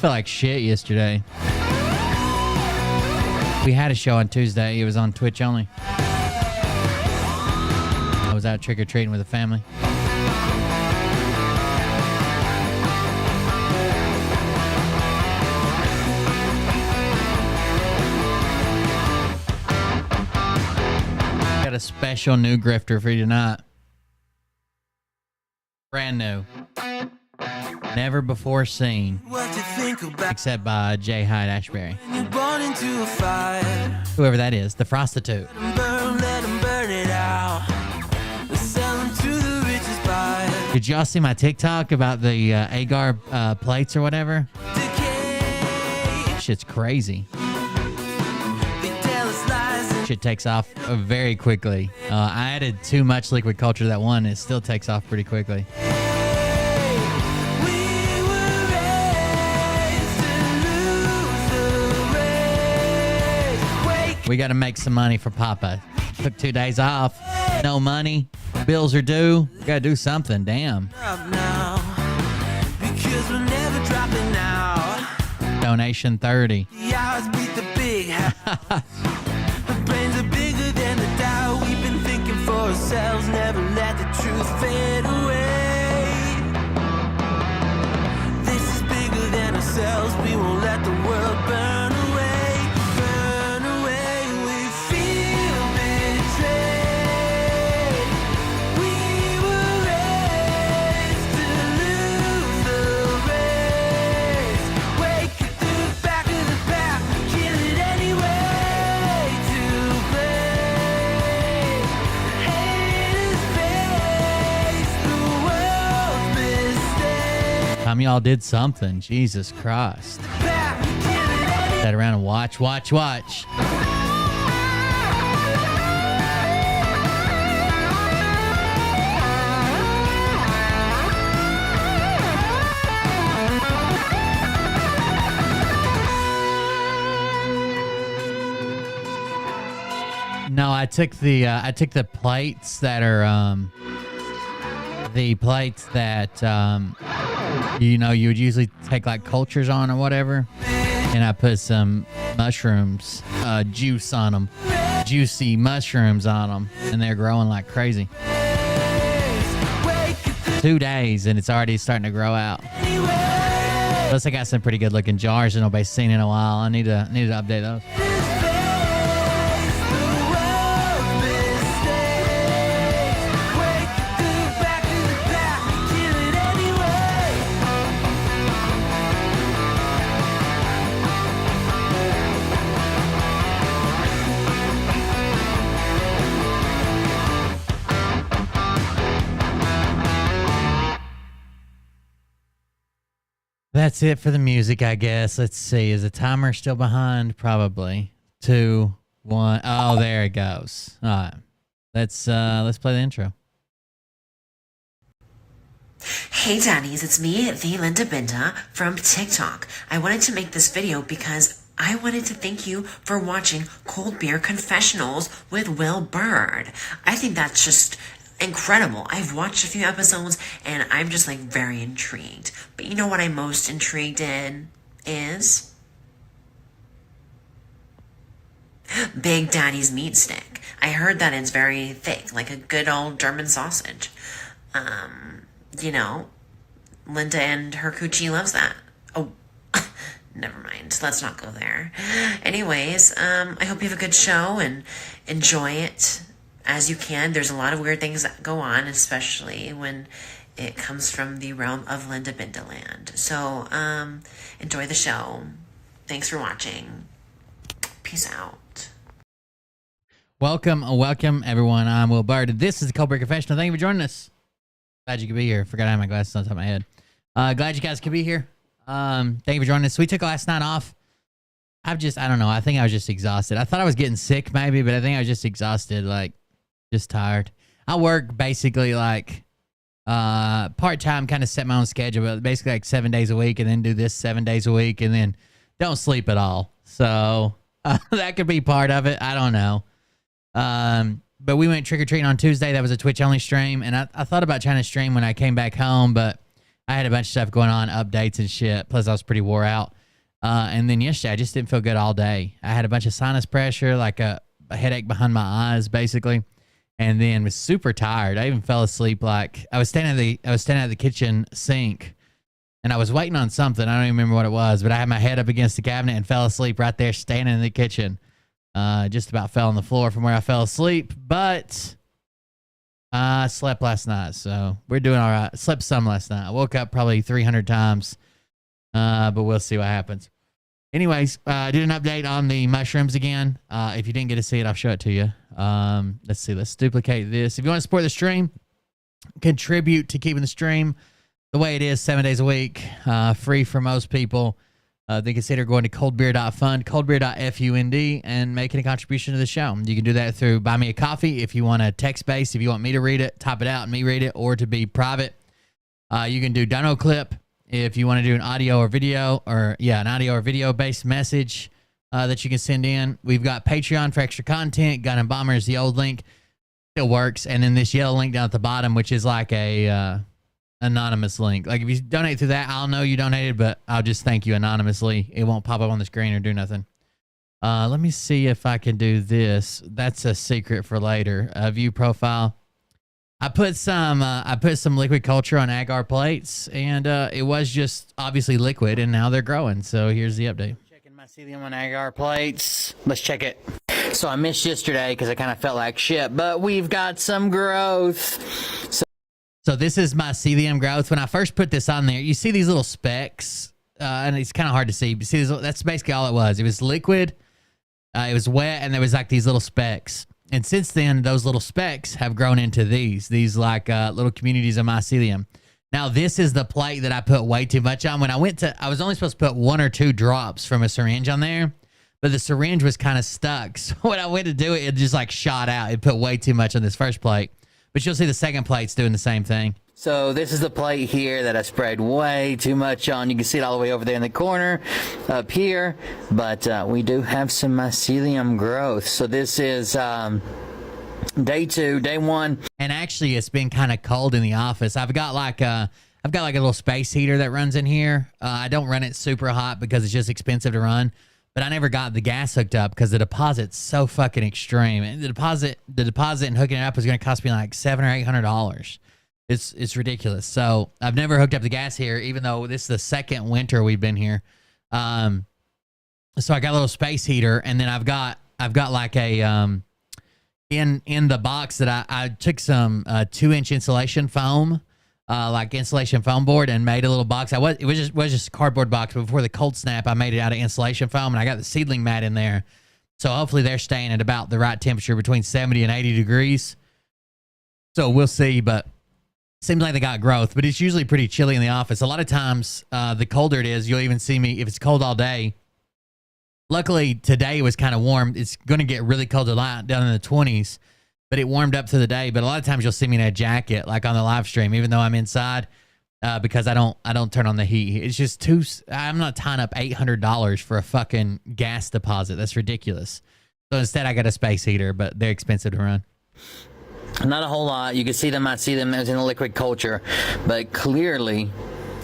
felt like shit yesterday. We had a show on Tuesday. It was on Twitch only. I was out trick-or-treating with the family. Got a special new grifter for you tonight. Brand new. Never before seen. Except by J. Hyde Ashbury. Whoever that is. The prostitute. Did y'all see my TikTok about the agar plates or whatever? Shit's crazy. Shit takes off very quickly. I added too much liquid culture to that one. It still takes off pretty quickly. We got to make some money for Papa. Took 2 days off. No money. Bills are due. We got to do something. Damn. Donation 30. Never let the truth fade away. This is bigger than ourselves. We won't let the world burn away. Burn away. We feel betrayed. We were raised to lose the race. Wake it through the back of the pack. Kill it anyway. To play. Y'all did something. Jesus Christ. Sat around and watch. No, I took the plates that are the plates that you know you would usually take like cultures on or whatever, and I put some mushrooms juice on them, juicy mushrooms on them, and they're growing like crazy. 2 days and it's already starting to grow out. Plus I got some pretty good looking jars that nobody's seen in a while. I need to update those. That's it for the music, I guess. Let's see. Is the timer still behind? Probably. 2, 1. Oh, there it goes. All right. Let's play the intro. Hey Daddies, it's me, the Linda Binda from TikTok. I wanted to make this video because I wanted to thank you for watching Cold Beer Confessionals with Will Bird. I think that's just incredible. I've watched a few episodes and I'm just like very intrigued. But you know what I'm most intrigued in is Big Daddy's meat stick. I heard that it's very thick, like a good old German sausage. You know, Linda and her coochie loves that. Oh, never mind. Let's not go there. Anyways, I hope you have a good show and enjoy it as you can. There's a lot of weird things that go on, especially when it comes from the realm of Linda Bindaland. So, enjoy the show. Thanks for watching. Peace out. Welcome everyone. I'm Will Bird. This is the Cold Beer Confessional. Thank you for joining us. Glad you could be here. Forgot I had my glasses on top of my head. Glad you guys could be here. Thank you for joining us. We took last night off. I don't know. I think I was just exhausted. I thought I was getting sick maybe, but I think I was just exhausted, like just tired. I work basically like part-time, kind of set my own schedule, but basically like 7 days a week and then do this 7 days a week and then don't sleep at all. So that could be part of it. I don't know. But we went trick-or-treating on Tuesday. That was a Twitch-only stream, and I thought about trying to stream when I came back home, but I had a bunch of stuff going on, updates and shit. Plus, I was pretty wore out. And then yesterday, I just didn't feel good all day. I had a bunch of sinus pressure, like a headache behind my eyes, basically, and then was super tired. I even fell asleep. Like I was standing at the kitchen sink, and I was waiting on something. I don't even remember what it was, but I had my head up against the cabinet and fell asleep right there, standing in the kitchen. Just about fell on the floor from where I fell asleep, but I slept last night, so we're doing all right. Slept some last night. I woke up probably 300 times, but we'll see what happens. Anyways, I did an update on the mushrooms again. If you didn't get to see it, I'll show it to you. Let's see. Let's duplicate this. If you want to support the stream, contribute to keeping the stream the way it is 7 days a week, free for most people, they consider going to coldbeer.fund, coldbeer.fund, and making a contribution to the show. You can do that through Buy Me a Coffee if you want a text-based, if you want me to read it, type it out and me read it, or to be private. You can do Dono Clip if you want to do an audio or video, an audio or video-based message that you can send in. We've got Patreon for extra content. Gun and Bomber is the old link. Still works. And then this yellow link down at the bottom, which is like a anonymous link. Like if you donate through that, I'll know you donated, but I'll just thank you anonymously. It won't pop up on the screen or do nothing. Let me see if I can do this. That's a secret for later. View profile. I put some liquid culture on agar plates, and it was just obviously liquid, and now they're growing. So here's the update. Checking mycelium on agar plates. Let's check it. So I missed yesterday because I kind of felt like shit, but we've got some growth. So this is mycelium growth. When I first put this on there, you see these little specks, and it's kind of hard to see. But see, that's basically all it was. It was liquid, it was wet, and there was like these little specks. And since then, those little specks have grown into these like little communities of mycelium. Now, this is the plate that I put way too much on. When I was only supposed to put 1 or 2 drops from a syringe on there, but the syringe was kind of stuck. So when I went to do it, it just like shot out. It put way too much on this first plate. But you'll see the second plate's doing the same thing. So this is the plate here that I sprayed way too much on. You can see it all the way over there in the corner up here. But we do have some mycelium growth. So this is day 2, day 1. And actually, it's been kind of cold in the office. I've got like a little space heater that runs in here. I don't run it super hot because it's just expensive to run. But I never got the gas hooked up because the deposit's so fucking extreme. And the deposit and hooking it up is going to cost me like $700 or $800. It's ridiculous. So I've never hooked up the gas here, even though this is the second winter we've been here. So I got a little space heater, and then I've got like a in the box that I took some 2-inch insulation foam. Like insulation foam board, and made a little box. It was just a cardboard box, but before the cold snap, I made it out of insulation foam, and I got the seedling mat in there. So hopefully they're staying at about the right temperature, between 70 and 80 degrees. So we'll see, but seems like they got growth, but it's usually pretty chilly in the office. A lot of times, the colder it is, you'll even see me, if it's cold all day. Luckily, today it was kind of warm. It's going to get really cold tonight, down in the 20s. But it warmed up through the day. But a lot of times you'll see me in a jacket, like on the live stream, even though I'm inside, because I don't turn on the heat. It's just I'm not tying up $800 for a fucking gas deposit. That's ridiculous. So instead, I got a space heater, but they're expensive to run. Not a whole lot. You can see them. I see them as in the liquid culture, but clearly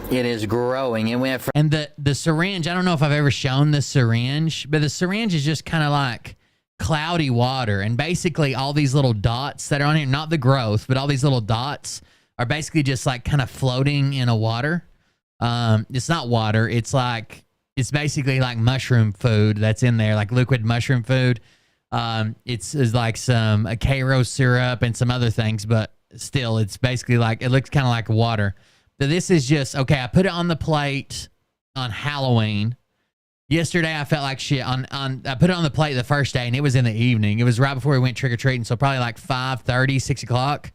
it is growing. It went from, and the syringe. I don't know if I've ever shown the syringe, but the syringe is just kind of like cloudy water, and basically all these little dots that are on here, not the growth, but all these little dots are basically just like kind of floating in a water. It's not water, it's basically like mushroom food that's in there, like liquid mushroom food. It's like some Cairo syrup and some other things, but still it's basically like, it looks kind of like water. So this is just okay. I put it on the plate on Halloween. Yesterday, I felt like shit. I put it on the plate the first day, and it was in the evening. It was right before we went trick-or-treating, so probably like 5:30, 6 o'clock.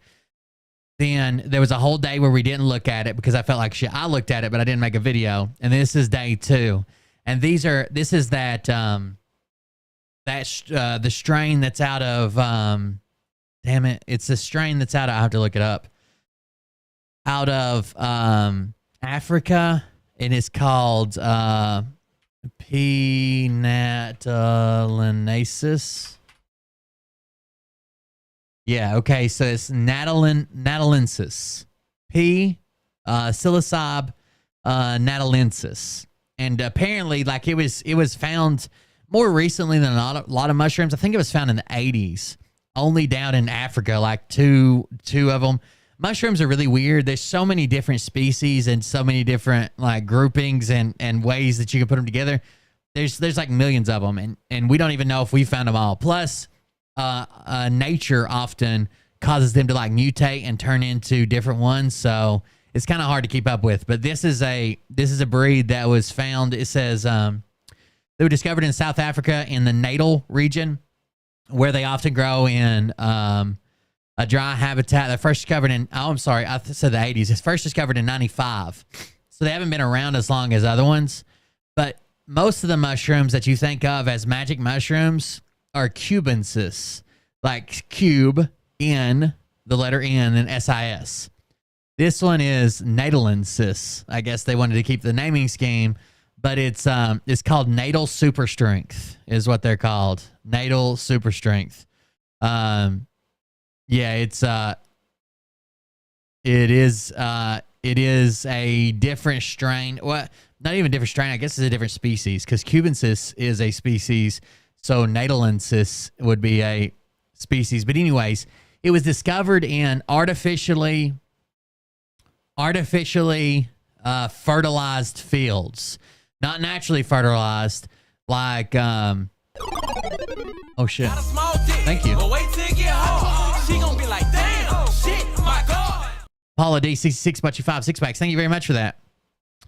Then there was a whole day where we didn't look at it because I felt like shit. I looked at it, but I didn't make a video. And this is day 2. And this is the strain that's out of, damn it. It's the strain that's out of, I have to look it up. Out of Africa, and it's called P. natalensis. Yeah, okay, so it's natalensis. P. psilocybe natalensis, and apparently, like it was found more recently than a lot of mushrooms. I think it was found in the 80s, only down in Africa, like two of them. Mushrooms are really weird. There's so many different species and so many different like groupings and ways that you can put them together. There's like millions of them, and we don't even know if we found them all. Plus, nature often causes them to like mutate and turn into different ones, so it's kind of hard to keep up with. But this is a breed that was found. It says they were discovered in South Africa in the Natal region, where they often grow in a dry habitat. They're first discovered in, I said the 80s. It's first discovered in 95. So they haven't been around as long as other ones. But most of the mushrooms that you think of as magic mushrooms are cubensis, like cube, N, the letter N, and S-I-S. This one is natalensis. I guess they wanted to keep the naming scheme, but it's called natal super strength is what they're called. Natal super strength. Yeah, it is a different strain. Well, not even a different strain. I guess it's a different species because cubensis is a species. So natalensis would be a species. But anyways, it was discovered in artificially fertilized fields, not naturally fertilized, like oh shit. Thank you. She gonna be like, damn, shit, my God. Paula D66 bought you 5 6-packs. Thank you very much for that.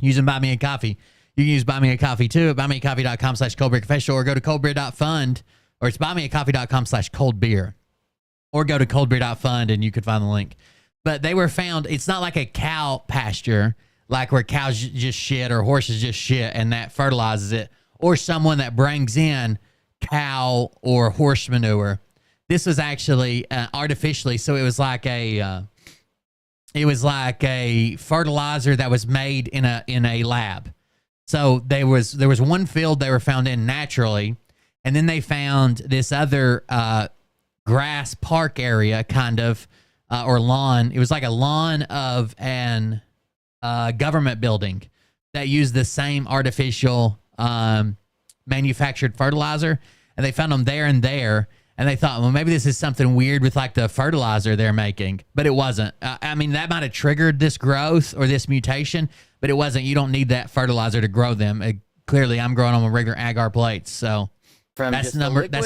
Using Buy Me a Coffee. You can use Buy Me a Coffee too at buymeacoffee.com/coldbeerconfessional, or go to coldbeer.fund, or it's buymeacoffee.com/coldbeer, or go to coldbeer.fund and you could find the link. But they were found, it's not like a cow pasture, like where cows just shit or horses just shit and that fertilizes it, or someone that brings in cow or horse manure. This was actually artificially, so it was like a fertilizer that was made in a lab. So there was one field they were found in naturally, and then they found this other grass park area, kind of, or lawn. It was like a lawn of an government building that used the same artificial manufactured fertilizer, and they found them there and there. And they thought, well, maybe this is something weird with like the fertilizer they're making, but it wasn't. I mean, that might have triggered this growth or this mutation, but it wasn't. You don't need that fertilizer to grow them. Clearly, I'm growing on regular agar plates, so that's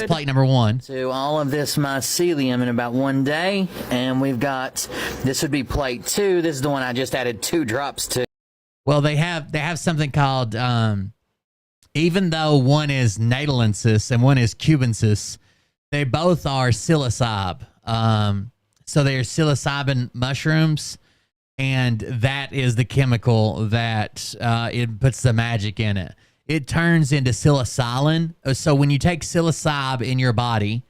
plate number 1. To all of this mycelium in about one day, and we've got, this would be plate 2. This is the one I just added 2 drops to. Well, they have something called, even though one is natalensis and one is cubensis, they both are psilocybe. So they are psilocybin mushrooms, and that is the chemical that it puts the magic in it. It turns into psilocybin. So when you take psilocybe in your body,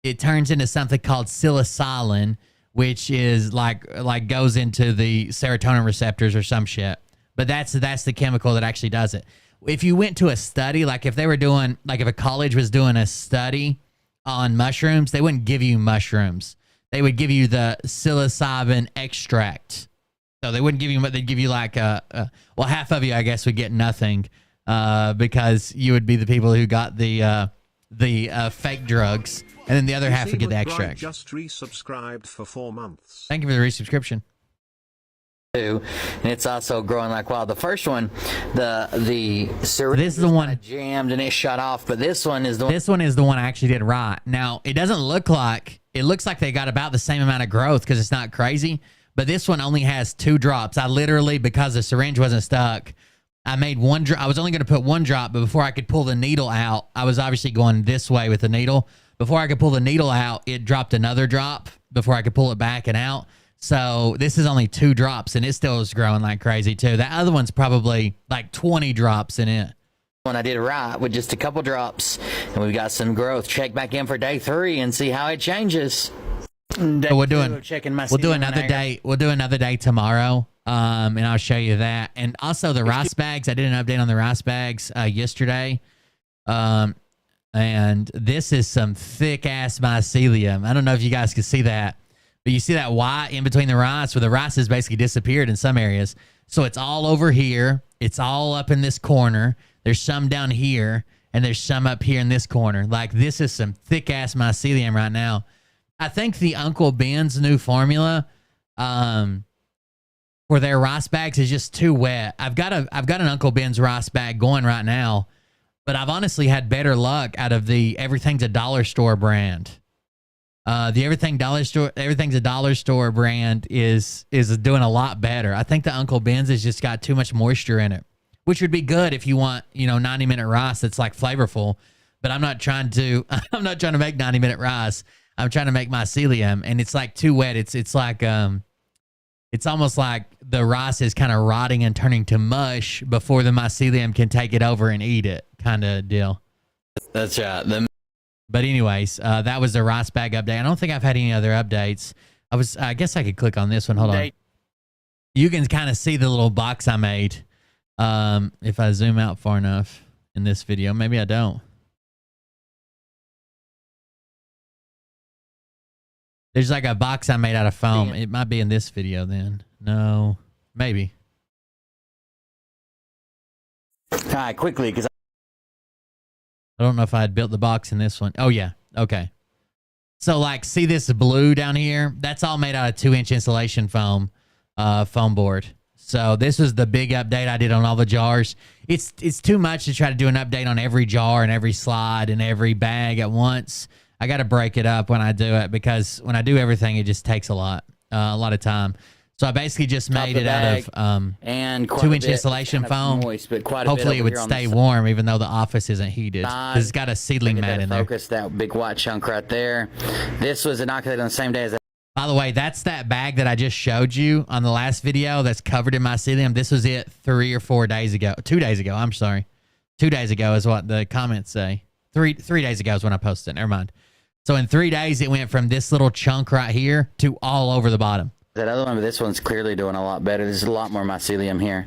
it turns into something called psilocybin, which is like goes into the serotonin receptors or some shit. But that's the chemical that actually does it. If you went to a study, like if they were doing, like if a college was doing a study on mushrooms, they wouldn't give you mushrooms. They would give you the psilocybin extract. So they wouldn't give you, but they'd give you like well, half of you, I guess, would get nothing because you would be the people who got the fake drugs, and then the other half would get the extract. Just resubscribed for 4 months. Thank you for the resubscription. And it's also growing like wild. The first one, the syringe, this is the one jammed and it shut off, but this one is the one I actually did right. Now it doesn't look like, it looks like they got about the same amount of growth because it's not crazy, but this one only has 2 drops. I literally, because the syringe wasn't stuck, I made 1 drop. I was only going to put 1 drop, but before I could pull the needle out, I was obviously going this way with the needle. Before I could pull the needle out, it dropped another drop before I could pull it back and out. So this is only 2 drops, and it still is growing like crazy too. That other one's probably like 20 drops in it. When I did it right with just a couple drops, and we've got some growth. Check back in for day 3 and see how it changes. So we'll do another day. We'll do another day tomorrow, and I'll show you that. And also the rice bags. I did an update on the rice bags yesterday, and this is some thick ass mycelium. I don't know if you guys can see that, But you see that Y in between the rice, where the rice has basically disappeared in some areas. So it's all over here. It's all up in this corner. There's some down here, and there's some up here in this corner. Like, this is some thick-ass mycelium right now. I think the Uncle Ben's new formula for their rice bags is just too wet. I've got an Uncle Ben's rice bag going right now, but I've honestly had better luck out of the Everything's a Dollar Store brand. The Everything's a Dollar Store brand is doing a lot better. I think the Uncle Ben's has just got too much moisture in it, which would be good if you want, 90-minute rice that's like flavorful. But I'm not trying to make 90-minute rice. I'm trying to make mycelium, and it's like too wet. It's like it's almost like the rice is kind of rotting and turning to mush before the mycelium can take it over and eat it, kind of deal. That's right. But anyways, that was the rice bag update. I don't think I've had any other updates. I guess I could click on this one. Hold on. You can kind of see the little box I made if I zoom out far enough in this video. Maybe I don't. There's like a box I made out of foam. It might be in this video then. No, maybe. All right, quickly, because I don't know if I had built the box in this one. Oh, yeah. Okay. So, like, see this blue down here? That's all made out of 2-inch insulation foam board. So, this was the big update I did on all the jars. It's too much to try to do an update on every jar and every slide and every bag at once. I got to break it up when I do it, because when I do everything, it just takes a lot of time. So I basically just made it out of and 2-inch insulation foam. Moist, but quite Hopefully it would here stay warm, even though the office isn't heated. Because it's got a seedling mat in there. Focus that big white chunk right there. This was inoculated on the same day as. By the way, that's that bag that I just showed you on the last video that's covered in mycelium. This was it 3 or 4 days ago. 2 days ago, I'm sorry. 2 days ago is what the comments say. Three days ago is when I posted it. Never mind. So in 3 days, it went from this little chunk right here to all over the bottom. That other one, but this one's clearly doing a lot better. There's a lot more mycelium here.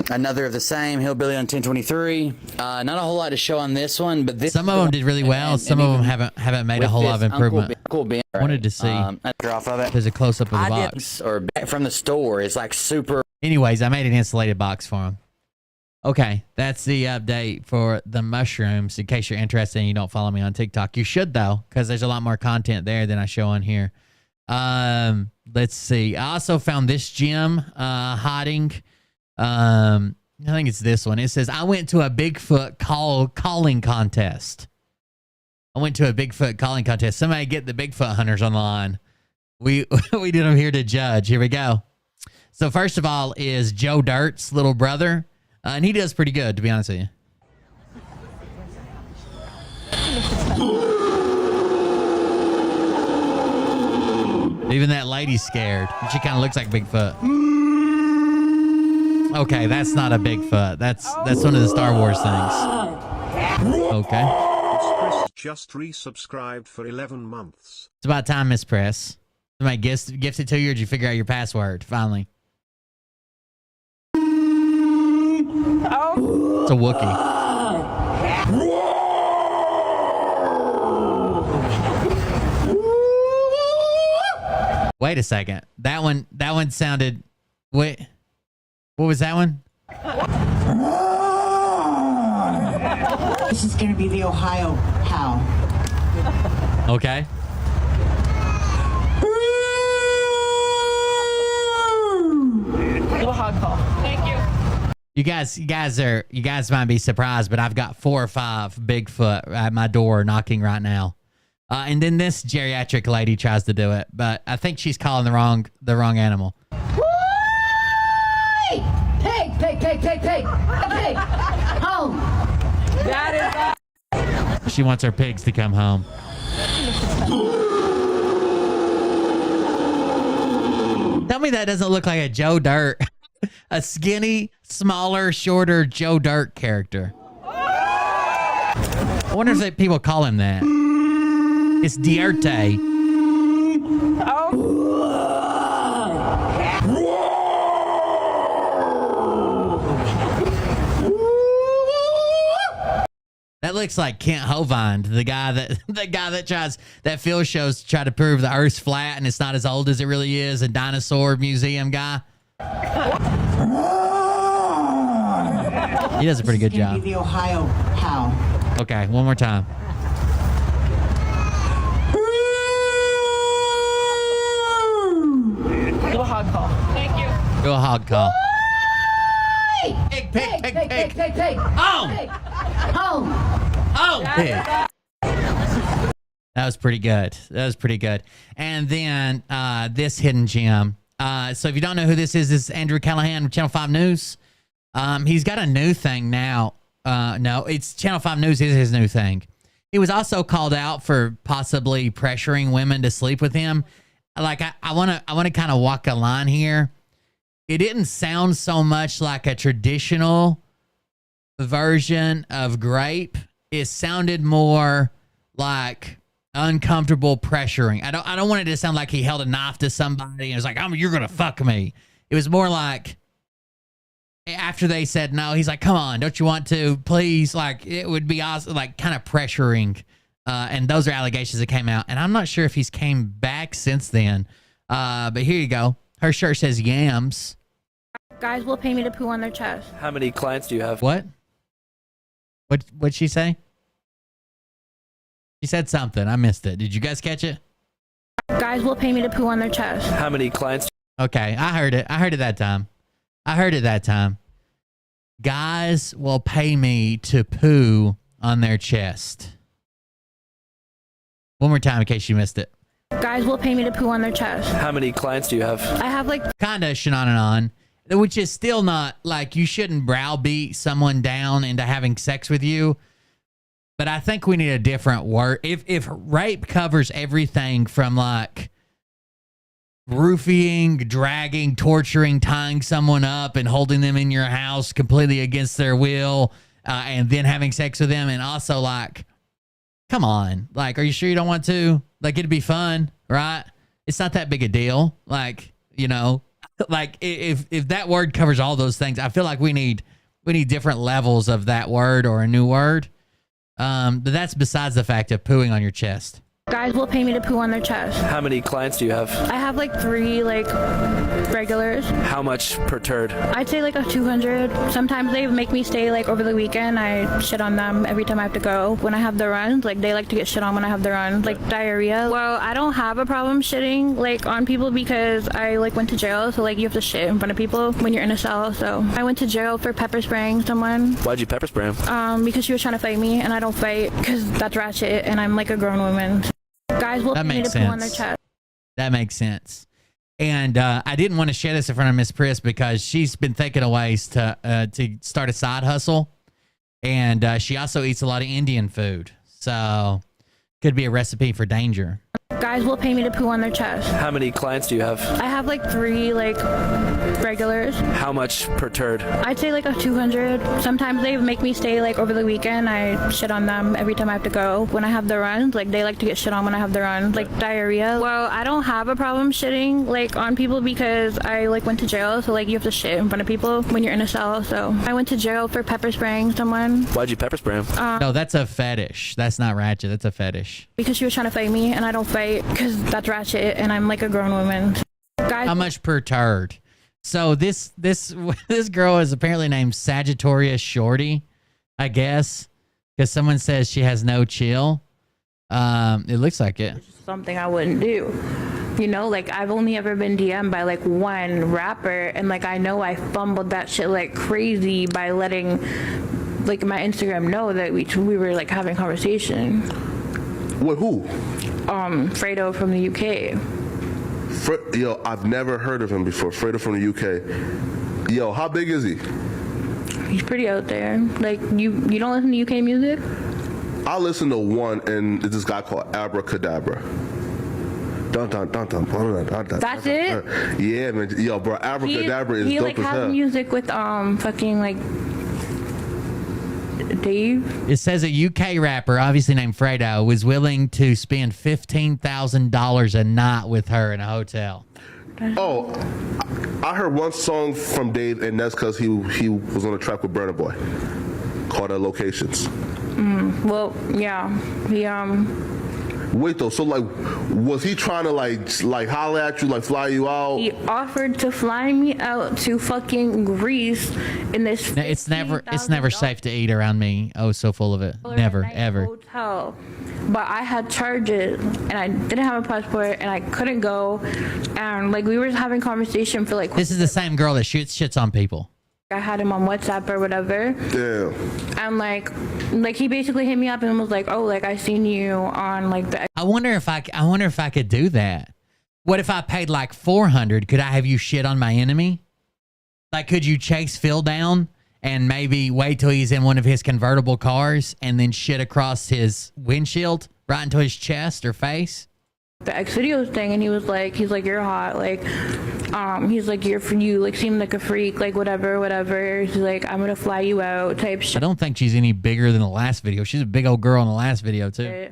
Another of the same, Hillbilly on 1023. Not a whole lot to show on this one, but this. Some of them did really well. Some of them haven't made a whole lot of improvement. Uncle Ben, I wanted to see. Off of it. There's a close up of the box. Or back from the store. It's like super. Anyways, I made an insulated box for them. Okay, that's the update for the mushrooms. In case you're interested and you don't follow me on TikTok, you should though, because there's a lot more content there than I show on here. Let's see. I also found this gem hiding. I think it's this one. It says, I went to a Bigfoot calling contest. Somebody get the Bigfoot hunters on the line. We did them here to judge. Here we go. So first of all is Joe Dirt's little brother. And he does pretty good, to be honest with you. Even that lady's scared. She kind of looks like Bigfoot. Okay, that's not a Bigfoot. That's one of the Star Wars things. Okay. Just resubscribed for 11 months. It's about time, Miss Press. Somebody gifted to you, or did you figure out your password finally? It's a Wookiee. Wait a second. That one sounded. Wait. What was that one? This is going to be the Ohio howl. Okay. Little hog call. Thank you. You guys might be surprised, but I've got 4 or 5 Bigfoot at my door knocking right now. And then this geriatric lady tries to do it, but I think she's calling the wrong animal. Pig! Pig! Home! That is She wants her pigs to come home. Tell me that doesn't look like a Joe Dirt. A skinny, smaller, shorter Joe Dirt character. I wonder if people call him that. It's Dierte. Oh. That looks like Kent Hovind, the guy that Phil shows to try to prove the Earth's flat and it's not as old as it really is, a dinosaur museum guy. He does a pretty good This is gonna job. be the Ohio how. Okay, one more time. Do a hog call. Thank you. Do a hog call. Pig, pig, pig, pig. Pig. Oh! Oh, pig. That was pretty good. And then this hidden gem. So if you don't know who this is Andrew Callahan from Channel 5 News. He's got a new thing now. No, it's Channel 5 News is his new thing. He was also called out for possibly pressuring women to sleep with him. Like I want to kind of walk a line here. It didn't sound so much like a traditional version of grape. It sounded more like uncomfortable pressuring. I don't want it to sound like he held a knife to somebody and was like, you're gonna fuck me. It was more like after they said no, he's like, come on, don't you want to? Please, like it would be awesome, like kind of pressuring. And those are allegations that came out. And I'm not sure if he's came back since then. But here you go. Her shirt says yams. Guys will pay me to poo on their chest. How many clients do you have? What? What'd she say? She said something. I missed it. Did you guys catch it? Guys will pay me to poo on their chest. How many clients? Okay, I heard it. I heard it that time. Guys will pay me to poo on their chest. One more time in case you missed it. Guys will pay me to poo on their chest. How many clients do you have? I have like Kind of on, which is still not like you shouldn't browbeat someone down into having sex with you. But I think we need a different word. If rape covers everything from like roofing, dragging, torturing, tying someone up and holding them in your house completely against their will, and then having sex with them, and also like, come on, like, are you sure you don't want to? Like, it'd be fun, right? It's not that big a deal. Like, you know, like if that word covers all those things, I feel like we need different levels of that word or a new word. But that's besides the fact of pooing on your chest. guys will pay me to poo on their chest. How many clients do you have? I have like 3 like regulars. How much per turd? I'd say like a 200. Sometimes they make me stay like over the weekend. I shit on them every time I have to go. When I have the runs, like they like to get shit on when I have the runs, like diarrhea. Well, I don't have a problem shitting like on people because I like went to jail. So like you have to shit in front of people when you're in a cell. So I went to jail for pepper spraying someone. Why'd you pepper spray him? Because she was trying to fight me and I don't fight because that's ratchet and I'm like a grown woman. Guys will pay me to poo on their chest. That makes sense. And I didn't want to share this in front of Miss Priss because she's been thinking of ways to start a side hustle. And she also eats a lot of Indian food. So could be a recipe for danger. Guys will pay me to poo on their chest. How many clients do you have? I have like 3 like regulars. How much per turd? I'd say like a 200. Sometimes they make me stay like over the weekend. I shit on them every time I have to go. When I have the runs, like they like to get shit on when I have the runs, like diarrhea. Well, I don't have a problem shitting like on people because I like went to jail. So like you have to shit in front of people when you're in a cell. So I went to jail for pepper spraying someone. Why'd you pepper spray him? No, that's a fetish. That's not ratchet. That's a fetish. Because she was trying to fight me and I don't fight because that's ratchet and I'm like a grown woman. Guys, How much per turd? So this girl is apparently named Sagittarius Shorty, I guess, because someone says she has no chill. It looks like it. something I wouldn't do. You know, like I've only ever been DM'd by like one rapper and like I know I fumbled that shit like crazy by letting like my Instagram know that we were like having conversation. With who? Fredo from the UK. Yo, I've never heard of him before. Fredo from the UK. Yo, how big is he? He's pretty out there. Like you don't listen to UK music? I listen to one, and it's this guy called Abracadabra. Dun dun dun dun dun dun dun. That's it? Yeah, man. Yo, bro, Abracadabra is he dope like as has hell. music with fucking like Dave. It says a UK rapper, obviously named Fredo, was willing to spend $15,000 a night with her in a hotel. Oh, I heard one song from Dave, and that's because he was on a track with Burna Boy called Locations. Well, yeah. He Wait though, so like, was he trying to like holler at you, like fly you out? He offered to fly me out to fucking Greece in this. No, it's never safe to eat around me. Oh, so full of it. Never, ever. Hotel. But I had charges and I didn't have a passport and I couldn't go. And like we were having conversation for like. This is the same girl that shits on people. I had him on WhatsApp or whatever. Yeah. And like he basically hit me up and was like, "Oh, like I seen you on like the." I wonder if I could do that. What if I paid like $400? Could I have you shit on my enemy? Like, could you chase Phil down and maybe wait till he's in one of his convertible cars and then shit across his windshield right into his chest or face? The X videos thing, and he's like you're hot, like he's like you like seem like a freak, like whatever. He's like, I'm gonna fly you out type shit. I don't think she's any bigger than the last video. She's a big old girl in the last video too.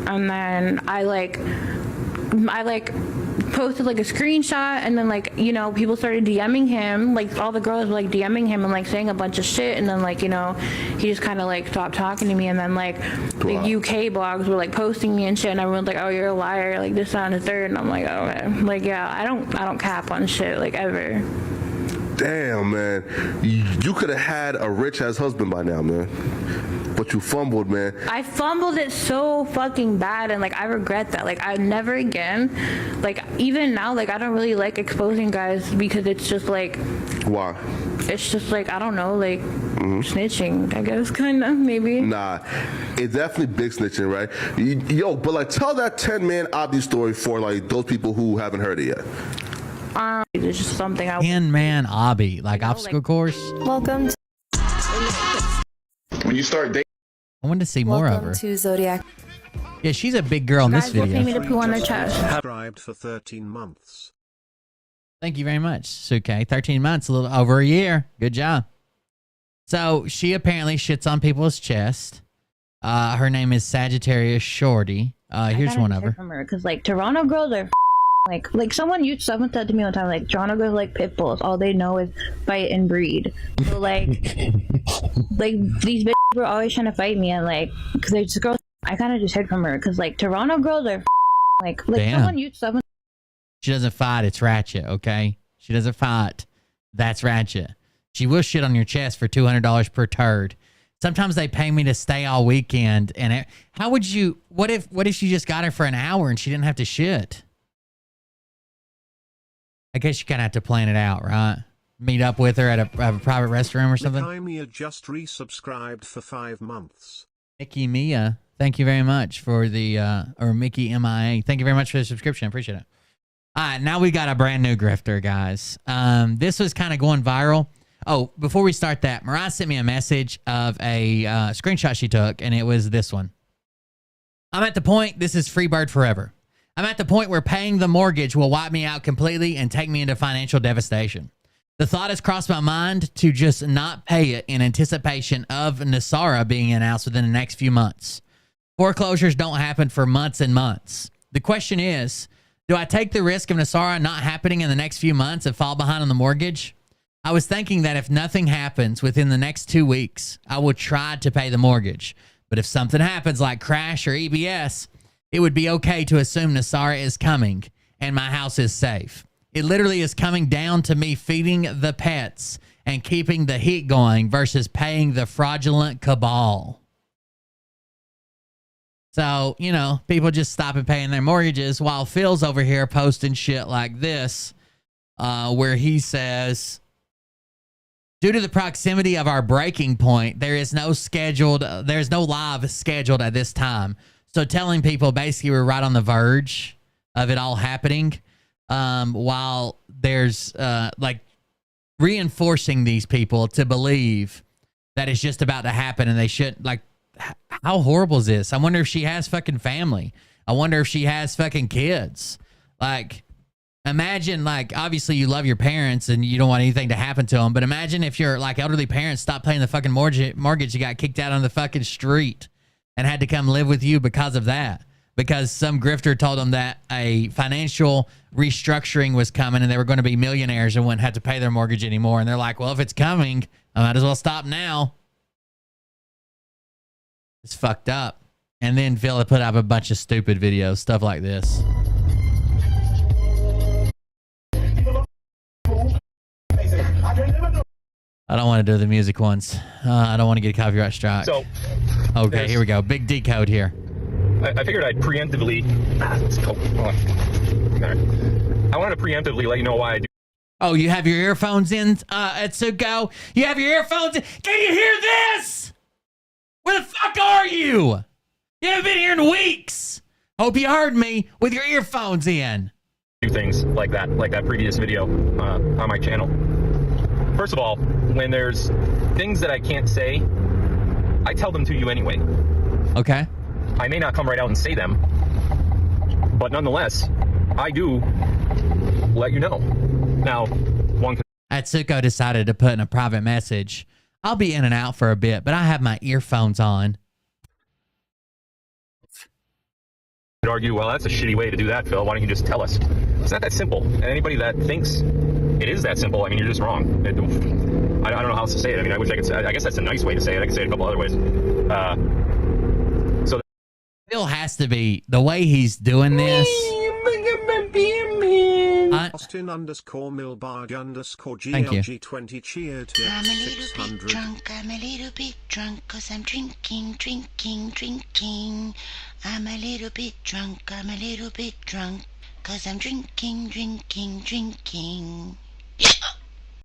And then I posted like a screenshot, and then like, you know, people started DMing him, like all the girls were like DMing him and like saying a bunch of shit, and then like, you know, he just kind of like stopped talking to me, and then like the UK blogs were like posting me and shit, and everyone's like, oh, you're a liar, like this, that, and the third, and I'm like, oh, okay. Like, yeah, I don't cap on shit, like, ever. Damn, man, you could have had a rich ass husband by now, man. But you fumbled, man. I fumbled it so fucking bad, and like I regret that. Like I never again, like even now, like I don't really like exposing guys because it's just like. Why? It's just like, I don't know, like snitching, I guess, kind of, maybe. Nah, it's definitely big snitching, right? Yo, but like tell that 10-man obby story for like those people who haven't heard it yet. It's just something I. 10-man obby, like obstacle course. Welcome to When you start dating. I wanted to see more of her. to Zodiac. Yeah, she's a big girl in this Guys will pay video. me to poo on their chest. Subscribed for 13 months. Thank you very much, Suke. 13 months, a little over a year. Good job. So she apparently shits on people's chest. Her name is Sagittarius Shorty. Here's one of her. Because like Toronto girls are like someone said to me one time, like Toronto girls are like pit bulls. All they know is fight and breed. So like these bitches were always trying to fight me, and like because they just girls. I kind of just heard from her because like Toronto girls are like Damn. someone. She doesn't fight, it's ratchet, okay? She doesn't fight. That's ratchet. She will shit on your chest for $200 per turd. Sometimes they pay me to stay all weekend, and how would you? What if you just got her for an hour and she didn't have to shit? I guess you kind of have to plan it out, right? Meet up with her at a private restroom or something. Mia just resubscribed for 5 months. Mickey Mia, thank you very much for the or Mickey MIA. Thank you very much for the subscription. I appreciate it. All right, now we got a brand new grifter, guys. This was kind of going viral. Oh, before we start that, Mariah sent me a message of a screenshot she took, and it was this one. I'm at the point, this is Freebird forever. I'm at the point where paying the mortgage will wipe me out completely and take me into financial devastation. The thought has crossed my mind to just not pay it in anticipation of Nasara being announced within the next few months. Foreclosures don't happen for months and months. The question is, do I take the risk of Nasara not happening in the next few months and fall behind on the mortgage? I was thinking that if nothing happens within the next 2 weeks, I would try to pay the mortgage. But if something happens like crash or EBS, it would be okay to assume Nasara is coming and my house is safe. It literally is coming down to me feeding the pets and keeping the heat going versus paying the fraudulent cabal. So, you know, people just stopping paying their mortgages while Phil's over here posting shit like this, where he says, due to the proximity of our breaking point, there's no live scheduled at this time. So telling people basically we're right on the verge of it all happening, while there's like reinforcing these people to believe that it's just about to happen and they should, like, how horrible is this? I wonder if she has fucking family. I wonder if she has fucking kids. Like, imagine, like, obviously you love your parents and you don't want anything to happen to them, but imagine if your, like, elderly parents stopped paying the fucking mortgage, you got kicked out on the fucking street and had to come live with you because of that. Because some grifter told them that a financial restructuring was coming and they were going to be millionaires and wouldn't have to pay their mortgage anymore. And they're like, well, if it's coming, I might as well stop now. It's fucked up. And then Phil put up a bunch of stupid videos, stuff like this. I don't want to do the music ones. I don't want to get a copyright strike. So, okay, here we go. Big decode here. I figured I'd preemptively. It's cold. Hold on. All right. I wanted to preemptively let you know why I do. Oh, you have your earphones in, Atsuko? You have your earphones in? Can you hear this? Where the fuck are you? You haven't been here in weeks. Hope you heard me with your earphones in. Do things like that previous video on my channel. First of all, when there's things that I can't say, I tell them to you anyway. Okay. I may not come right out and say them, but nonetheless, I do let you know. Now, Atsuko decided to put in a private message. I'll be in and out for a bit, but I have my earphones on. could argue, well, that's a shitty way to do that, Phil. Why don't you just tell us? It's not that simple. And anybody that thinks it is that simple, I mean, you're just wrong. I don't know how else to say it. I mean, I wish I could say, I guess that's a nice way to say it. I could say it a couple other ways. So Phil has to be, the way he's doing this. Austin_Milbarg_GLG20 cheered. I'm a little 600. bit drunk, I'm a little bit drunk, cause I'm drinking. I'm a little bit drunk, cause I'm drinking.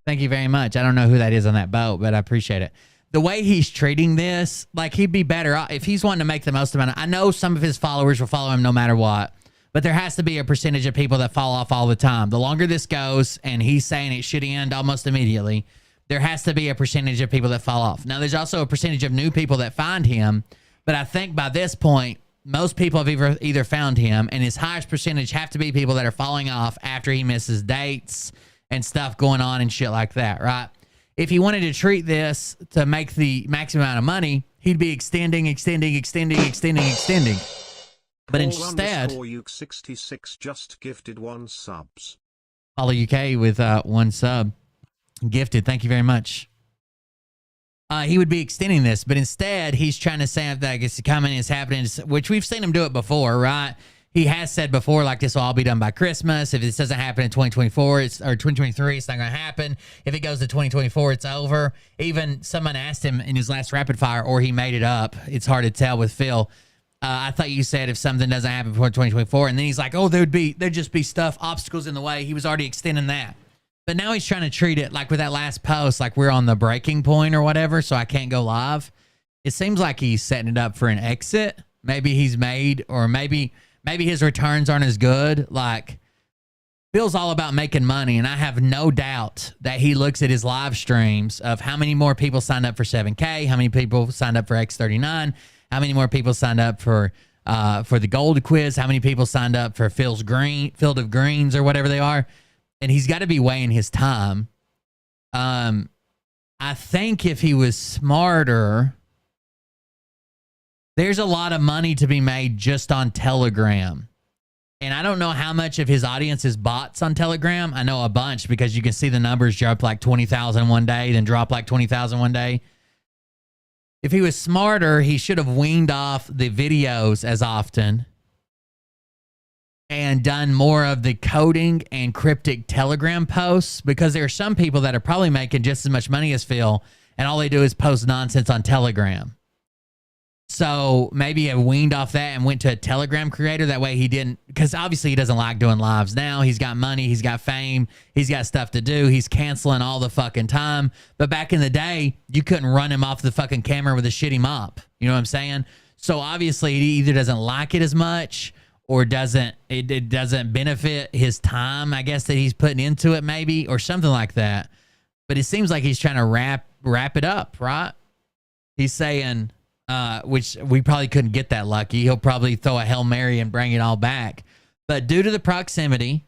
Thank you very much. I don't know who that is on that boat, but I appreciate it. The way he's treating this, like he'd be better off if he's wanting to make the most amount of, I know some of his followers will follow him no matter what, but there has to be a percentage of people that fall off all the time. The longer this goes, and he's saying it should end almost immediately, there has to be a percentage of people that fall off. Now, there's also a percentage of new people that find him, but I think by this point, most people have either found him, and his highest percentage have to be people that are falling off after he misses dates and stuff going on and shit like that, right? If he wanted to treat this to make the maximum amount of money, he'd be extending. But instead, Uke66 just gifted 1 subs. Follow UK with 1 sub. Gifted. Thank you very much. He would be extending this, but instead he's trying to say that it's coming, it's happening, which we've seen him do it before, right? He has said before, like, this will all be done by Christmas. If this doesn't happen in 2024 or 2023, it's not going to happen. If it goes to 2024, it's over. Even someone asked him in his last rapid fire, or he made it up. It's hard to tell with Phil. I thought you said if something doesn't happen before 2024, and then he's like, oh, there'd just be stuff, obstacles in the way. He was already extending that. But now he's trying to treat it like with that last post, like we're on the breaking point or whatever, so I can't go live. It seems like he's setting it up for an exit. Maybe he's made, or maybe his returns aren't as good. Like, Phil's all about making money, and I have no doubt that he looks at his live streams of how many more people signed up for 7K, how many people signed up for X39, how many more people signed up for the gold quiz, how many people signed up for Field of Greens or whatever they are. And he's got to be weighing his time. I think if he was smarter, there's a lot of money to be made just on Telegram. And I don't know how much of his audience is bots on Telegram. I know a bunch, because you can see the numbers drop like 20,000 one day, then drop like 20,000 one day. If he was smarter, he should have weaned off the videos as often and done more of the coding and cryptic Telegram posts, because there are some people that are probably making just as much money as Phil, and all they do is post nonsense on Telegram. So maybe he weaned off that and went to a Telegram creator. That way he didn't, because obviously he doesn't like doing lives now. He's got money, he's got fame, he's got stuff to do. He's canceling all the fucking time. But back in the day, you couldn't run him off the fucking camera with a shitty mop. You know what I'm saying? So obviously he either doesn't like it as much, or it doesn't benefit his time, I guess, that he's putting into it, maybe, or something like that. But it seems like he's trying to wrap it up, right? He's saying, which we probably couldn't get that lucky. He'll probably throw a Hail Mary and bring it all back. But due to the proximity,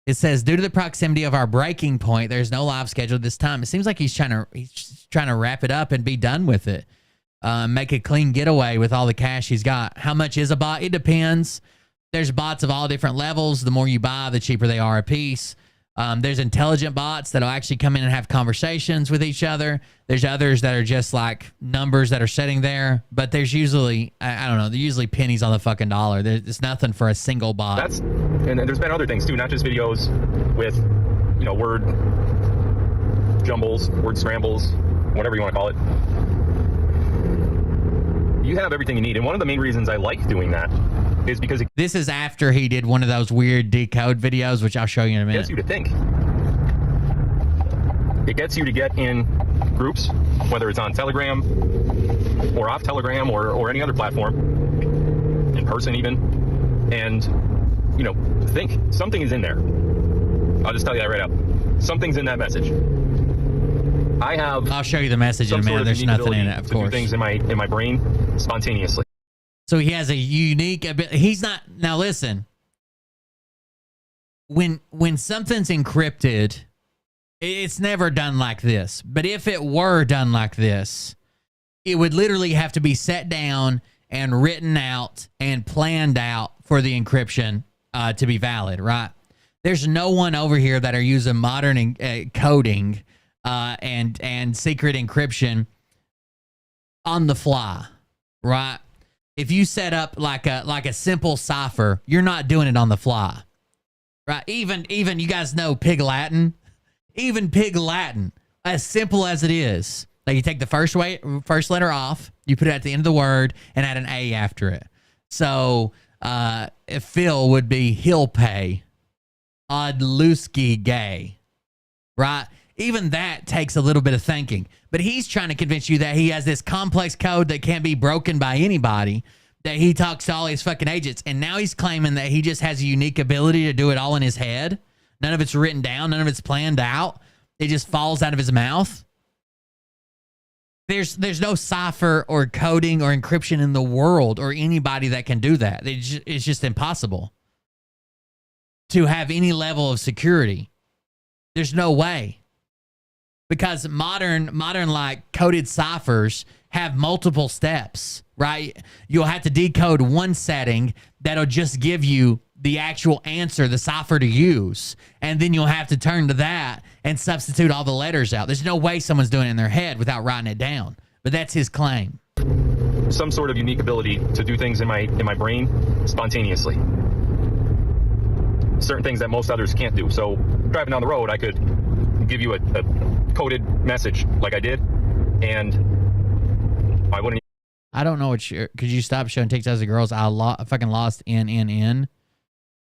it says, due to the proximity of our breaking point, there's no live scheduled this time. It seems like he's trying to wrap it up and be done with it. Make a clean getaway with all the cash he's got. How much is a bot? It depends. There's bots of all different levels. The more you buy, the cheaper they are a piece. There's intelligent bots that'll actually come in and have conversations with each other. There's others that are just like numbers that are sitting there. But there's usually, I don't know, they're usually pennies on the fucking dollar. There's nothing for a single bot. And there's been other things too, not just videos with, you know, word jumbles, word scrambles, whatever you want to call it. You have everything you need. And one of the main reasons I like doing that is because this is after he did one of those weird decode videos, which I'll show you in a minute. Gets you to think. It gets you to get in groups, whether it's on Telegram or off Telegram or any other platform, in person even, and, you know, think. Something is in there. I'll just tell you that right up. Something's in that message. I'll show you the message in a minute. There's nothing in it, of course. Do things in my brain spontaneously. So he has a unique ability. He's not, now listen, when something's encrypted, it's never done like this. But if it were done like this, it would literally have to be set down and written out and planned out for the encryption to be valid, right? There's no one over here that are using modern coding and secret encryption on the fly, right? If you set up like a simple cipher, you're not doing it on the fly, right? Even you guys know Pig Latin, even Pig Latin, as simple as it is, like you take the first letter off, you put it at the end of the word, and add an A after it. So if Phil would be he'll pay, Odluski gay, right? Even that takes a little bit of thinking. But he's trying to convince you that he has this complex code that can't be broken by anybody, that he talks to all his fucking agents. And now he's claiming that he just has a unique ability to do it all in his head. None of it's written down. None of it's planned out. It just falls out of his mouth. There's no cipher or coding or encryption in the world or anybody that can do that. It's just impossible to have any level of security. There's no way. Because modern like coded ciphers have multiple steps, right? You'll have to decode one setting that'll just give you the actual answer, the cipher to use. And then you'll have to turn to that and substitute all the letters out. There's no way someone's doing it in their head without writing it down. But that's his claim. Some sort of unique ability to do things in my brain spontaneously. Certain things that most others can't do. So driving down the road, I could give you a coded message like I did, and I wouldn't. I don't know what could you stop showing TikToks of girls? I fucking lost NNN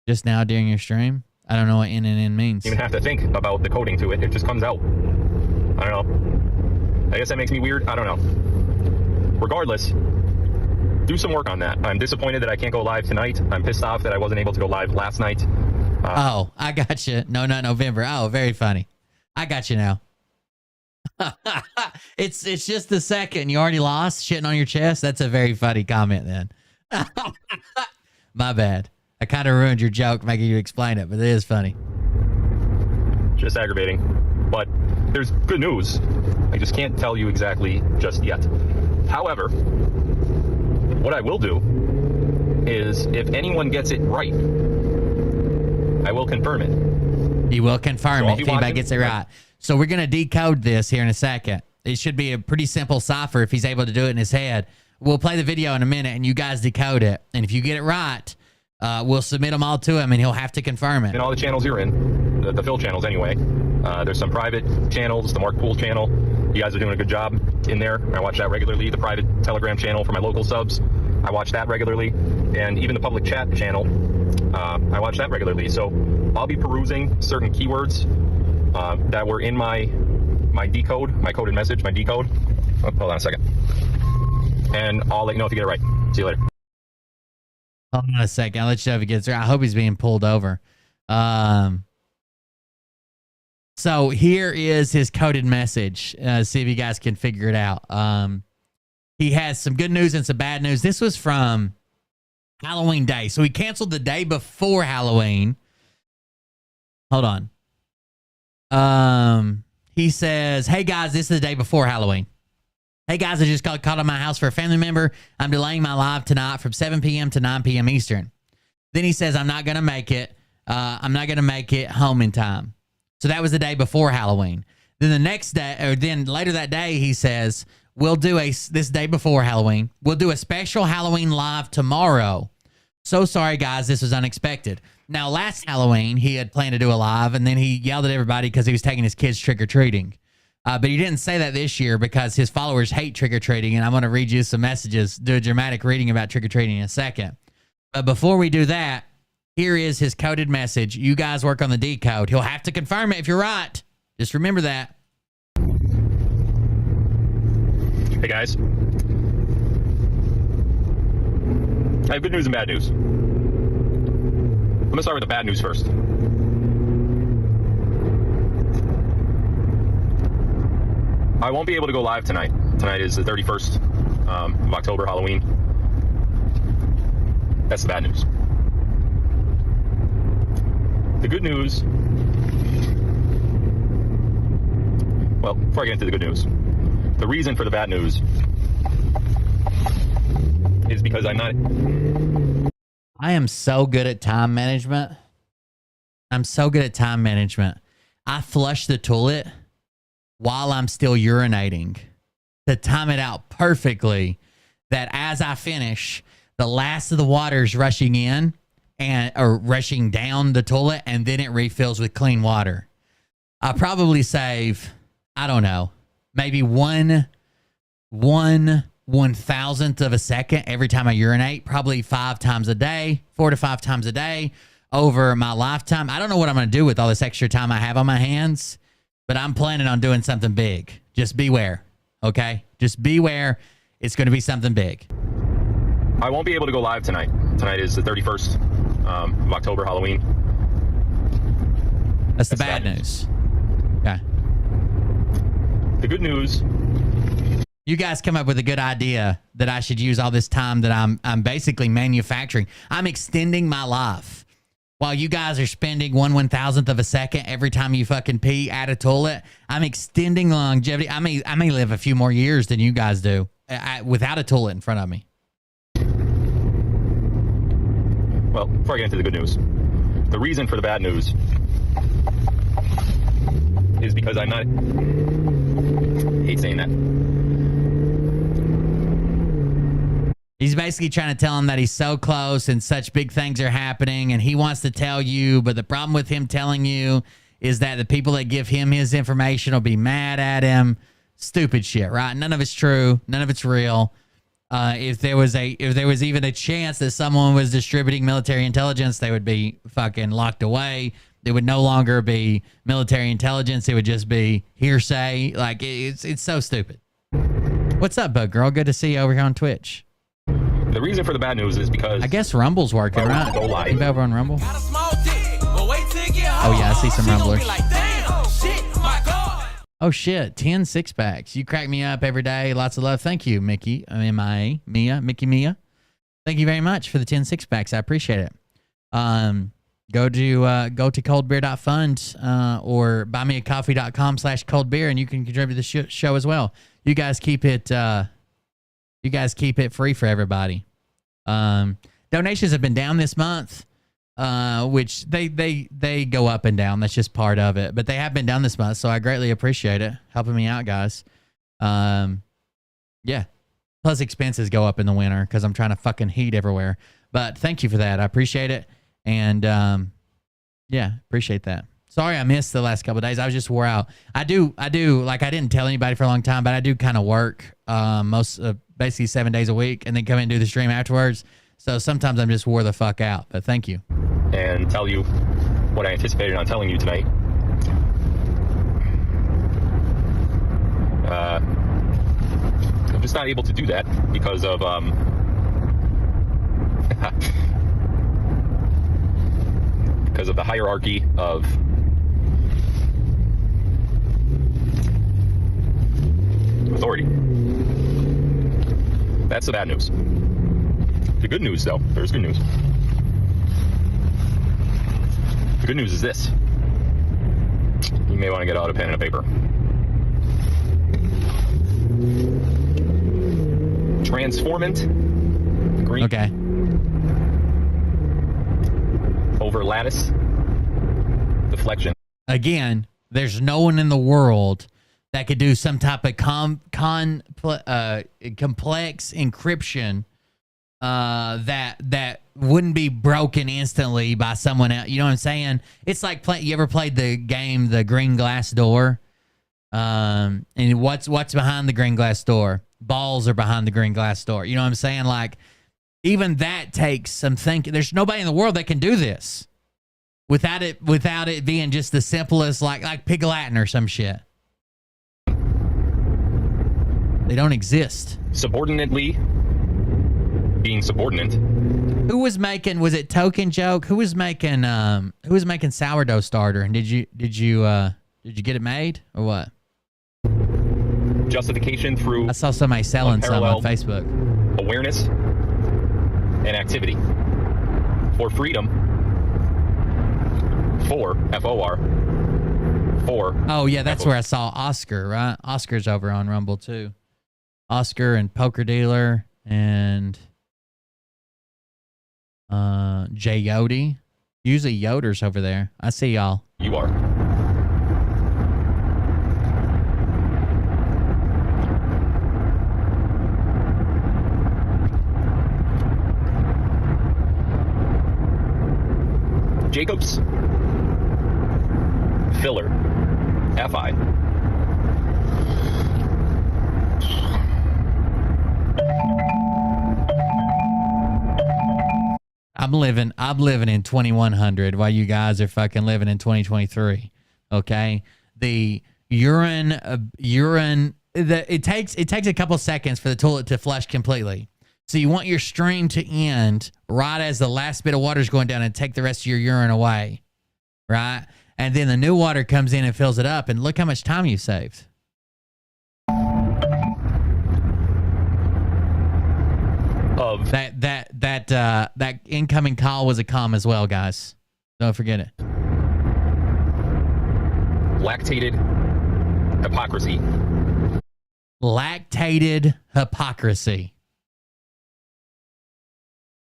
just now during your stream. I don't know what NNN means. Even have to think about the coding to it. It just comes out. I don't know. I guess that makes me weird. I don't know. Regardless, do some work on that. I'm disappointed that I can't go live tonight. I'm pissed off that I wasn't able to go live last night. Oh, I got you. No, not November. Oh, very funny. I got you now. It's just a second. You already lost shitting on your chest. That's a very funny comment then. My bad. I kind of ruined your joke making you explain it, but it is funny. Just aggravating. But there's good news. I just can't tell you exactly just yet. However, what I will do is if anyone gets it right, I will confirm it. You will confirm it if anybody gets it right. So we're going to decode this here in a second. It should be a pretty simple cipher if he's able to do it in his head. We'll play the video in a minute, and you guys decode it. And if you get it right, we'll submit them all to him, and he'll have to confirm it. In all the channels you're in, the Phil channels anyway, there's some private channels, the Mark Poole channel. You guys are doing a good job in there. I watch that regularly. The private Telegram channel for my local subs, I watch that regularly. And even the public chat channel, I watch that regularly. So I'll be perusing certain keywords that were in my decode, my coded message, my decode. Oh, hold on a second. And I'll let you know if you get it right. See you later. Hold on a second. I'll let you know if he gets it right. I hope he's being pulled over. So here is his coded message. See if you guys can figure it out. He has some good news and some bad news. This was from Halloween Day. So he canceled the day before Halloween. Hold on. He says, hey guys, this is the day before Halloween. Hey guys, I just got called at my house for a family member. I'm delaying my live tonight from 7 p.m. to 9 p.m. Eastern. Then he says, I'm not going to make it. I'm not going to make it home in time. So that was the day before Halloween. Then the next day, or then later that day, he says, this day before Halloween, we'll do a special Halloween live tomorrow. So sorry, guys, this was unexpected. Now, last Halloween, he had planned to do a live, and then he yelled at everybody because he was taking his kids trick-or-treating. But he didn't say that this year because his followers hate trick-or-treating, and I'm going to read you some messages, do a dramatic reading about trick-or-treating in a second. But before we do that, here is his coded message. You guys work on the decode. He'll have to confirm it if you're right. Just remember that. Hey, guys. I have good news and bad news. I'm going to start with the bad news first. I won't be able to go live tonight. Tonight is the 31st of October, Halloween. That's the bad news. The good news... Well, before I get into the good news, the reason for the bad news is because I'm not... I am so good at time management. I'm so good at time management. I flush the toilet while I'm still urinating to time it out perfectly that as I finish, the last of the water is rushing in or rushing down the toilet, and then it refills with clean water. I probably save, I don't know, maybe one 1/1000th of a second every time I urinate, probably 5 times a day, 4 to 5 times a day over my lifetime. I don't know what I'm going to do with all this extra time I have on my hands, but I'm planning on doing something big. Just beware, okay? Just beware. It's going to be something big. I won't be able to go live tonight. Tonight is the 31st of October, Halloween. That's the bad news. Okay. The good news... You guys come up with a good idea that I should use all this time that I'm basically manufacturing. I'm extending my life. While you guys are spending 1/1000th of a second every time you fucking pee at a toilet, I'm extending longevity. I may live a few more years than you guys do without a toilet in front of me. Well, before I get into the good news, the reason for the bad news is because I'm not... I hate saying that. He's basically trying to tell him that he's so close and such big things are happening and he wants to tell you, but the problem with him telling you is that the people that give him his information will be mad at him. Stupid shit, right? None of it's true. None of it's real. If there was even a chance that someone was distributing military intelligence, they would be fucking locked away. It would no longer be military intelligence. It would just be hearsay. Like, it's so stupid. What's up, bug girl? Good to see you over here on Twitch. The reason for the bad news is because... I guess Rumble's working, right? Go live. You over on Rumble? Oh, yeah, I see some Rumblers. Oh, shit. 10 six-packs. You crack me up every day. Lots of love. Thank you, Mickey. M-I-A. Mickey Mia. Thank you very much for the 10 six-packs. I appreciate it. Go to coldbeer.fund or buymeacoffee.com/coldbeer, and you can contribute to the show as well. You guys keep it free for everybody. Donations have been down this month, which they go up and down. That's just part of it. But they have been down this month, so I greatly appreciate it. Helping me out, guys. Yeah. Plus expenses go up in the winter because I'm trying to fucking heat everywhere. But thank you for that. I appreciate it. And yeah, appreciate that. Sorry I missed the last couple of days. I was just wore out. I do, like I didn't tell anybody for a long time, but I do kind of work basically 7 days a week and then come in and do the stream afterwards. So sometimes I'm just wore the fuck out, but thank you. And tell you what I anticipated on telling you tonight. I'm just not able to do that because of because of the hierarchy of authority. That's the bad news. The good news, though, there's good news. The good news is this. You may want to get out a pen and a paper. Transformant green. Okay. Over lattice deflection. Again, there's no one in the world that could do some type of complex encryption that wouldn't be broken instantly by someone else. You know what I'm saying? It's like you ever played the game The Green Glass Door? And what's behind the green glass door? Balls are behind the green glass door. You know what I'm saying? Like, even that takes some thinking. There's nobody in the world that can do this without it being just the simplest, like Pig Latin or some shit. They don't exist. Subordinately being subordinate. Who was it Token Joke? Who was making sourdough starter? And did you get it made or what? Justification through, I saw somebody selling some on Facebook. Awareness and activity. For freedom. For FOR. For. Oh yeah, that's where I saw Oscar, right? Oscar's over on Rumble too. Oscar and Poker Dealer and Jay Yodi. Usually Yoder's over there. I see y'all. You are. Jacobs. Filler. FI. I'm living in 2100 while you guys are fucking living in 2023. Okay? The it takes a couple seconds for the toilet to flush completely. So you want your stream to end right as the last bit of water is going down and take the rest of your urine away, right? And then the new water comes in and fills it up, and look how much time you saved. Of that incoming call was a comm as well, guys. Don't forget it. Lactated hypocrisy. Lactated hypocrisy.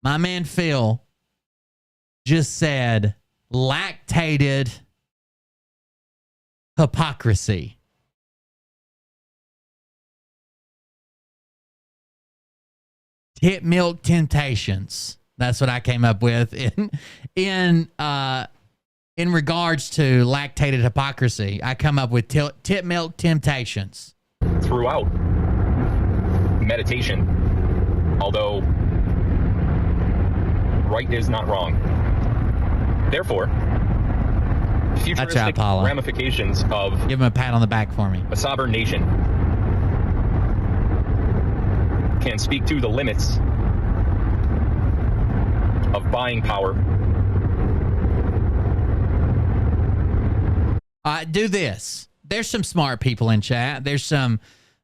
My man Phil just said lactated hypocrisy. Tit milk temptations. That's what I came up with in regards to lactated hypocrisy. I come up with tit milk temptations. Throughout meditation, although right is not wrong. Therefore, futuristic ramifications of... Give him a pat on the back for me. A sovereign nation can speak to the limits of buying power. Do this. There's some smart people in chat. There's some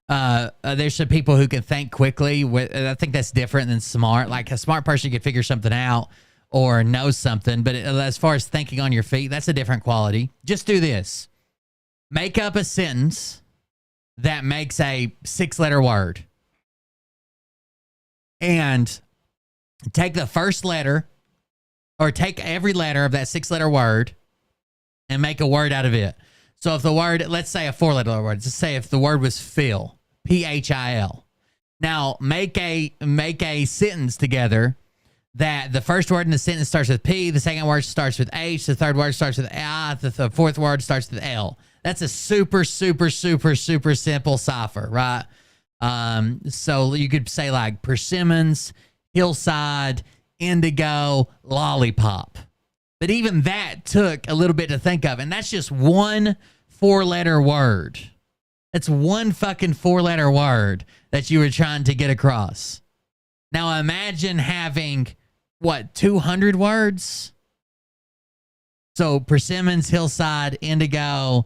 people who can think quickly. I think that's different than smart. Like a smart person can figure something out or know something, but as far as thinking on your feet, that's a different quality. Just do this. Make up a sentence that makes a 6-letter word. And take the first letter, or take every letter of that 6-letter word and make a word out of it. So if the word, let's say a 4-letter word, let's say if the word was Phil, Phil. Now make a sentence together that the first word in the sentence starts with P, the second word starts with H, the third word starts with I, the fourth word starts with L. That's a super, super, super, super simple cipher, right? So you could say like persimmons, hillside, indigo, lollipop. But even that took a little bit to think of. And that's just one 4-letter word. That's one fucking 4-letter word that you were trying to get across. Now imagine having, 200 words? So persimmons, hillside, indigo,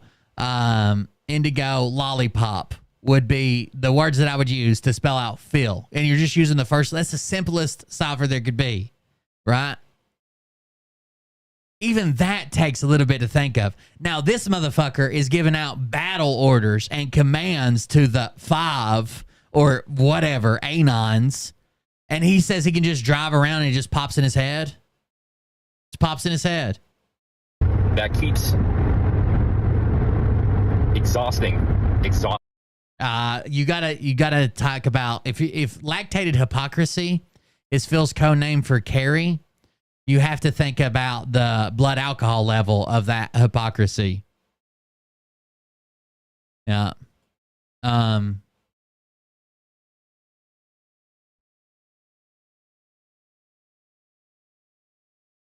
lollipop would be the words that I would use to spell out Phil. And you're just using the first. That's the simplest cipher there could be, right? Even that takes a little bit to think of. Now, this motherfucker is giving out battle orders and commands to the 5 or whatever, anons, and he says he can just drive around and it just pops in his head. Just pops in his head. That keeps exhausting. You gotta talk about if lactated hypocrisy is Phil's code name for Carrie, you have to think about the blood alcohol level of that hypocrisy. Yeah.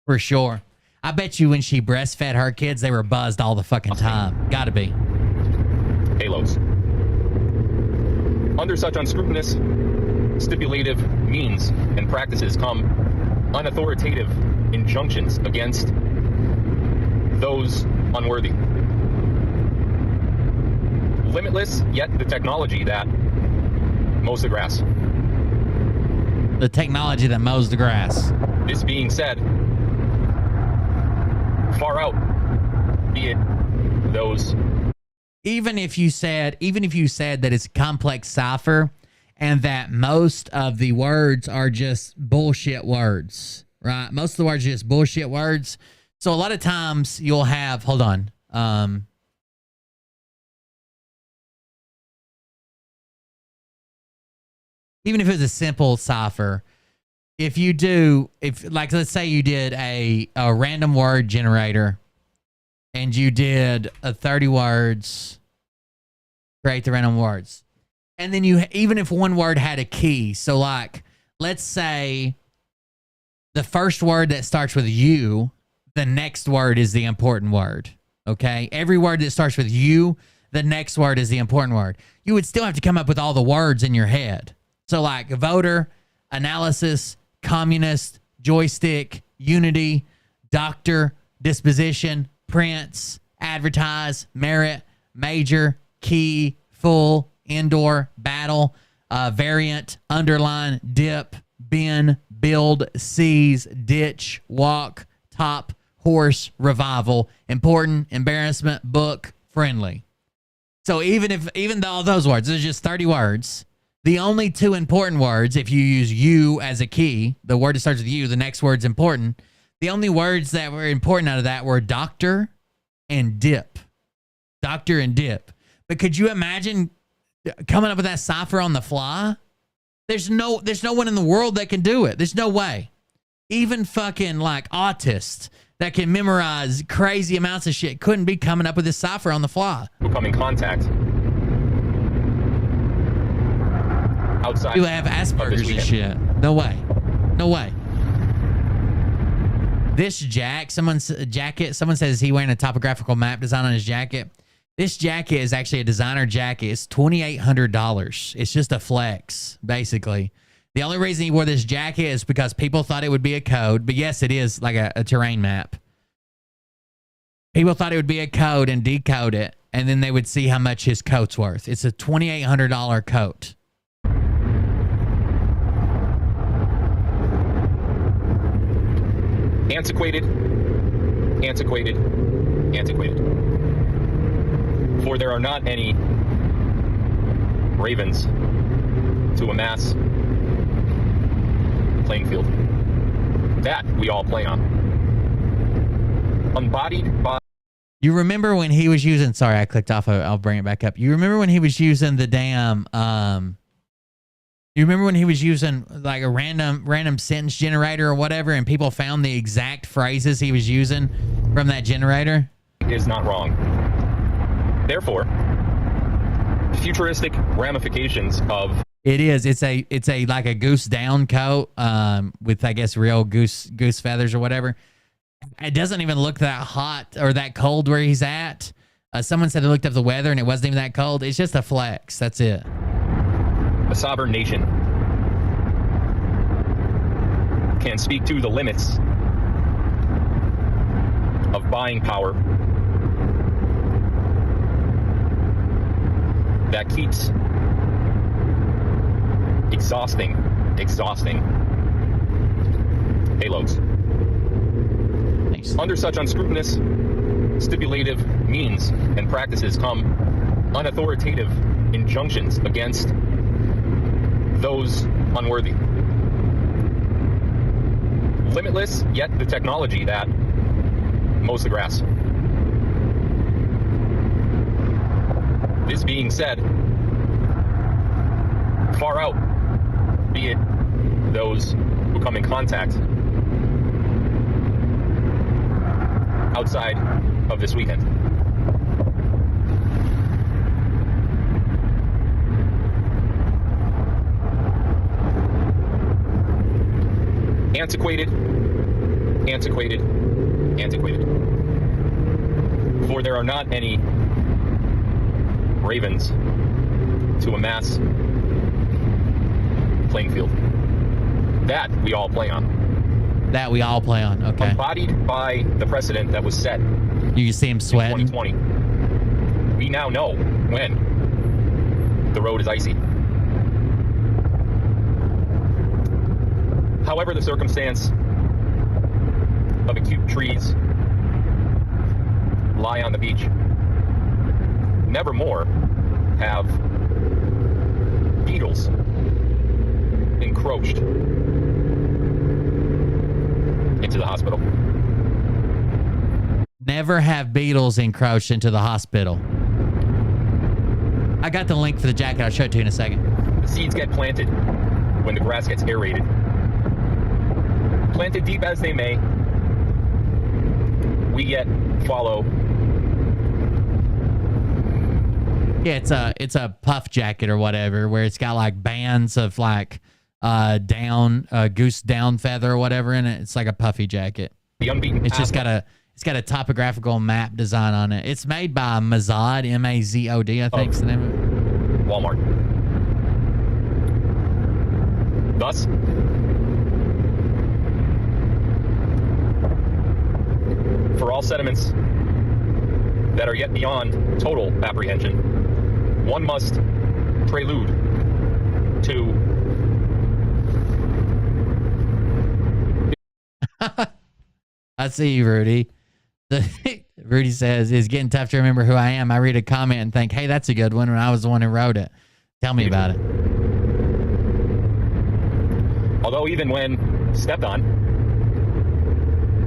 For sure. I bet you when she breastfed her kids, they were buzzed all the fucking time. Gotta be. Halos. Under such unscrupulous, stipulative means and practices come unauthoritative injunctions against those unworthy. Limitless, yet the technology that mows the grass. The technology that mows the grass. This being said, far out be it those. Even if you said that it's a complex cipher and that most of the words are just bullshit words, right? Most of the words are just bullshit words. So a lot of times you'll have, hold on. Even if it was a simple cipher, if let's say you did a random word generator and you did 30 words, create the random words. And then even if one word had a key, so like, let's say the first word that starts with you, the next word is the important word. Okay? Every word that starts with you, the next word is the important word. You would still have to come up with all the words in your head. So like voter, analysis, communist, joystick, unity, doctor, disposition, prince, advertise, merit, major, key, full, indoor, battle, variant, underline, dip, bin, build, seize, ditch, walk, top, horse, revival, important, embarrassment, book, friendly. So even though all those words, there's just 30 words, the only two important words, if you use you as a key, the word that starts with you, the next word's important. The only words that were important out of that were doctor and dip. Doctor and dip. But could you imagine coming up with that cipher on the fly? There's no one in the world that can do it. There's no way. Even fucking like autists that can memorize crazy amounts of shit couldn't be coming up with this cipher on the fly. Come in contact. Outside. You have Asperger's and shit. No way. No way. This someone's jacket, someone says he wearing a topographical map design on his jacket. This jacket is actually a designer jacket. It's $2,800. It's just a flex, basically. The only reason he wore this jacket is because people thought it would be a code. But yes, it is like a terrain map. People thought it would be a code and decode it. And then they would see how much his coat's worth. It's a $2,800 coat. Antiquated. For there are not any ravens to amass playing field that we all play on. Embodied by. You remember when he was using, sorry, I clicked off. I'll bring it back up. You remember when he was using the damn, you remember when he was using like a random sentence generator or whatever, and people found the exact phrases he was using from that generator? Is not wrong. Therefore, futuristic ramifications of. It is. It's a like a goose down coat with, I guess, real goose feathers or whatever. It doesn't even look that hot or that cold where he's at. Someone said they looked up the weather and it wasn't even that cold. It's just a flex. That's it. A sovereign nation can speak to the limits of buying power that keeps exhausting payloads. Nice. Under such unscrupulous, stipulative means and practices come unauthoritative injunctions against those unworthy. Limitless, yet the technology that mows the grass. This being said, far out be it those who come in contact outside of this weekend. Antiquated, antiquated, antiquated. For there are not any ravens to amass playing field. That we all play on. That we all play on. Okay. Embodied by the precedent that was set You can see him sweating. in 2020. We now know when the road is icy. However, the circumstance of acute trees lie on the beach, nevermore have beetles encroached into the hospital. Never have beetles encroached into the hospital. I got the link for the jacket. I'll show it to you in a second. The seeds get planted when the grass gets aerated. Planted deep as they may, we yet follow. Yeah, it's a puff jacket or whatever, where it's got like bands of like goose down feather or whatever in it. It's like a puffy jacket. The unbeaten It's just got a topographical map design on it. It's made by Mazod, M-A-Z-O-D, I think is the name of it. Walmart. Thus, for all sentiments that are yet beyond total apprehension, one must prelude to I see you, Rudy. Rudy says, it's getting tough to remember who I am. I read a comment and think, hey, that's a good one when I was the one who wrote it. Tell me about it. although even when stepped on,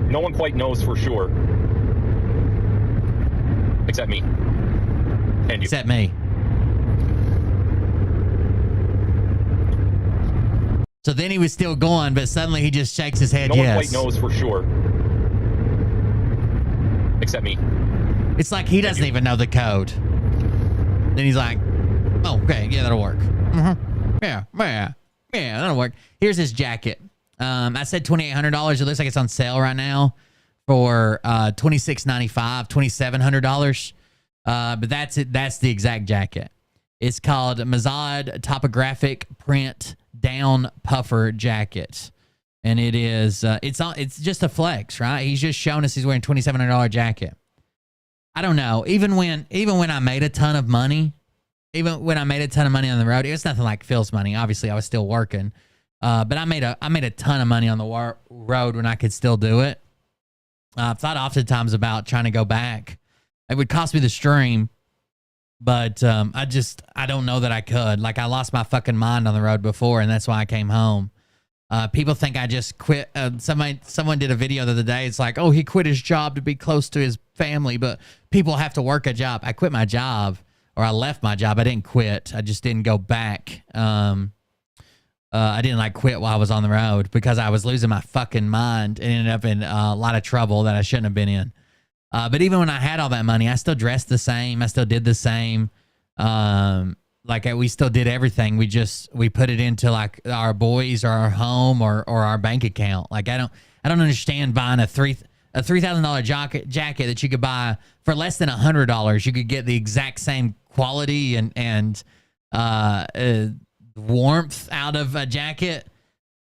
no one quite knows for sure. Except me. And you. Except me. So then he was still going, but suddenly he just shakes his head No yes. one quite knows for sure. Except me. It's like he doesn't even know the code. Then he's like, oh, okay, yeah, that'll work. Yeah, that'll work. Here's his jacket. I said $2,800. It looks like it's on sale right now for $2,695, $2,700. But that's it. That's the exact jacket. It's called Mazod Topographic Print Down Puffer Jacket, and it is it's just a flex, right? He's just showing us he's wearing $2,700 jacket. I don't know. Even when I made a ton of money, on the road, it was nothing like Phil's money. Obviously, I was still working, but I made a ton of money on the road when I could still do it. I've thought oftentimes about trying to go back. It would cost me the stream, but I don't know that I could. Like, I lost my fucking mind on the road before, and that's why I came home. People think I just quit. Someone did a video the other day. It's like, oh, he quit his job to be close to his family, but people have to work a job. I quit my job, or I left my job. I didn't quit. I just didn't go back. I didn't quit while I was on the road because I was losing my fucking mind and ended up in a lot of trouble that I shouldn't have been in. But even when I had all that money, I still dressed the same. I still did the same. We still did everything. We put it into our boys or our home or our bank account. I don't understand buying a $3,000 jacket that you could buy for less than $100. You could get the exact same quality and warmth out of a jacket.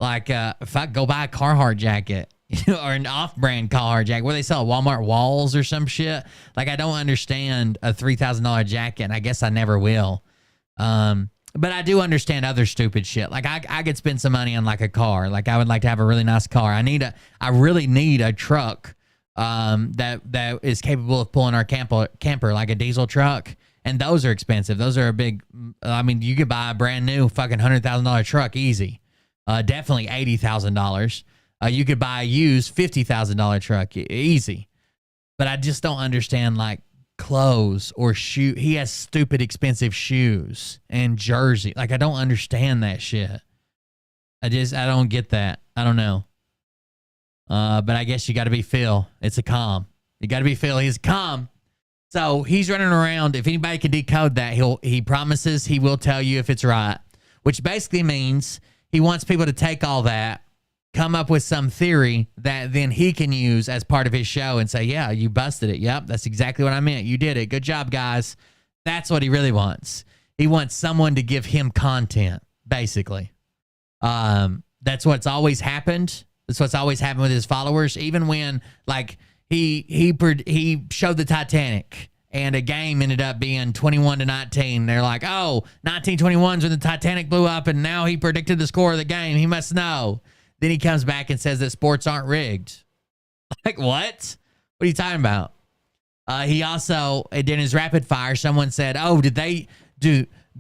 If I go buy a Carhartt jacket, or an off-brand Carhartt jacket where they sell Walmart walls or some shit. I don't understand a $3,000 jacket, and I guess I never will. But I do understand other stupid shit. I could spend some money on a car. I would like to have a really nice car. I really need a truck that is capable of pulling our camper, like a diesel truck. And those are expensive. Those are a big. You could buy a brand new fucking $100,000 truck easy. Definitely $80,000. You could buy a used $50,000 truck easy. But I just don't understand clothes or shoe. He has stupid expensive shoes and jersey. Like, I don't understand that shit. I don't get that. I don't know. But I guess you got to be Phil. It's a calm. You got to be Phil. He's calm. So he's running around. If anybody can decode that, he promises he will tell you if it's right, which basically means he wants people to take all that, come up with some theory that then he can use as part of his show and say, yeah, you busted it. Yep, that's exactly what I meant. You did it. Good job, guys. That's what he really wants. He wants someone to give him content, basically. That's what's always happened. That's what's always happened with his followers. Even when, like, he showed the Titanic and a game ended up being 21-19. They're like, oh, 1921's when the Titanic blew up and now he predicted the score of the game. He must know. Then he comes back and says that sports aren't rigged. Like, what? What are you talking about? He also, in his rapid fire, someone said, oh,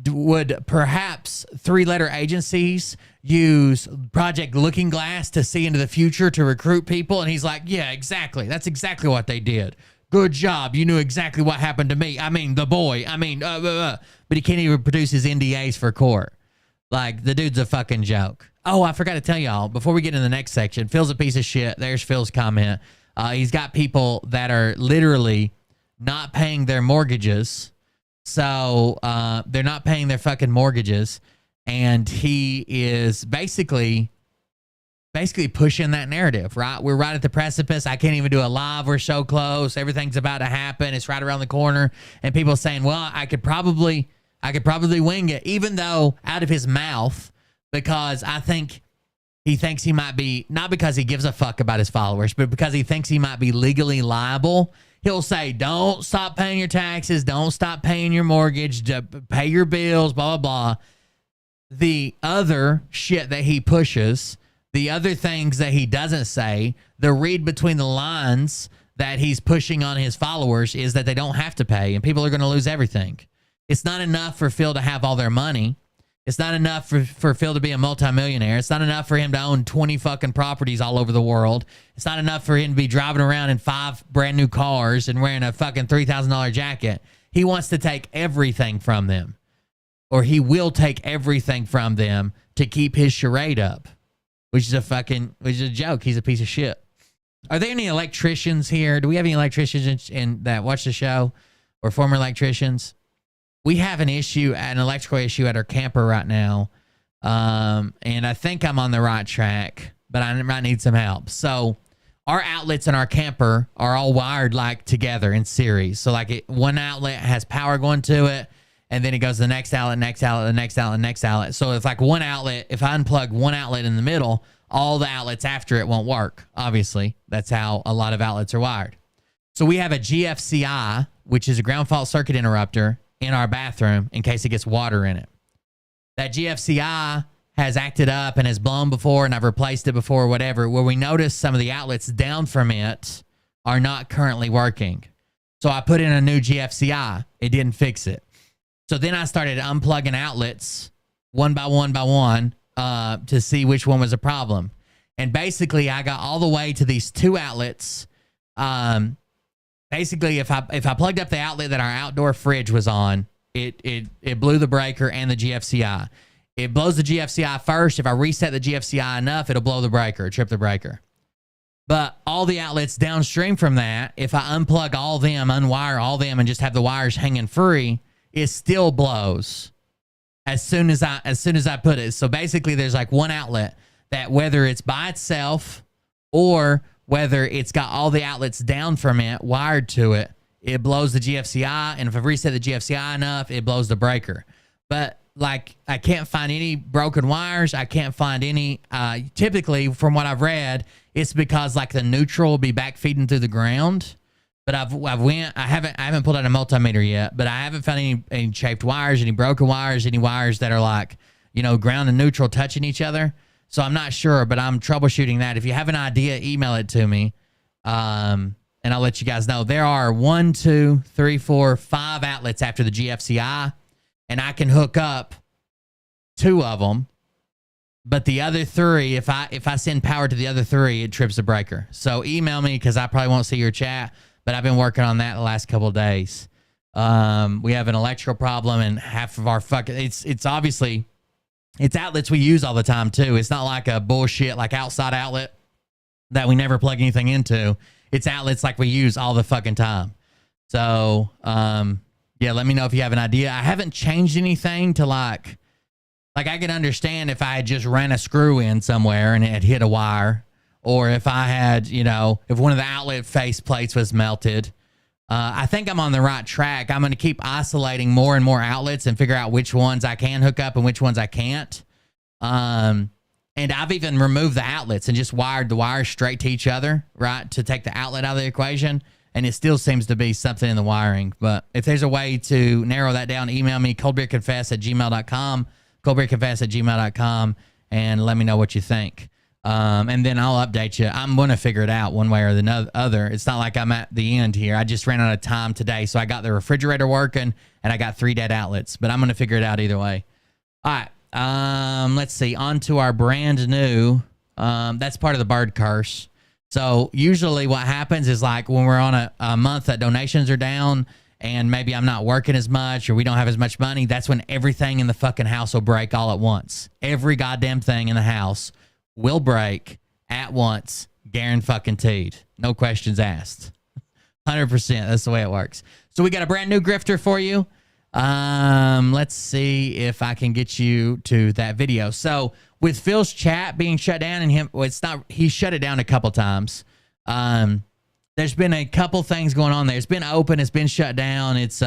would perhaps 3-letter agencies use Project Looking Glass to see into the future to recruit people? And he's like, yeah, exactly. That's exactly what they did. Good job. You knew exactly what happened to me. I mean, the boy. I mean, but he can't even produce his NDAs for court. Like, the dude's a fucking joke. Oh, I forgot to tell y'all, before we get into the next section, Phil's a piece of shit. There's Phil's comment. He's got people that are literally not paying their mortgages. So they're not paying their fucking mortgages. And he is basically pushing that narrative, right? We're right at the precipice. I can't even do a live. We're so close. Everything's about to happen. It's right around the corner. And people saying, well, I could probably wing it, even though out of his mouth, because I think he thinks he might be, not because he gives a fuck about his followers, but because he thinks he might be legally liable. He'll say, don't stop paying your taxes. Don't stop paying your mortgage. Pay your bills, blah, blah, blah. The other shit that he pushes, the other things that he doesn't say, the read between the lines that he's pushing on his followers is that they don't have to pay and people are going to lose everything. It's not enough for Phil to have all their money. It's not enough for Phil to be a multimillionaire. It's not enough for him to own 20 fucking properties all over the world. It's not enough for him to be driving around in 5 brand new cars and wearing a fucking $3,000 jacket. He wants to take everything from them, or he will take everything from them to keep his charade up, which is a joke. He's a piece of shit. Are there any electricians here? Do we have any electricians that watch the show or former electricians? We have an electrical issue at our camper right now. And I think I'm on the right track, but I might need some help. So our outlets in our camper are all wired like together in series. So like one outlet has power going to it, and then it goes to the next outlet, next outlet, the next outlet, next outlet. So it's like one outlet, if I unplug one outlet in the middle, all the outlets after it won't work. Obviously, that's how a lot of outlets are wired. So we have a GFCI, which is a ground fault circuit interrupter, in our bathroom in case it gets water in it. That GFCI has acted up and has blown before, and I've replaced it before, whatever, where we notice some of the outlets down from it are not currently working. So I put in a new GFCI. It didn't fix it. So then I started unplugging outlets one by one to see which one was a problem. And basically I got all the way to these 2 outlets. Basically, if I plugged up the outlet that our outdoor fridge was on, it blew the breaker and the GFCI. It blows the GFCI first. If I reset the GFCI enough, it'll blow the breaker, trip the breaker. But all the outlets downstream from that, if I unplug all them, unwire all them, and just have the wires hanging free, it still blows as soon as I put it. So basically, there's like one outlet that, whether it's by itself or whether it's got all the outlets down from it wired to it, it blows the GFCI. And if I reset the GFCI enough, it blows the breaker. But like, I can't find any broken wires. I can't find any, typically from what I've read, it's because like the neutral will be back feeding through the ground. But I haven't pulled out a multimeter yet, but I haven't found any chafed wires, any broken wires, any wires that are like, ground and neutral touching each other. So I'm not sure, but I'm troubleshooting that. If you have an idea, email it to me, and I'll let you guys know. There are 1, 2, 3, 4, 5 outlets after the GFCI, and I can hook up 2 of them. But the other 3, if I send power to the other 3, it trips the breaker. So email me because I probably won't see your chat. but I've been working on that the last couple of days. We have an electrical problem, and half of our it's obviously it's outlets we use all the time too. It's not like a bullshit like outside outlet that we never plug anything into. It's outlets like we use all the fucking time. So yeah, let me know if you have an idea. I haven't changed anything to like I could understand if I had just ran a screw in somewhere and it had hit a wire, or if I had, if one of the outlet face plates was melted. I think I'm on the right track. I'm going to keep isolating more and more outlets and figure out which ones I can hook up and which ones I can't. And I've even removed the outlets and just wired the wires straight to each other, right, to take the outlet out of the equation. And it still seems to be something in the wiring. But if there's a way to narrow that down, email me, coldbeerconfess@gmail.com, coldbeerconfess@gmail.com, and let me know what you think. And then I'll update you. I'm going to figure it out one way or the other. It's not like I'm at the end here. I just ran out of time today. So I got the refrigerator working and I got 3 dead outlets, but I'm going to figure it out either way. All right. Let's see. On to our brand new, that's part of the bird curse. So usually what happens is like when we're on a month that donations are down and maybe I'm not working as much or we don't have as much money, that's when everything in the fucking house will break all at once. Every goddamn thing in the house will break at once, guaranteed. No questions asked. 100%. That's the way it works. So we got a brand new grifter for you. Let's see if I can get you to that video. So with Phil's chat being shut down and him, well, he shut it down a couple times. There's been a couple things going on there. It's been open. It's been shut down. It's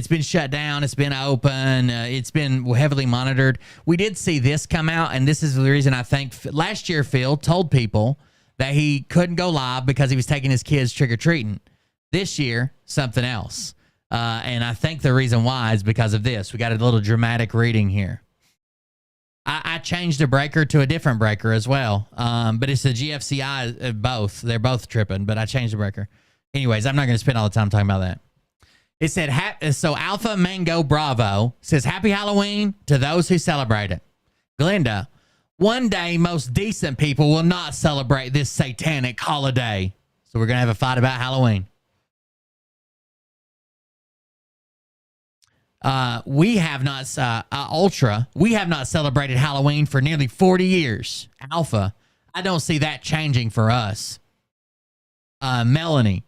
been shut down. It's been open. It's been heavily monitored. We did see this come out, and this is the reason I think last year Phil told people that he couldn't go live because he was taking his kids trick-or-treating. This year, something else. And I think the reason why is because of this. We got a little dramatic reading here. I changed a breaker to a different breaker as well. But it's the GFCI, both. They're both tripping, but I changed the breaker. Anyways, I'm not going to spend all the time talking about that. It said, so Alpha Mango Bravo says, Happy Halloween to those who celebrate it. Glenda, one day most decent people will not celebrate this satanic holiday. So we're going to have a fight about Halloween. We have not, Ultra, we have not celebrated Halloween for nearly 40 years. Alpha, I don't see that changing for us. Melanie,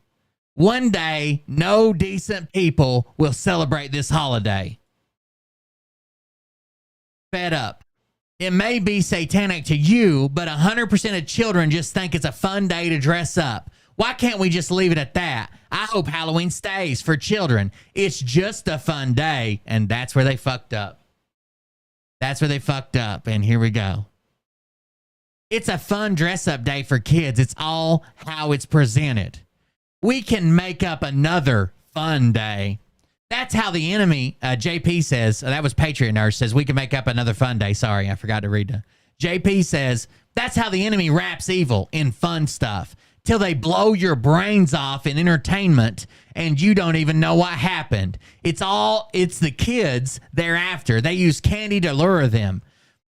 one day, no decent people will celebrate this holiday. Fed up. It may be satanic to you, but 100% of children just think it's a fun day to dress up. Why can't we just leave it at that? I hope Halloween stays for children. It's just a fun day, and that's where they fucked up. That's where they fucked up, and here we go. It's a fun dress-up day for kids. It's all how it's presented. We can make up another fun day. That's how the enemy, JP says, that was Patriot Nurse, says we can make up another fun day. Sorry, I forgot to read that. JP says, that's how the enemy wraps evil in fun stuff till they blow your brains off in entertainment and you don't even know what happened. It's the kids they're after. They use candy to lure them.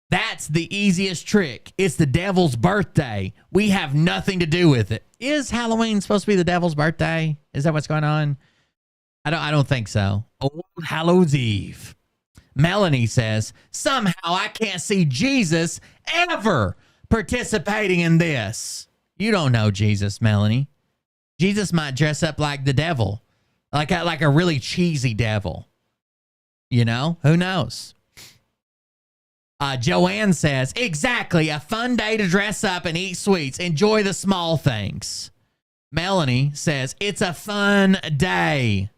That's the easiest trick. It's the devil's birthday. We have nothing to do with it. Is Halloween supposed to be the devil's birthday? Is that what's going on? I don't think so. Old Hallows Eve. Melanie says, somehow I can't see Jesus ever participating in this. You don't know Jesus, Melanie. Jesus might dress up like the devil, like a really cheesy devil. You know, who knows? Joanne says, exactly, a fun day to dress up and eat sweets. Enjoy the small things. Melanie says, it's a fun day.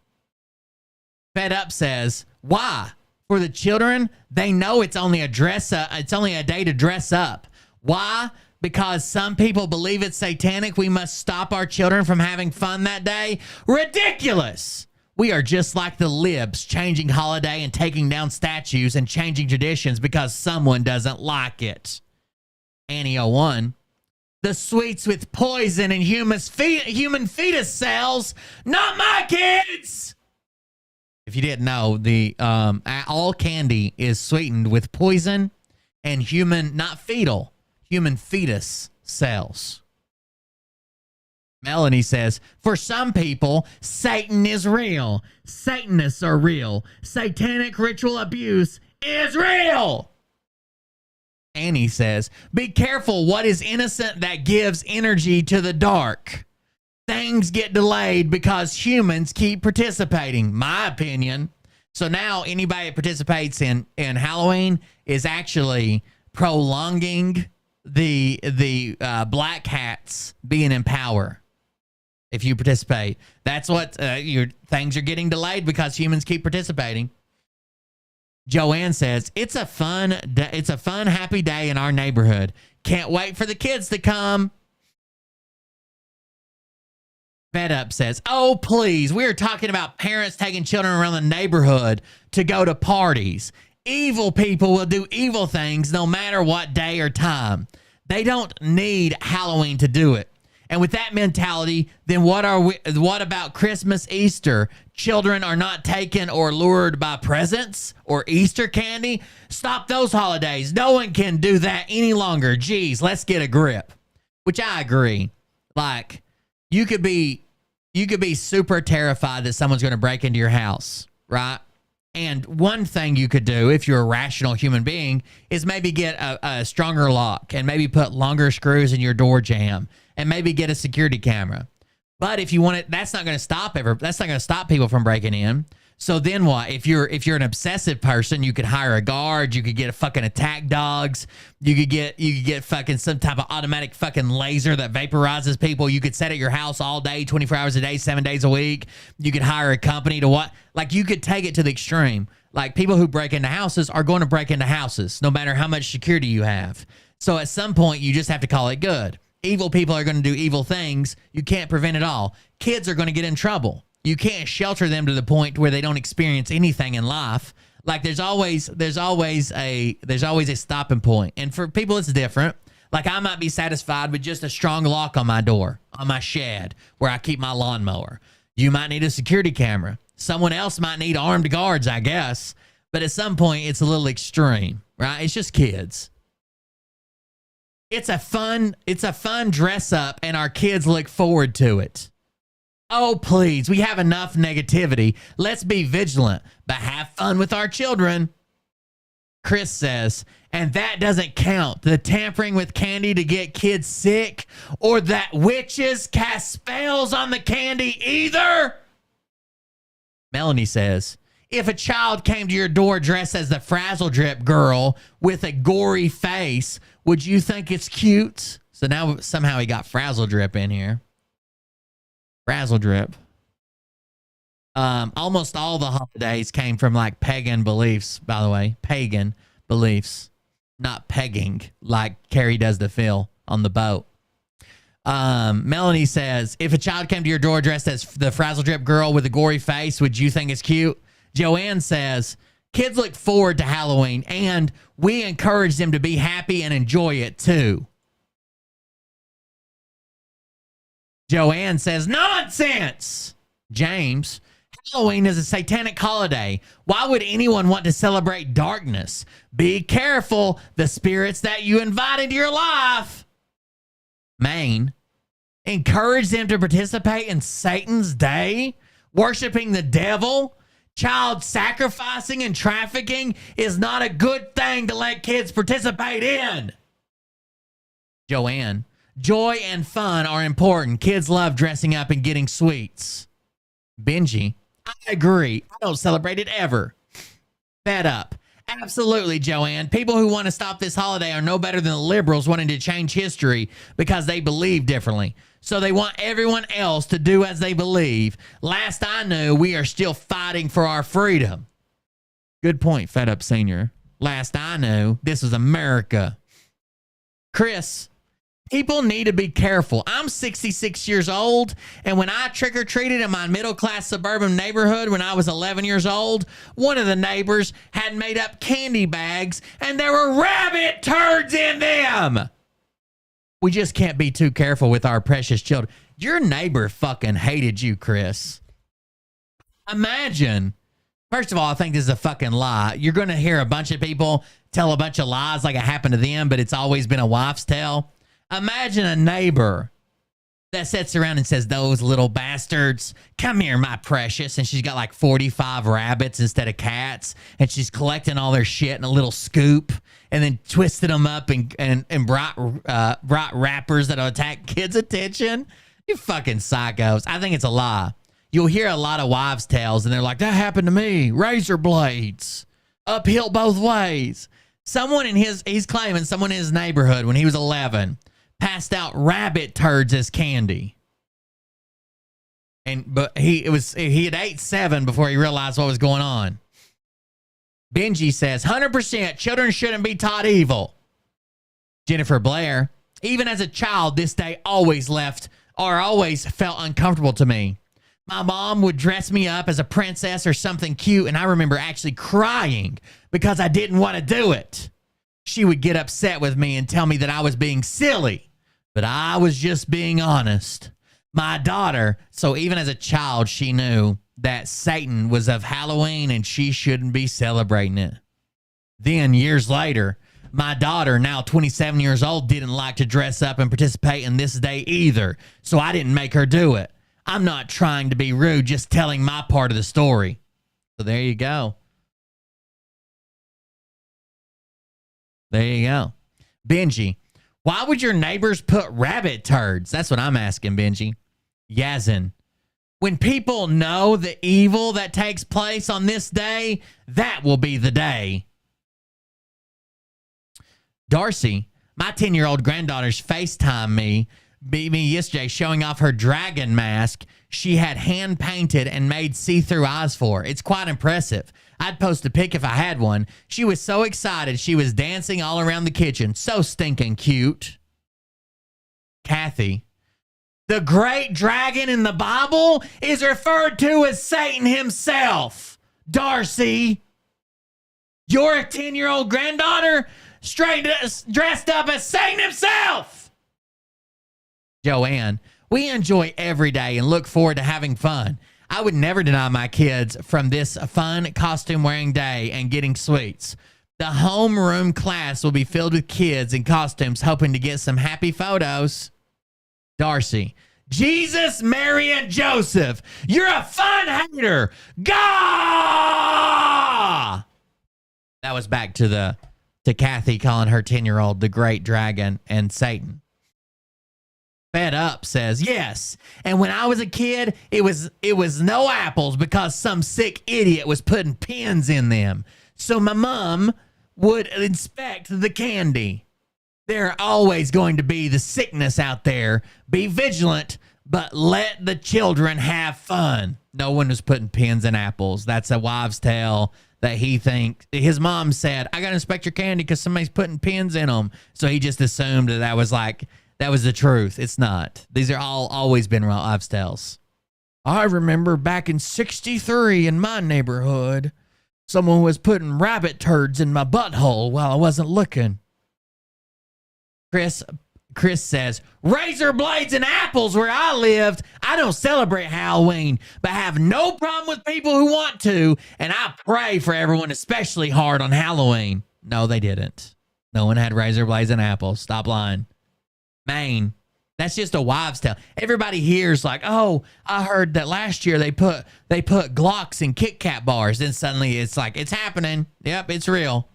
Fed Up says, why? For the children, they know it's only a dress up. It's only a day to dress up. Why? Because some people believe it's satanic. We must stop our children from having fun that day. Ridiculous. We are just like the libs, changing holiday and taking down statues and changing traditions because someone doesn't like it. Annie 01. The sweets with poison and human fetus cells. Not my kids. If you didn't know, the all candy is sweetened with poison and human, not fetal, human fetus cells. Melanie says, for some people, Satan is real. Satanists are real. Satanic ritual abuse is real. Annie says, be careful what is innocent that gives energy to the dark. Things get delayed because humans keep participating. My opinion. So now anybody that participates in Halloween is actually prolonging the black hats being in power. If you participate, that's what your things are getting delayed because humans keep participating. Joanne says it's a fun, happy day in our neighborhood. Can't wait for the kids to come. Fed Up says, oh, please. We are talking about parents taking children around the neighborhood to go to parties. Evil people will do evil things no matter what day or time. They don't need Halloween to do it. And with that mentality, then what about Christmas, Easter? Children are not taken or lured by presents or Easter candy. Stop those holidays. No one can do that any longer. Geez, let's get a grip. Which I agree. Like, you could be super terrified that someone's going to break into your house, right? And one thing you could do if you're a rational human being is maybe get a stronger lock and maybe put longer screws in your door jamb and maybe get a security camera. But if you want it, that's not going to stop people from breaking in. So then what? If you're an obsessive person, you could hire a guard, you could get a fucking attack dogs, you could get fucking some type of automatic fucking laser that vaporizes people. You could set at your house all day, 24 hours a day, 7 days a week. You could hire a company to what? Like, you could take it to the extreme. Like, people who break into houses are going to break into houses no matter how much security you have. So at some point you just have to call it good. Evil people are going to do evil things. You can't prevent it all. Kids are going to get in trouble. You can't shelter them to the point where they don't experience anything in life. Like, there's always a stopping point. And for people, it's different. Like, I might be satisfied with just a strong lock on my door, on my shed, where I keep my lawnmower. You might need a security camera. Someone else might need armed guards, I guess. But at some point, it's a little extreme, right? It's just kids. It's a fun dress up, and our kids look forward to it. Oh, please, we have enough negativity. Let's be vigilant, but have fun with our children. Chris says, and that doesn't count the tampering with candy to get kids sick, or that witches cast spells on the candy either. Melanie says, if a child came to your door dressed as the Frazzle Drip girl with a gory face, would you think it's cute? So now somehow he got Frazzle Drip in here. Frazzle Drip. Almost all the holidays came from like pagan beliefs, by the way. Pagan beliefs. Not pegging like Carrie does to Phil on the boat. Melanie says, if a child came to your door dressed as the Frazzle Drip girl with a gory face, would you think it's cute? Joanne says, kids look forward to Halloween, and we encourage them to be happy and enjoy it too. Joanne says, nonsense! James, Halloween is a satanic holiday. Why would anyone want to celebrate darkness? Be careful, the spirits that you invite into your life. Maine, encourage them to participate in Satan's day, worshiping the devil. Child sacrificing and trafficking is not a good thing to let kids participate in. Joanne, joy and fun are important. Kids love dressing up and getting sweets. Benji, I agree. I don't celebrate it ever. Fed Up. Absolutely, Joanne. People who want to stop this holiday are no better than the liberals wanting to change history because they believe differently. So they want everyone else to do as they believe. Last I knew, we are still fighting for our freedom. Good point, Fed Up Senior. Last I knew, this was America. Chris, people need to be careful. I'm 66 years old, and when I trick-or-treated in my middle-class suburban neighborhood when I was 11 years old, one of the neighbors had made up candy bags, and there were rabbit turds in them. We just can't be too careful with our precious children. Your neighbor fucking hated you, Chris. Imagine First of all, I think this is a fucking lie. You're going to hear a bunch of people tell a bunch of lies like it happened to them, but it's always been a wife's tale. Imagine a neighbor that sits around and says, those little bastards, come here, my precious. And she's got like 45 rabbits instead of cats. And she's collecting all their shit in a little scoop and then twisted them up and brought rappers that'll attack kids' attention. You fucking psychos. I think it's a lie. You'll hear a lot of wives' tales and they're like, that happened to me. Razor blades. Uphill both ways. He's claiming someone in his neighborhood when he was 11 passed out rabbit turds as candy. But he had ate 7 before he realized what was going on. Benji says 100% children shouldn't be taught evil. Jennifer Blair, even as a child, this day always felt uncomfortable to me. My mom would dress me up as a princess or something cute, and I remember actually crying because I didn't want to do it. She would get upset with me and tell me that I was being silly, but I was just being honest. My daughter, so even as a child, she knew that Satan was of Halloween and she shouldn't be celebrating it. Then, years later, my daughter, now 27 years old, didn't like to dress up and participate in this day either, so I didn't make her do it. I'm not trying to be rude, just telling my part of the story. So there you go. There you go. Benji, why would your neighbors put rabbit turds? That's what I'm asking, Benji. Yazin, when people know the evil that takes place on this day, that will be the day. Darcy, my 10-year-old granddaughter's FaceTime me yesterday showing off her dragon mask she had hand painted and made see-through eyes for. It's quite impressive. I'd post a pic if I had one. She was so excited she was dancing all around the kitchen. So stinking cute. Kathy, the great dragon in the Bible is referred to as Satan himself. Darcy, your 10-year-old granddaughter dressed up as Satan himself. Joanne, we enjoy every day and look forward to having fun. I would never deny my kids from this fun costume wearing day and getting sweets. The homeroom class will be filled with kids in costumes hoping to get some happy photos. Darcy, Jesus, Mary, and Joseph, you're a fun hater. Gah! That was back to Kathy calling her 10-year-old the great dragon and Satan. Fed Up says, yes, and when I was a kid, it was no apples because some sick idiot was putting pins in them. So my mom would inspect the candy. There are always going to be the sickness out there. Be vigilant, but let the children have fun. No one was putting pins in apples. That's a wives' tale that he thinks. His mom said, I got to inspect your candy because somebody's putting pins in them. So he just assumed that was the truth. It's not. These are always been wives' tales. I remember back in 63 in my neighborhood, someone was putting rabbit turds in my butthole while I wasn't looking. Chris says, razor blades and apples where I lived. I don't celebrate Halloween, but have no problem with people who want to, and I pray for everyone especially hard on Halloween. No, they didn't. No one had razor blades and apples. Stop lying. Maine, that's just a wives' tale. Everybody hears like, oh, I heard that last year they put Glocks in Kit Kat bars. Then suddenly it's like, it's happening. Yep, it's real.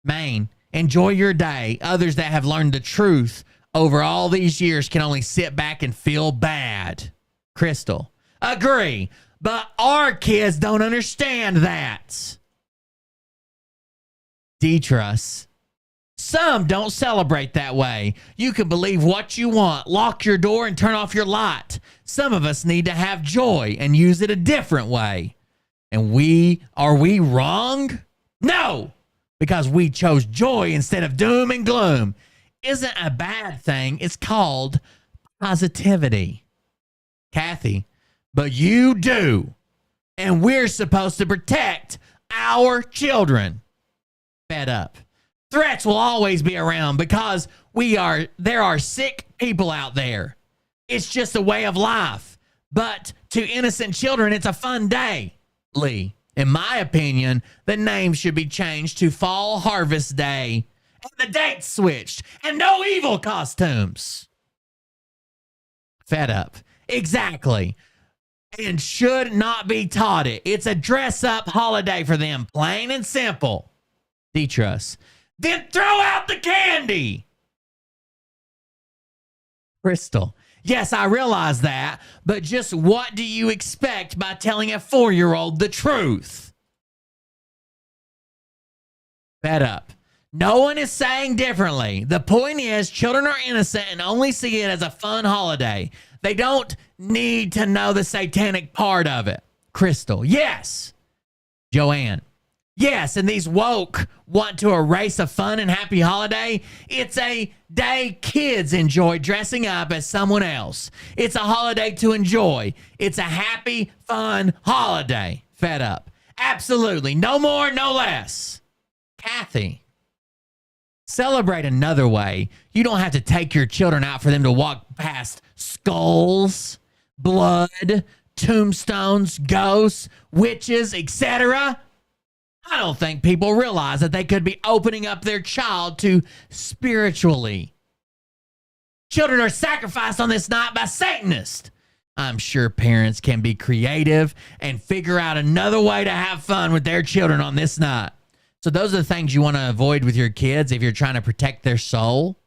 Maine, enjoy your day. Others that have learned the truth over all these years can only sit back and feel bad. Crystal, agree, but our kids don't understand that. Detrus, some don't celebrate that way. You can believe what you want, lock your door, and turn off your light. Some of us need to have joy and use it a different way. And are we wrong? No, because we chose joy instead of doom and gloom. Isn't a bad thing. It's called positivity. Kathy, but you do. And we're supposed to protect our children. Fed Up. Threats will always be around because there are sick people out there. It's just a way of life. But to innocent children, it's a fun day. Lee, In my opinion, the name should be changed to Fall Harvest Day and the date switched and no evil costumes. Fed up. Exactly. And should not be taught it. It's a dress-up holiday for them, plain and simple. D-Trust. Then throw out the candy. Crystal. Yes, I realize that, but just what do you expect by telling a 4-year-old the truth? Fed up. No one is saying differently. The point is, children are innocent and only see it as a fun holiday. They don't need to know the satanic part of it. Crystal. Yes. Joanne. Yes, and these woke want to erase a fun and happy holiday. It's a day kids enjoy dressing up as someone else. It's a holiday to enjoy. It's a happy, fun holiday. Fed up. Absolutely. No more, no less. Kathy. Celebrate another way. You don't have to take your children out for them to walk past skulls, blood, tombstones, ghosts, witches, etc. I don't think people realize that they could be opening up their child to spiritually. Children are sacrificed on this night by Satanists. I'm sure parents can be creative and figure out another way to have fun with their children on this night. So those are the things you want to avoid with your kids if you're trying to protect their soul.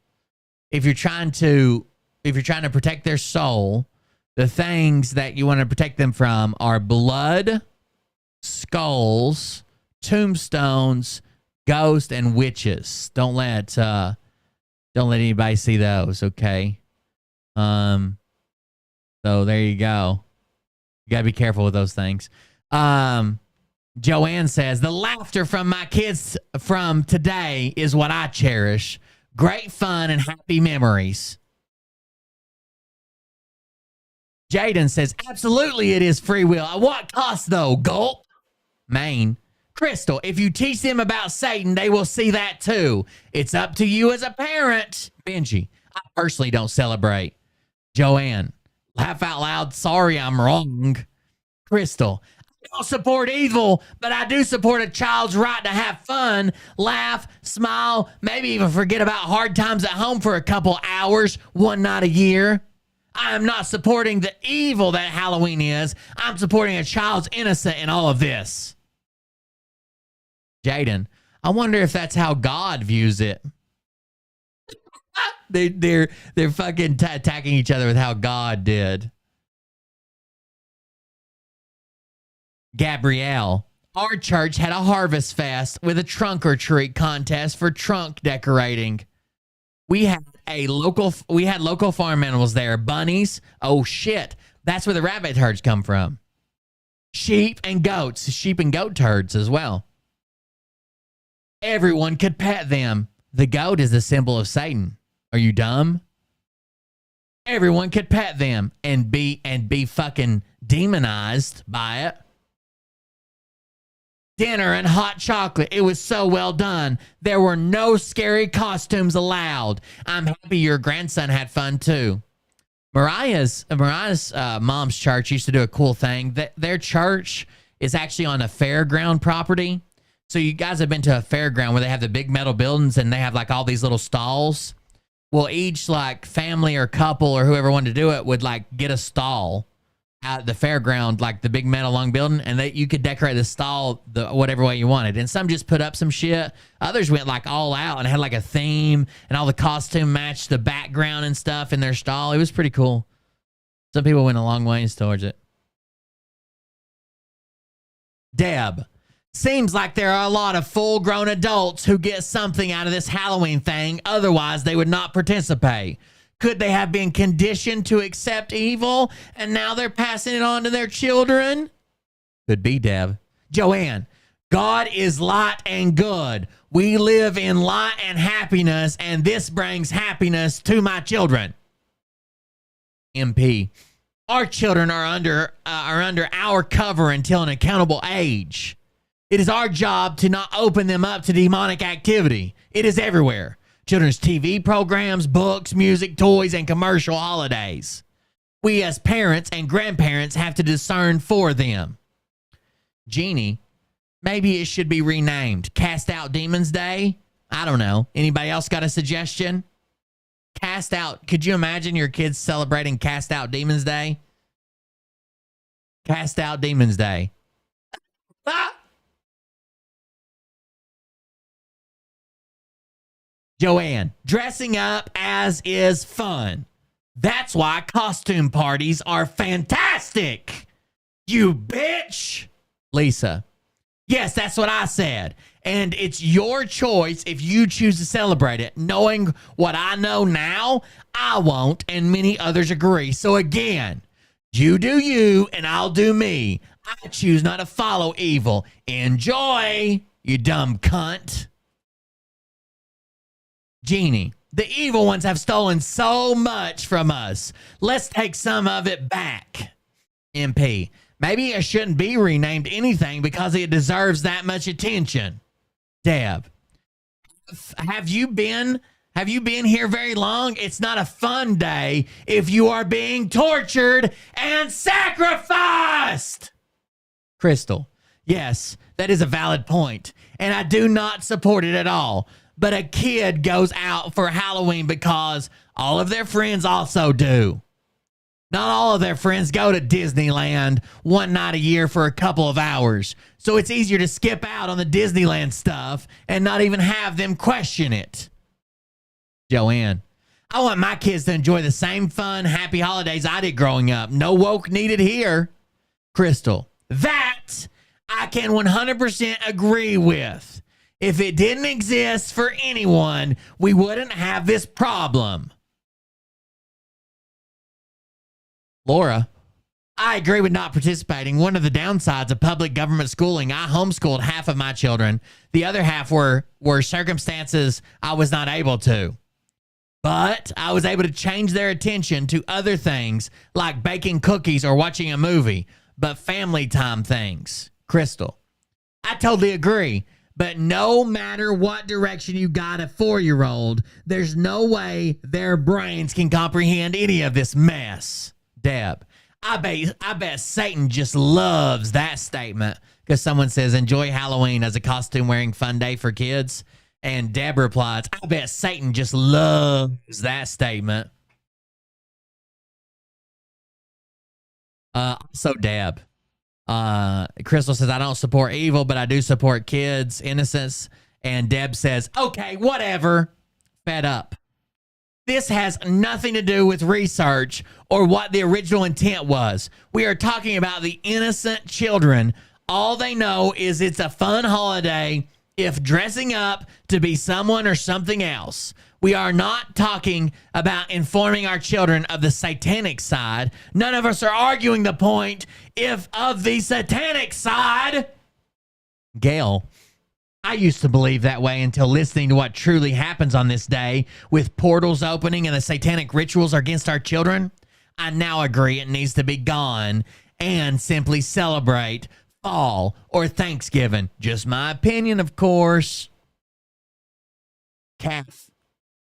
If you're trying to protect their soul, the things that you want to protect them from are blood, skulls, tombstones, ghosts, and witches. Don't let anybody see those, okay? So there you go. You gotta be careful with those things. Joanne says, the laughter from my kids from today is what I cherish. Great fun and happy memories. Jaden says, absolutely it is free will. At what cost though? Gulp. Maine. Crystal, if you teach them about Satan, they will see that too. It's up to you as a parent. Benji, I personally don't celebrate. Joanne, laugh out loud. Sorry, I'm wrong. Crystal, I don't support evil, but I do support a child's right to have fun, laugh, smile, maybe even forget about hard times at home for a couple hours, one night a year. I am not supporting the evil that Halloween is. I'm supporting a child's innocence in all of this. Jaden, I wonder if that's how God views it. They're fucking attacking each other with how God did. Gabrielle, our church had a harvest fest with a trunk or treat contest for trunk decorating. We had local farm animals there. Bunnies. Oh shit. That's where the rabbit turds come from. Sheep and goats. Sheep and goat turds as well. Everyone could pet them. The goat is the symbol of Satan. Are you dumb? Everyone could pet them and be fucking demonized by it. Dinner and hot chocolate. It was so well done. There were no scary costumes allowed. I'm happy your grandson had fun too. Mariah's mom's church used to do a cool thing. Their church is actually on a fairground property. So you guys have been to a fairground where they have the big metal buildings and they have like all these little stalls. Well, each like family or couple or whoever wanted to do it would like get a stall at the fairground, like the big metal long building, and you could decorate the stall whatever way you wanted. And some just put up some shit. Others went like all out and had like a theme, and all the costume matched the background and stuff in their stall. It was pretty cool. Some people went a long ways towards it. Deb, seems like there are a lot of full-grown adults who get something out of this Halloween thing. Otherwise, they would not participate. Could they have been conditioned to accept evil and now they're passing it on to their children? Could be, Deb. Joanne, God is light and good. We live in light and happiness, and this brings happiness to my children. MP, our children are under our cover until an accountable age. It is our job to not open them up to demonic activity. It is everywhere. Children's TV programs, books, music, toys, and commercial holidays. We as parents and grandparents have to discern for them. Jeannie, Maybe it should be renamed Cast Out Demons Day. I don't know. Anybody else got a suggestion? Cast Out. Could you imagine your kids celebrating Cast Out Demons Day? Cast Out Demons Day. Ah! Joanne, dressing up as is fun. That's why costume parties are fantastic. You bitch. Lisa, yes, that's what I said. And it's your choice if you choose to celebrate it. Knowing what I know now, I won't, and many others agree. So again, you do you, and I'll do me. I choose not to follow evil. Enjoy, you dumb cunt. Jeannie, the evil ones have stolen so much from us. Let's take some of it back. MP, maybe it shouldn't be renamed anything because it deserves that much attention. Deb, have you been here very long? It's not a fun day if you are being tortured and sacrificed. Crystal, yes, that is a valid point, and I do not support it at all. But a kid goes out for Halloween because all of their friends also do. Not all of their friends go to Disneyland one night a year for a couple of hours. So it's easier to skip out on the Disneyland stuff and not even have them question it. Joanne, I want my kids to enjoy the same fun, happy holidays I did growing up. No woke needed here. Crystal, that I can 100% agree with. If it didn't exist for anyone, we wouldn't have this problem. Laura, I agree with not participating. One of the downsides of public government schooling, I homeschooled half of my children. The other half were circumstances I was not able to. But I was able to change their attention to other things like baking cookies or watching a movie, but family time things. Crystal, I totally agree. But no matter what direction you got a 4-year-old, there's no way their brains can comprehend any of this mess. Deb, I bet Satan just loves that statement because someone says, enjoy Halloween as a costume-wearing fun day for kids. And Deb replies, I bet Satan just loves that statement. Also, Deb. Crystal says, I don't support evil, but I do support kids, innocence. And Deb says, okay, whatever. Fed up. This has nothing to do with research or what the original intent was. We are talking about the innocent children. All they know is it's a fun holiday if dressing up to be someone or something else. We are not talking about informing our children of the satanic side. None of us are arguing the point if of the satanic side. Gail, I used to believe that way until listening to what truly happens on this day with portals opening and the satanic rituals against our children. I now agree it needs to be gone and simply celebrate fall or Thanksgiving. Just my opinion, of course. Calf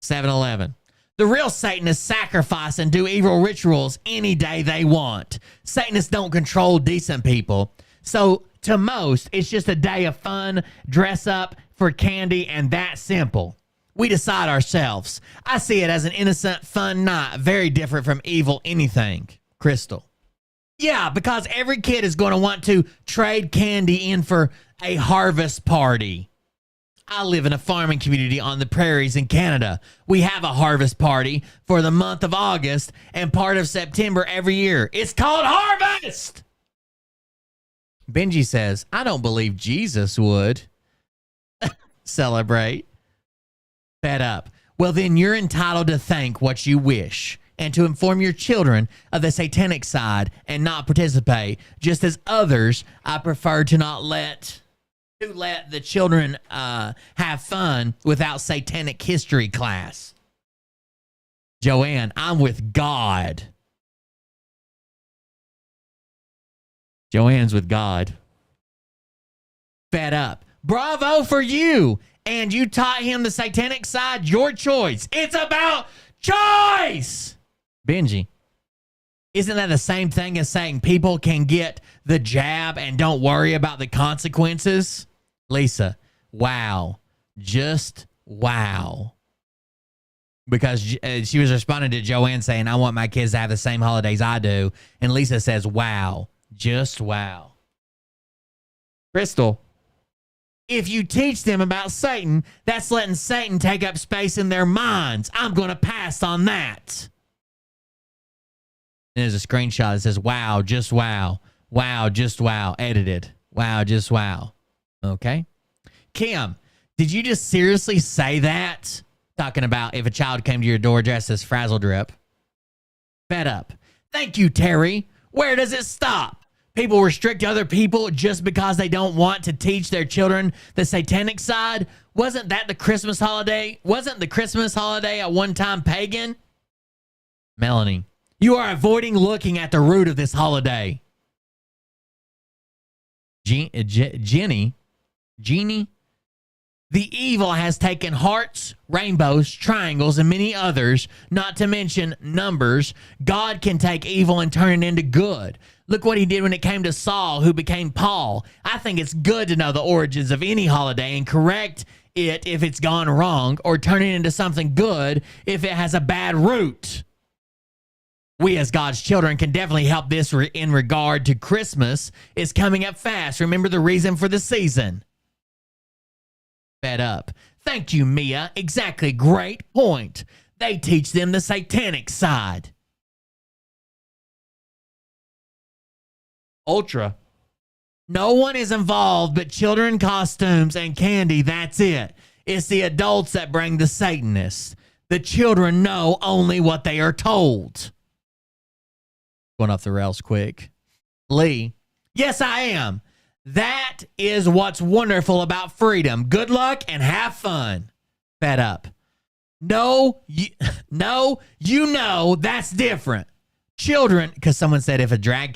7-Eleven. The real Satanists sacrifice and do evil rituals any day they want. Satanists don't control decent people. So to most, it's just a day of fun, dress up for candy, and that simple. We decide ourselves. I see it as an innocent, fun night, very different from evil anything. Crystal. Yeah, because every kid is going to want to trade candy in for a harvest party. I live in a farming community on the prairies in Canada. We have a harvest party for the month of August and part of September every year. It's called Harvest! Benji says, I don't believe Jesus would celebrate. Fed up. Well, then you're entitled to think what you wish and to inform your children of the satanic side and not participate. Just as others, I prefer to not let the children have fun without satanic history class. Joanne, I'm with God. Joanne's with God. Fed up. Bravo for you. And you taught him the satanic side. Your choice. It's about choice. Benji, isn't that the same thing as saying people can get the jab and don't worry about the consequences? Lisa, wow. Just wow. Because she was responding to Joanne saying, I want my kids to have the same holidays I do. And Lisa says, wow. Just wow. Crystal, if you teach them about Satan, that's letting Satan take up space in their minds. I'm going to pass on that. And there's a screenshot that says, wow, just wow. Wow, just wow. Edited. Wow, just wow. Okay. Kim, did you just seriously say that? Talking about if a child came to your door dressed as Frazzle Drip. Fed up. Thank you, Terry. Where does it stop? People restrict other people just because they don't want to teach their children the satanic side. Wasn't that the Christmas holiday? Wasn't the Christmas holiday at one time pagan? Melanie, you are avoiding looking at the root of this holiday. Jeannie, the evil has taken hearts, rainbows, triangles, and many others, not to mention numbers. God can take evil and turn it into good. Look what he did when it came to Saul, who became Paul. I think it's good to know the origins of any holiday and correct it if it's gone wrong, or turn it into something good if it has a bad root. We as God's children can definitely help this in regard to Christmas. It's coming up fast. Remember the reason for the season. Fed up. Thank you, Mia. Exactly. Great point. They teach them the satanic side. Ultra. No one is involved but children, costumes, and candy. That's it. It's the adults that bring the Satanists. The children know only what they are told. Going off the rails quick. Lee. Yes, I am. That is what's wonderful about freedom. Good luck and have fun. Fed up. No, you know that's different. Children, because someone said if a drag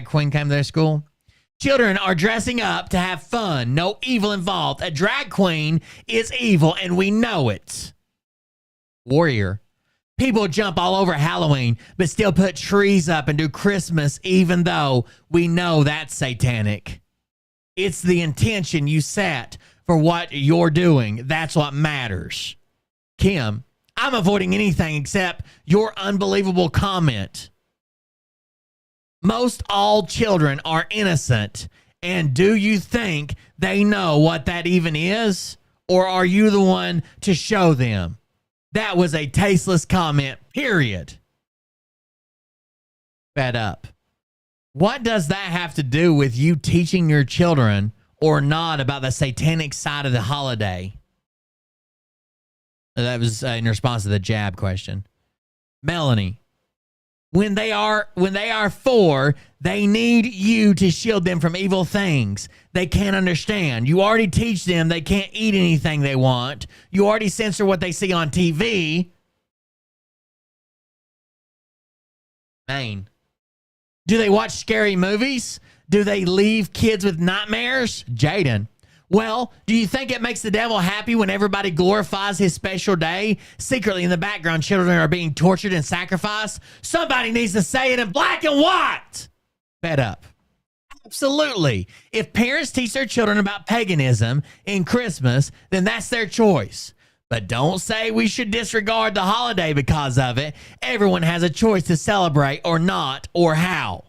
queen came to their school, children are dressing up to have fun. No evil involved. A drag queen is evil, and we know it. Warrior. People jump all over Halloween, but still put trees up and do Christmas, even though we know that's satanic. It's the intention you set for what you're doing. That's what matters. Kim, I'm avoiding anything except your unbelievable comment. Most all children are innocent. And do you think they know what that even is? Or are you the one to show them? That was a tasteless comment, period. Fed up. What does that have to do with you teaching your children or not about the satanic side of the holiday? That was in response to the jab question. Melanie, when they are 4, they need you to shield them from evil things they can't understand. You already teach them they can't eat anything they want. You already censor what they see on TV. Maine. Do they watch scary movies? Do they leave kids with nightmares? Jaden. Well, do you think it makes the devil happy when everybody glorifies his special day? Secretly in the background, children are being tortured and sacrificed. Somebody needs to say it in black and white. Fed up. Absolutely. If parents teach their children about paganism in Christmas, then that's their choice. But don't say we should disregard the holiday because of it. Everyone has a choice to celebrate or not, or how.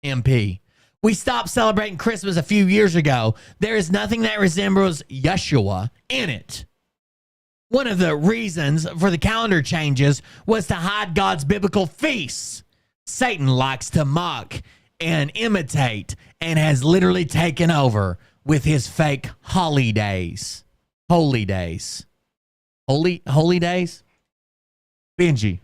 MP. We stopped celebrating Christmas a few years ago. There is nothing that resembles Yeshua in it. One of the reasons for the calendar changes was to hide God's biblical feasts. Satan likes to mock and imitate and has literally taken over with his fake holidays. Holy days. Holy days? Benji.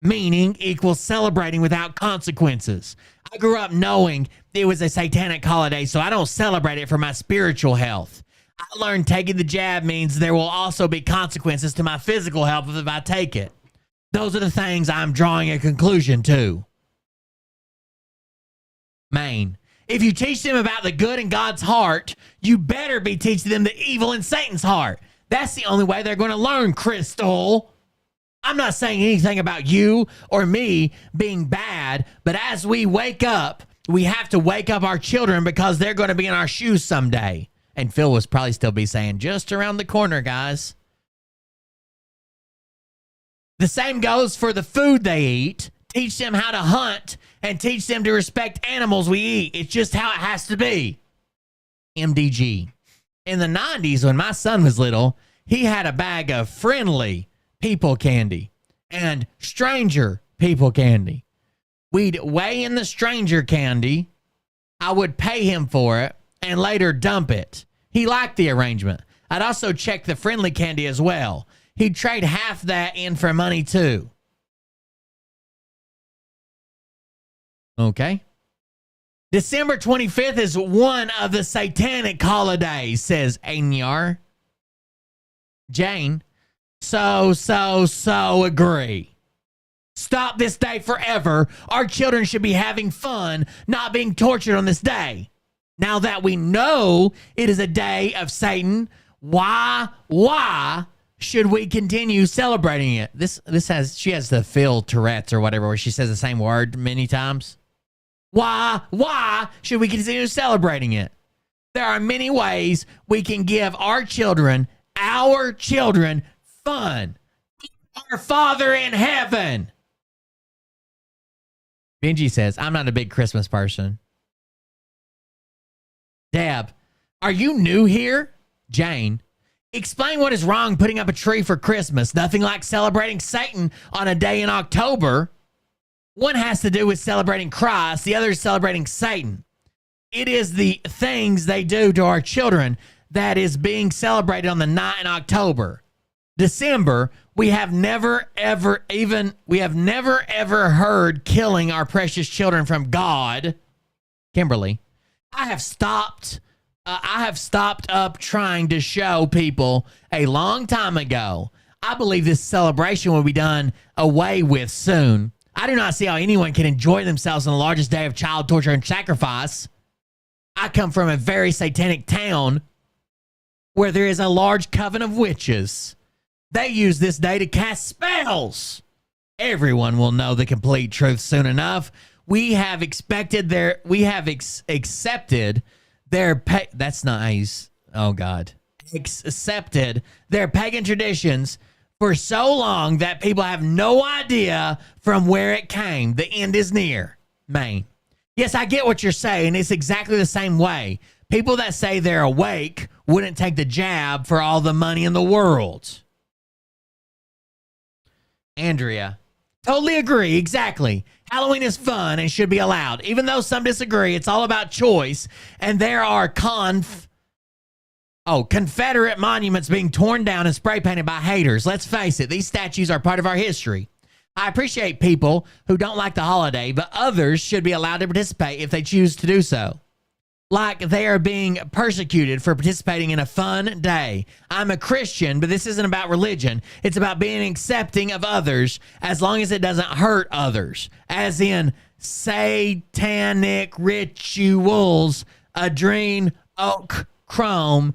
Meaning equals celebrating without consequences. I grew up knowing it was a satanic holiday, so I don't celebrate it for my spiritual health. I learned taking the jab means there will also be consequences to my physical health if I take it. Those are the things I'm drawing a conclusion to. Maine. If you teach them about the good in God's heart, you better be teaching them the evil in Satan's heart. That's the only way they're going to learn, Crystal. I'm not saying anything about you or me being bad, but as we wake up, we have to wake up our children because they're going to be in our shoes someday. And Phil was probably still be saying, just around the corner, guys. The same goes for the food they eat. Teach them how to hunt and teach them to respect animals we eat. It's just how it has to be. MDG. In the 90s, when my son was little, he had a bag of friendly people candy and stranger people candy. We'd weigh in the stranger candy. I would pay him for it and later dump it. He liked the arrangement. I'd also check the friendly candy as well. He'd trade half that in for money too. Okay. December 25th is one of the satanic holidays, says Anyar. Jane, so agree. Stop this day forever. Our children should be having fun, not being tortured on this day. Now that we know it is a day of Satan, why should we continue celebrating it? She has the Phil Tourette's or whatever, where she says the same word many times. Why should we continue celebrating it? There are many ways we can give our children fun. Our Father in heaven. Benji says, I'm not a big Christmas person. Deb, are you new here? Jane, explain what is wrong putting up a tree for Christmas. Nothing like celebrating Satan on a day in October. One has to do with celebrating Christ. The other is celebrating Satan. It is the things they do to our children that is being celebrated on the night in October. December, we have never ever heard killing our precious children from God. Kimberly, I have stopped up trying to show people a long time ago. I believe this celebration will be done away with soon. I do not see how anyone can enjoy themselves on the largest day of child torture and sacrifice. I come from a very satanic town where there is a large coven of witches. They use this day to cast spells. Everyone will know the complete truth soon enough. We have accepted their accepted their pagan traditions for so long that people have no idea from where it came. The end is near. Maine. Yes, I get what you're saying. It's exactly the same way. People that say they're awake wouldn't take the jab for all the money in the world. Andrea. Totally agree. Exactly. Halloween is fun and should be allowed. Even though some disagree, it's all about choice. And there are Confederate monuments being torn down and spray painted by haters. Let's face it, these statues are part of our history. I appreciate people who don't like the holiday, but others should be allowed to participate if they choose to do so. Like they are being persecuted for participating in a fun day. I'm a Christian, but this isn't about religion. It's about being accepting of others as long as it doesn't hurt others. As in satanic rituals, adrene oak chrome,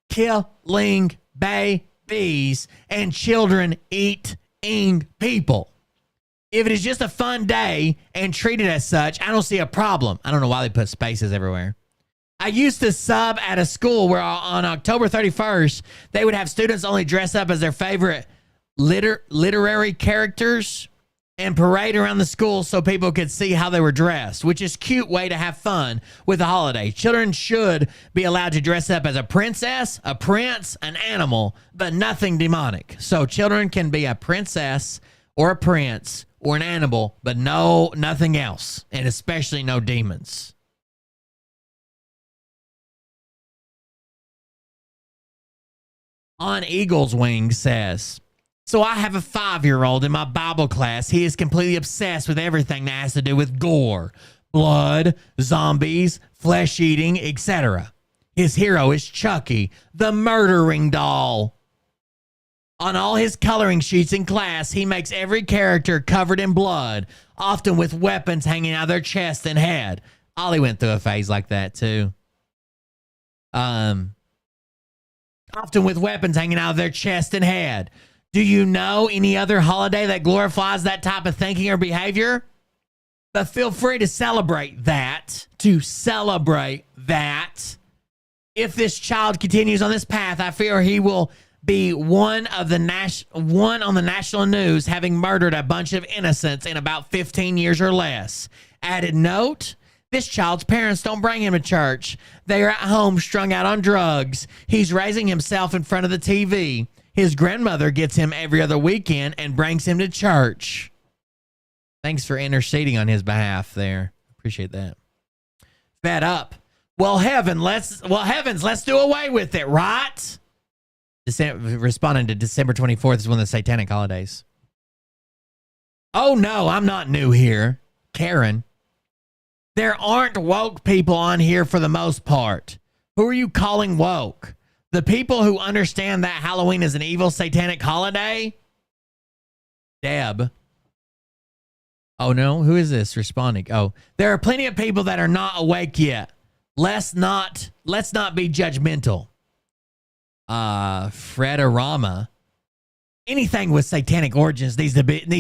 killing babies, and children eating people. If it is just a fun day and treated as such, I don't see a problem. I don't know why they put spaces everywhere. I used to sub at a school where on October 31st, they would have students only dress up as their favorite literary characters and parade around the school so people could see how they were dressed, which is a cute way to have fun with the holiday. Children should be allowed to dress up as a princess, a prince, an animal, but nothing demonic. So children can be a princess or a prince or an animal, but nothing else, and especially no demons. On Eagle's Wing says, so I have a 5-year-old in my Bible class. He is completely obsessed with everything that has to do with gore, blood, zombies, flesh eating, etc. His hero is Chucky, the murdering doll. On all his coloring sheets in class, he makes every character covered in blood, often with weapons hanging out of their chest and head. Ollie went through a phase like that too. Often with weapons hanging out of their chest and head. Do you know any other holiday that glorifies that type of thinking or behavior? But feel free to celebrate that. If this child continues on this path, I fear he will be one on the national news, having murdered a bunch of innocents in about 15 years or less. Added note, this child's parents don't bring him to church. They are at home strung out on drugs. He's raising himself in front of the TV. His grandmother gets him every other weekend and brings him to church. Thanks for interceding on his behalf there. Appreciate that. Fed up. Well, heavens, let's do away with it, right? Responding to December 24th is one of the satanic holidays. Oh, no, I'm not new here. Karen. There aren't woke people on here for the most part. Who are you calling woke? The people who understand that Halloween is an evil satanic holiday? Deb. Oh, no. Who is this responding? Oh, there are plenty of people that are not awake yet. Let's not be judgmental. Fredorama. Anything with satanic origins needs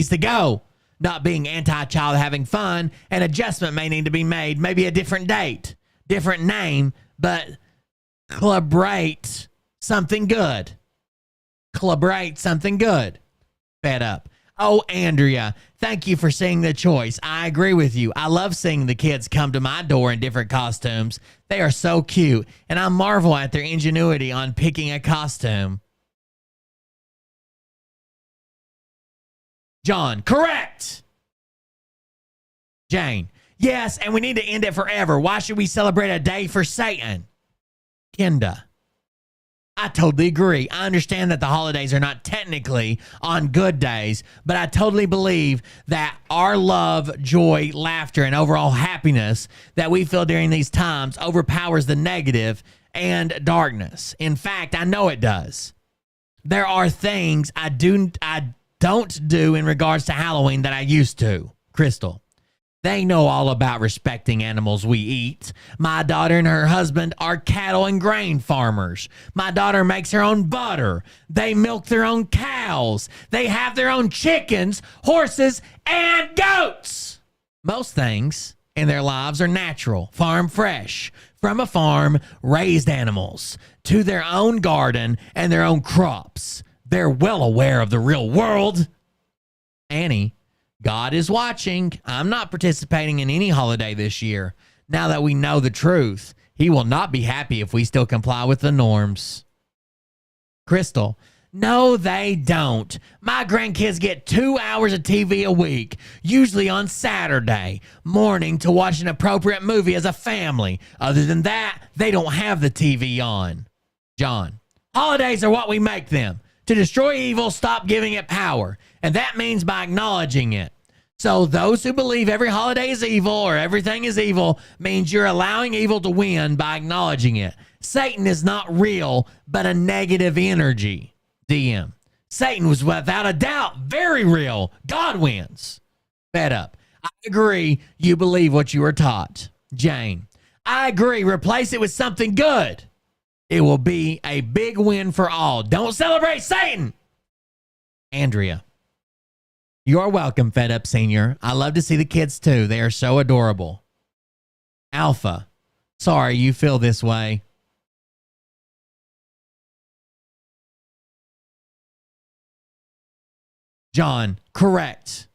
to go. Not being anti-child, having fun. An adjustment may need to be made. Maybe a different date, different name, but collaborate something good. Collaborate something good. Fed up. Oh, Andrea, thank you for seeing the choice. I agree with you. I love seeing the kids come to my door in different costumes. They are so cute, and I marvel at their ingenuity on picking a costume. John, correct. Jane, yes, and we need to end it forever. Why should we celebrate a day for Satan? Kenda, I totally agree. I understand that the holidays are not technically on good days, but I totally believe that our love, joy, laughter, and overall happiness that we feel during these times overpowers the negative and darkness. In fact, I know it does. There are things I don't do in regards to Halloween that I used to. Crystal. They know all about respecting animals we eat. My daughter and her husband are cattle and grain farmers. My daughter makes her own butter. They milk their own cows. They have their own chickens, horses, and goats. Most things in their lives are natural, farm fresh, from a farm, raised animals, to their own garden and their own crops. They're well aware of the real world. Annie. God is watching. I'm not participating in any holiday this year. Now that we know the truth, he will not be happy if we still comply with the norms. Crystal, no, they don't. My grandkids get 2 hours of TV a week, usually on Saturday morning to watch an appropriate movie as a family. Other than that, they don't have the TV on. John, holidays are what we make them. To destroy evil, stop giving it power. And that means by acknowledging it. So those who believe every holiday is evil or everything is evil means you're allowing evil to win by acknowledging it. Satan is not real, but a negative energy. DM. Satan was without a doubt very real. God wins. Fed up. I agree you believe what you were taught. Jane. I agree. Replace it with something good. It will be a big win for all. Don't celebrate Satan. Andrea. You're welcome, Fed Up Senior. I love to see the kids too. They are so adorable. Alpha. Sorry you feel this way. John. Correct.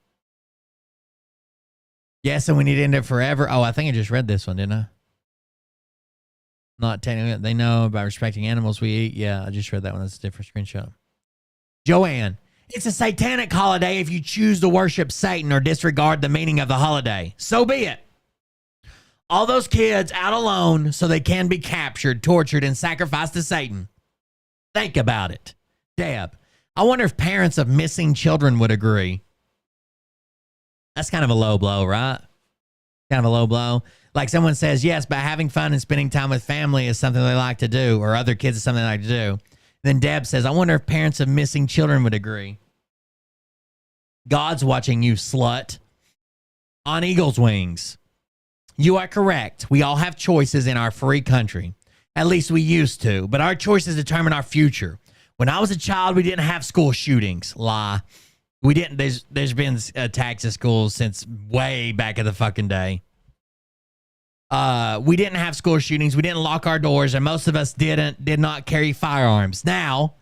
Yes, and we need to end it forever. Oh, I think I just read this one, didn't I? Not technically, they know about respecting animals we eat. Yeah, I just read that one. That's a different screenshot. Joanne, it's a satanic holiday if you choose to worship Satan or disregard the meaning of the holiday. So be it. All those kids out alone so they can be captured, tortured, and sacrificed to Satan. Think about it. Deb, I wonder if parents of missing children would agree. That's kind of a low blow, right? Kind of a low blow. Like someone says, yes, but having fun and spending time with family is something they like to do, or other kids is something they like to do. Then Deb says, I wonder if parents of missing children would agree. God's watching you, slut. On eagle's wings. You are correct. We all have choices in our free country. At least we used to. But our choices determine our future. When I was a child, we didn't have school shootings. Lie. We didn't. There's been attacks at schools since way back in the fucking day. We didn't have school shootings. We didn't lock our doors, and most of us did not carry firearms. Now,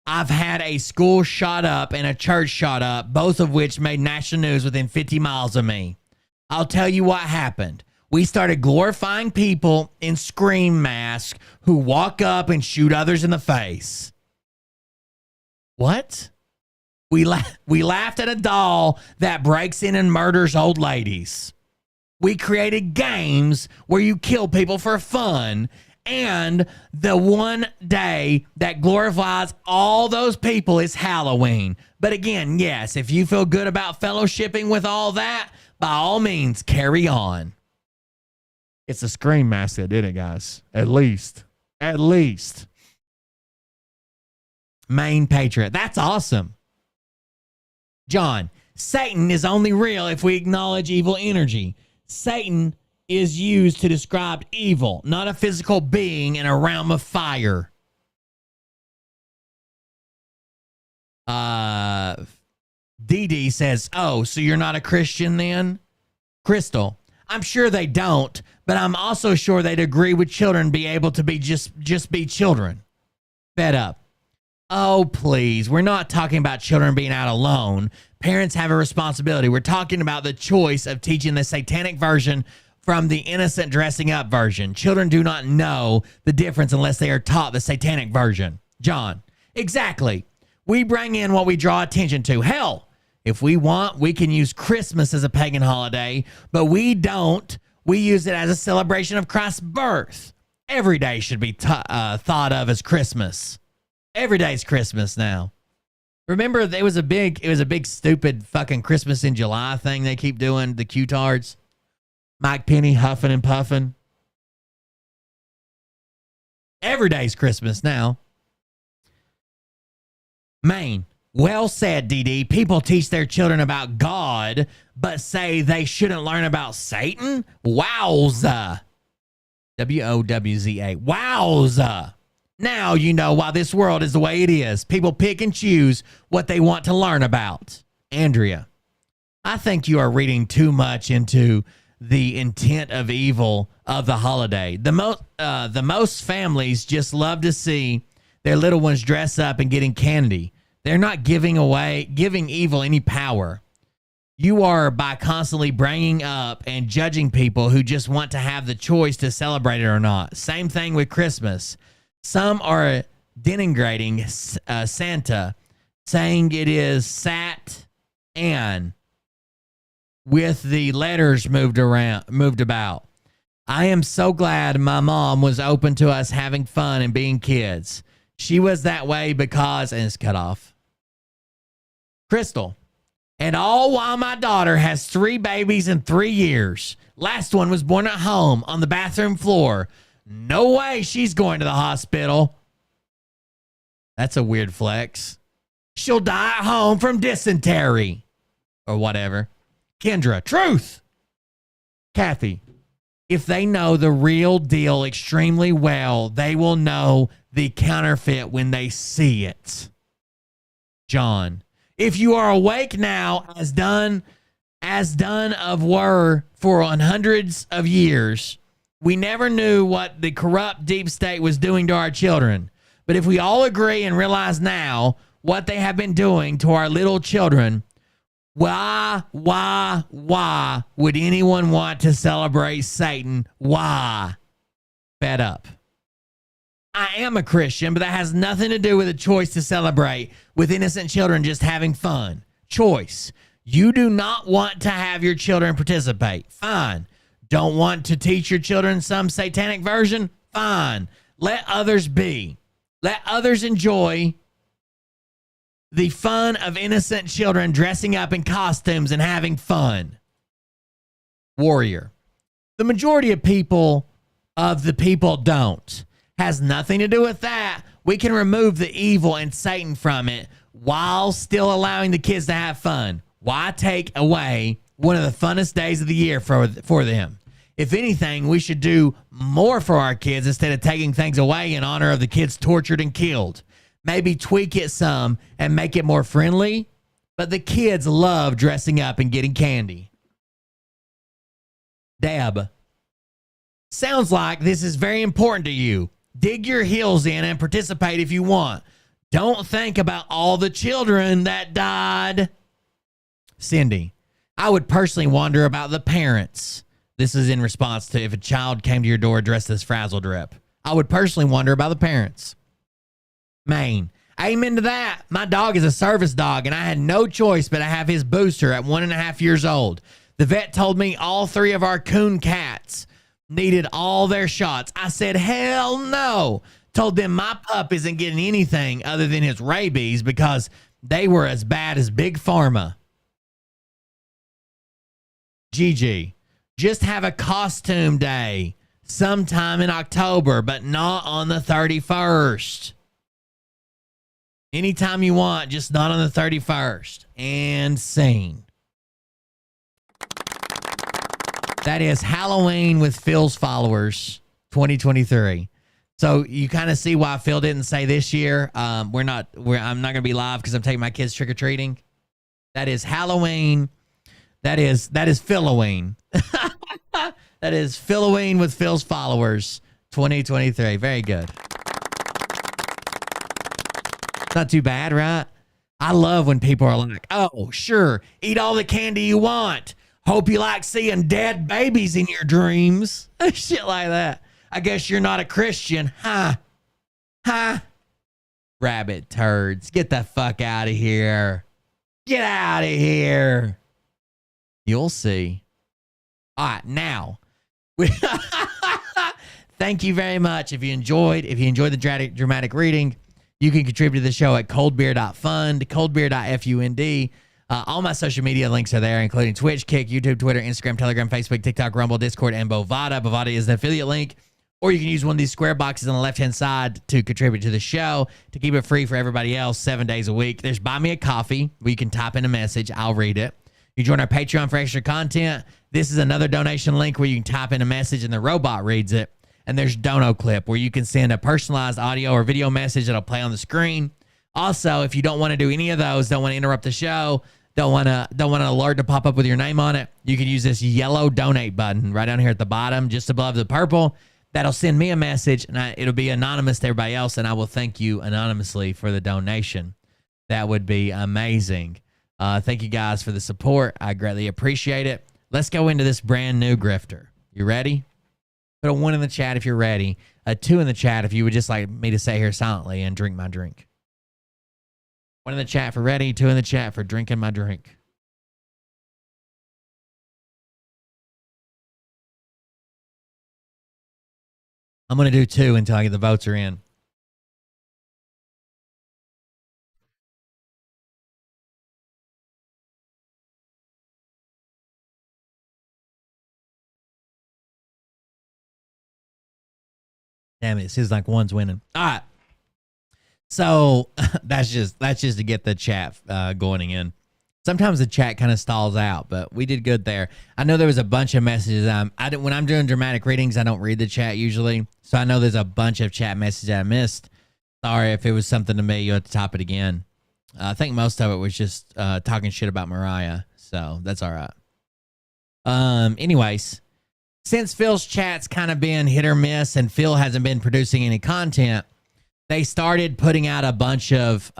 I've had a school shot up and a church shot up, both of which made national news within 50 miles of me. I'll tell you what happened. We started glorifying people in scream masks who walk up and shoot others in the face. What? We laughed at a doll that breaks in and murders old ladies. We created games where you kill people for fun, and the one day that glorifies all those people is Halloween. But again, yes, if you feel good about fellowshipping with all that, by all means, carry on. It's a scream mask that did it, guys. At least. Main Patriot. That's awesome. John, Satan is only real if we acknowledge evil energy. Satan is used to describe evil, not a physical being in a realm of fire. DD says, oh, so you're not a Christian then? Crystal, I'm sure they don't, but I'm also sure they'd agree with children be able to be just be children. Fed up. Oh, please. We're not talking about children being out alone. Parents have a responsibility. We're talking about the choice of teaching the satanic version from the innocent dressing up version. Children do not know the difference unless they are taught the satanic version. John, exactly. We bring in what we draw attention to. Hell, if we want, we can use Christmas as a pagan holiday, but we don't. We use it as a celebration of Christ's birth. Every day should be thought of as Christmas. Every day's Christmas now. Remember, it was a big stupid fucking Christmas in July thing they keep doing, the Q-tards. Mike Penny huffing and puffing. Every day's Christmas now. Maine. Well said, DD. People teach their children about God, but say they shouldn't learn about Satan? Wowza. W-O-W-Z-A. Wowza. Now you know why this world is the way it is. People pick and choose what they want to learn about. Andrea, I think you are reading too much into the intent of evil of the holiday. The most families just love to see their little ones dress up and getting candy. They're not giving evil any power. You are by constantly bringing up and judging people who just want to have the choice to celebrate it or not. Same thing with Christmas. Some are denigrating Santa, saying it is Sat-an with the letters moved about. I am so glad my mom was open to us having fun and being kids. She was that way because, and it's cut off. Crystal, and all while my daughter has 3 babies in 3 years. Last one was born at home on the bathroom floor. No way she's going to the hospital. That's a weird flex. She'll die at home from dysentery. Or whatever. Kendra, truth. Kathy, if they know the real deal extremely well, they will know the counterfeit when they see it. John, if you are awake now, as done of were for hundreds of years, we never knew what the corrupt deep state was doing to our children. But if we all agree and realize now what they have been doing to our little children, why would anyone want to celebrate Satan? Why? Fed up. I am a Christian, but that has nothing to do with a choice to celebrate with innocent children just having fun. Choice. You do not want to have your children participate. Fine. Don't want to teach your children some satanic version? Fine. Let others be. Let others enjoy the fun of innocent children dressing up in costumes and having fun. Warrior. The majority of the people don't. Has nothing to do with that. We can remove the evil and Satan from it while still allowing the kids to have fun. Why take away one of the funnest days of the year for them? If anything, we should do more for our kids instead of taking things away in honor of the kids tortured and killed. maybe tweak it some and make it more friendly. But the kids love dressing up and getting candy. Deb, sounds like this is very important to you. Dig your heels in and participate if you want. Don't think about all the children that died. Cindy, I would personally wonder about the parents. This is in response to if a child came to your door dressed as Frazzle Drip. I would personally wonder about the parents. Maine, amen to that. My dog is a service dog, and I had no choice but to have his booster at 1.5 years old. The vet told me all 3 of our coon cats needed all their shots. I said, hell no. Told them my pup isn't getting anything other than his rabies because they were as bad as Big Pharma. Gigi, just have a costume day sometime in October, but not on the 31st. Anytime you want, just not on the 31st. And scene. That is Halloween with Phil's followers 2023. So you kind of see why Phil didn't say this year. I'm not going to be live because I'm taking my kids trick or treating. That is Halloween. That is Philoween. That is Philoween with Phil's followers 2023. Very good. Not too bad, right? I love when people are like, oh, sure, eat all the candy you want. Hope you like seeing dead babies in your dreams. Shit like that. I guess you're not a Christian, huh? Huh? Rabbit turds. Get the fuck out of here. Get out of here. You'll see. All right, now. Thank you very much. If you enjoyed the dramatic reading, you can contribute to the show at coldbeer.fund, coldbeer.fund. All my social media links are there, including Twitch, Kick, YouTube, Twitter, Instagram, Telegram, Facebook, TikTok, Rumble, Discord, and Bovada. Bovada is the affiliate link. Or you can use one of these square boxes on the left-hand side to contribute to the show, to keep it free for everybody else 7 days a week. There's Buy Me a Coffee, where you can type in a message. I'll read it. You join our Patreon for extra content. This is another donation link where you can type in a message and the robot reads it. And there's Dono Clip, where you can send a personalized audio or video message that'll play on the screen. Also, if you don't want to do any of those, don't want to interrupt the show, don't want an alert to pop up with your name on it, you can use this yellow donate button right down here at the bottom, just above the purple. That'll send me a message, and it'll be anonymous to everybody else, and I will thank you anonymously for the donation. That would be amazing. Thank you guys for the support. I greatly appreciate it. Let's go into this brand new grifter. You ready? Put a 1 in the chat if you're ready. A 2 in the chat if you would just like me to stay here silently and drink my drink. 1 in the chat for ready. 2 in the chat for drinking my drink. I'm going to do 2 until I get the votes are in. Damn it, seems like one's winning. All right. So that's just to get the chat going again. Sometimes the chat kind of stalls out, but we did good there. I know there was a bunch of messages. When I'm doing dramatic readings, I don't read the chat usually. So I know there's a bunch of chat messages I missed. Sorry if it was something to me. You'll have to top it again. I think most of it was just talking shit about Mariah. So that's all right. Anyways, since Phil's chat's kind of been hit or miss and Phil hasn't been producing any content, they started putting out a bunch of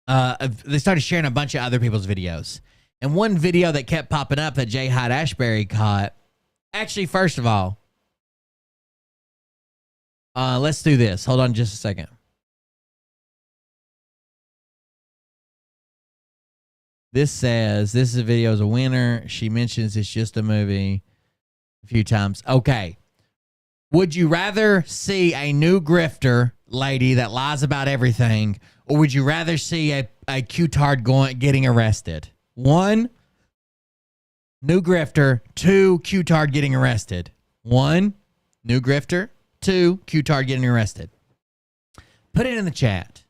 they started sharing a bunch of other people's videos. And one video that kept popping up that J. Hyde Ashbury caught. Actually, first of all, let's do this. Hold on just a second. This says, this video is a winner. She mentions it's just a movie a few times. Okay. Would you rather see a new grifter lady that lies about everything, or would you rather see a Q-tard getting arrested? 1, new grifter. 2, Q-tard getting arrested. 1, new grifter. 2, Q-tard getting arrested. Put it in the chat.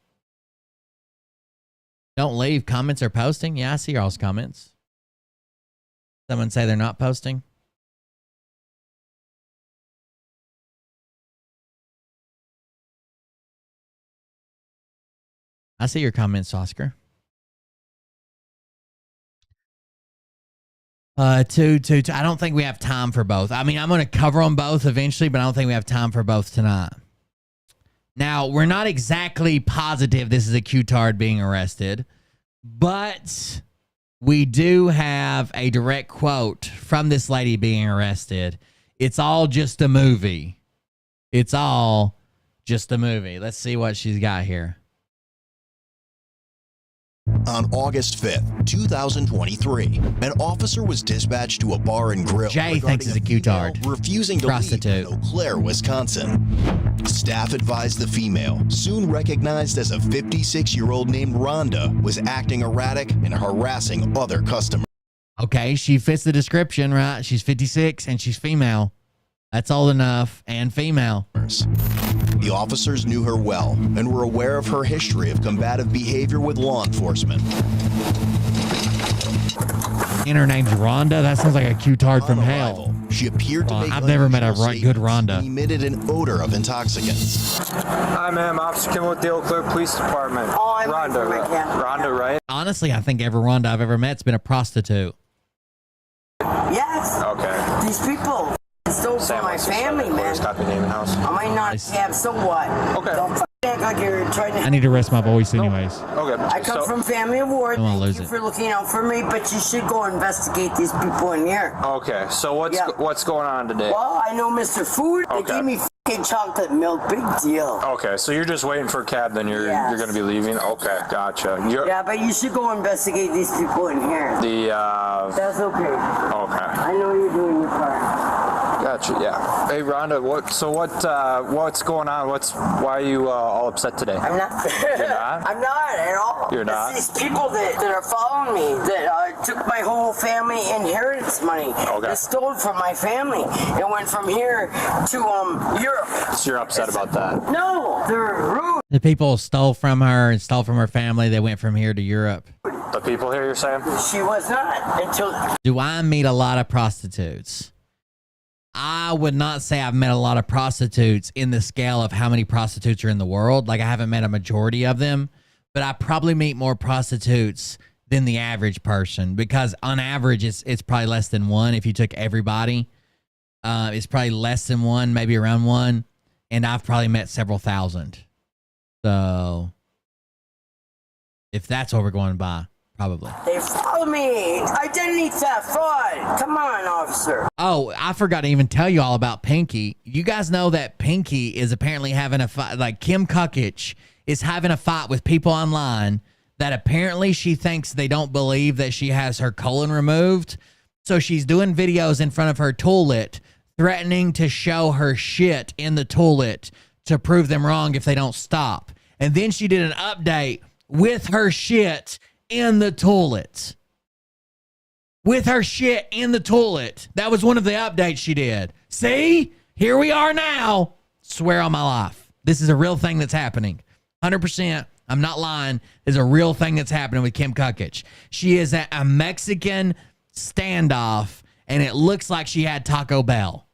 Don't leave. Comments are posting. Yeah, I see y'all's comments. Someone say they're not posting. I see your comments, Oscar. Two. I don't think we have time for both. I mean, I'm going to cover them both eventually, but I don't think we have time for both tonight. Now, we're not exactly positive this is a Q-tard being arrested, but we do have a direct quote from this lady being arrested. It's all just a movie. It's all just a movie. Let's see what she's got here. On August 5th, 2023, an officer was dispatched to a bar and grill. Jay thinks it's a Q-tard. Refusing to Prostitute. leave in Eau Claire, Wisconsin. Staff advised the female, soon recognized as a 56-year-old named Rhonda, was acting erratic and harassing other customers. Okay, she fits the description, right? She's 56 and she's female. That's old enough and female. The officers knew her well and were aware of her history of combative behavior with law enforcement. And her name's Rhonda. That sounds like a Q-tard from hell. She appeared to make I've never met a unusual good Rhonda. and emitted an odor of intoxicants. Hi, ma'am. Officer Kim with the Eau Claire Police Department. Oh, I'm Rhonda, right here. Rhonda, right? Honestly, I think every Rhonda I've ever met's been a prostitute. Yes. Okay. These people stole from my family, man. Got the name and house. I might not have, so what? Okay. Don't act like you're trying to... I need to rest my voice anyways. Okay. I come from family of war. I don't wanna Thank lose you it. for looking out for me, but you should go investigate these people in here. Okay. So what's going on today? Well, I know Mr. Food. They Okay. gave me fucking chocolate milk. Big deal. Okay. So you're just waiting for a cab, then you're Yes. going to be leaving. Okay. Gotcha. Yeah, but you should go investigate these people in here. That's okay. Okay. I know you're doing your part. Gotcha. Yeah. Hey, Rhonda. What's going on? Why are you all upset today? I'm not. You're not? I'm not at all. You're not? It's these people that are following me that took my whole family inheritance money. Okay. That stole from my family. It went from here to Europe. So you're upset about that? No, they're rude. The people stole from her and stole from her family. They went from here to Europe. The people here, you're saying? She was not until. Do I meet a lot of prostitutes? I would not say I've met a lot of prostitutes in the scale of how many prostitutes are in the world. Like, I haven't met a majority of them, but I probably meet more prostitutes than the average person, because on average, it's probably less than one. If you took everybody, it's probably less than one, maybe around one. And I've probably met several thousand. So if that's what we're going by, probably. They follow me. Identity theft, fraud. Come on, officer. Oh, I forgot to even tell you all about Pinky. You guys know that Pinky is apparently having a fight. Like, Kim Kukich is having a fight with people online that apparently she thinks they don't believe that she has her colon removed. So she's doing videos in front of her toilet, threatening to show her shit in the toilet to prove them wrong if they don't stop. And then she did an update with her shit in the toilet. With her shit in the toilet. That was one of the updates she did. See? Here we are now. Swear on my life. This is a real thing that's happening. 100%. I'm not lying. There's a real thing that's happening with Kim Kukich. She is at a Mexican standoff, and it looks like she had Taco Bell.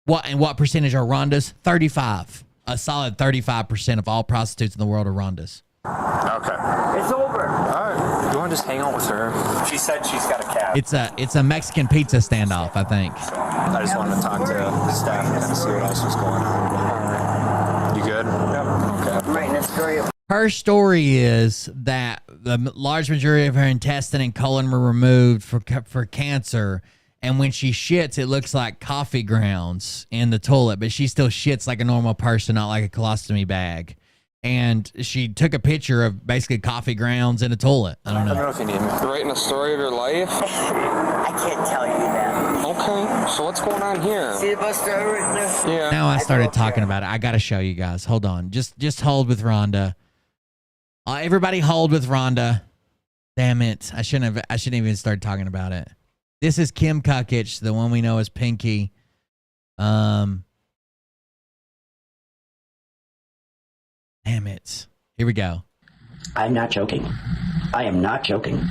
What percentage are Rhondas? 35. A solid 35% of all prostitutes in the world are Rhondas. Okay. It's over. All right. You want to just hang out with her? She said she's got a cab. It's a Mexican pizza standoff, I think. I just wanted to talk to the staff and kind of see what else was going on. All right. You good? Yep. Okay. I'm writing a story. Her story is that the large majority of her intestine and colon were removed for cancer, and when she shits, it looks like coffee grounds in the toilet, but she still shits like a normal person, not like a colostomy bag. And she took a picture of basically coffee grounds in a toilet. I don't know. I don't know if you need me. You're writing a story of your life? I can't tell you that. Okay. So what's going on here? See the bus driver right there? Yeah. Now I started talking about it. I got to show you guys. Hold on. Just hold with Rhonda. Everybody hold with Rhonda. Damn it. I shouldn't even start talking about it. This is Kim Kukich, the one we know as Pinky. Damn it. Here we go. I'm not joking. I am not joking.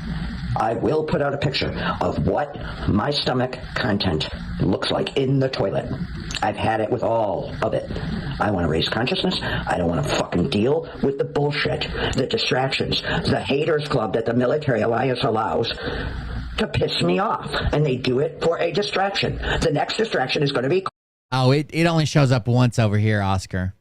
I will put out a picture of what my stomach content looks like in the toilet. I've had it with all of it. I want to raise consciousness. I don't want to fucking deal with the bullshit, the distractions, the haters club that the military alliance allows to piss me off. And they do it for a distraction. The next distraction is going to be... Oh, it only shows up once over here, Oscar.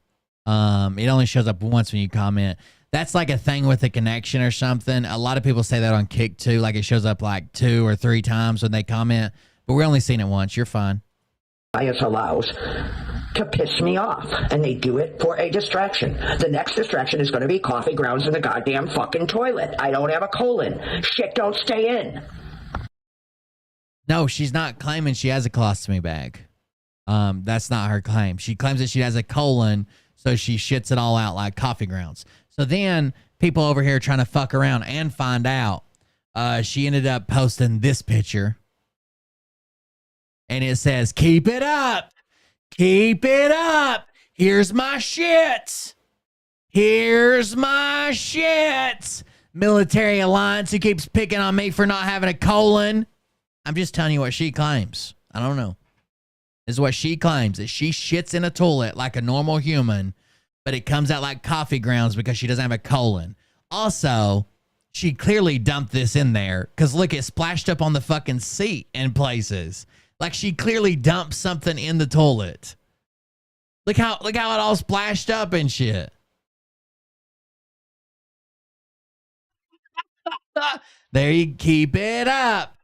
It only shows up once when you comment. That's like a thing with a connection or something. A lot of people say that on Kick too. Like it shows up like 2 or 3 times when they comment. But we're only seeing it once. You're fine. Alliance allows to piss me off, and they do it for a distraction. The next distraction is going to be coffee grounds in the goddamn fucking toilet. I don't have a colon. Shit don't stay in. No, she's not claiming she has a colostomy bag. That's not her claim. She claims that she has a colon, so she shits it all out like coffee grounds. So then people over here trying to fuck around and find out. She ended up posting this picture. And it says, keep it up. Keep it up. Here's my shit. Here's my shit. Military alliance who keeps picking on me for not having a colon. I'm just telling you what she claims. I don't know. This is what she claims, that she shits in a toilet like a normal human, but it comes out like coffee grounds because she doesn't have a colon. Also, she clearly dumped this in there because look, it splashed up on the fucking seat in places. Like she clearly dumped something in the toilet. Look how it all splashed up and shit. There you keep it up.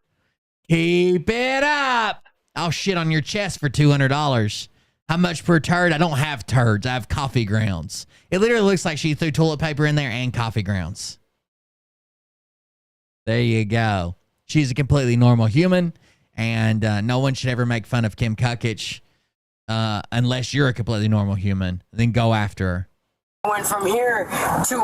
Keep it up. I'll shit on your chest for $200. How much per turd? I don't have turds. I have coffee grounds. It literally looks like she threw toilet paper in there and coffee grounds. There you go. She's a completely normal human. And no one should ever make fun of Kim Kukich unless you're a completely normal human. Then go after her. Went from here to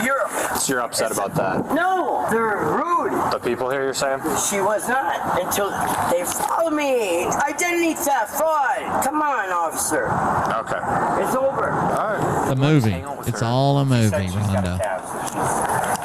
Europe. So you're upset about that? No, they're rude. The people here, you're saying? She was not until they followed me. Identity theft, fraud. Come on, officer. Okay. It's over. All right. It's a movie. It's all a movie, Rhonda.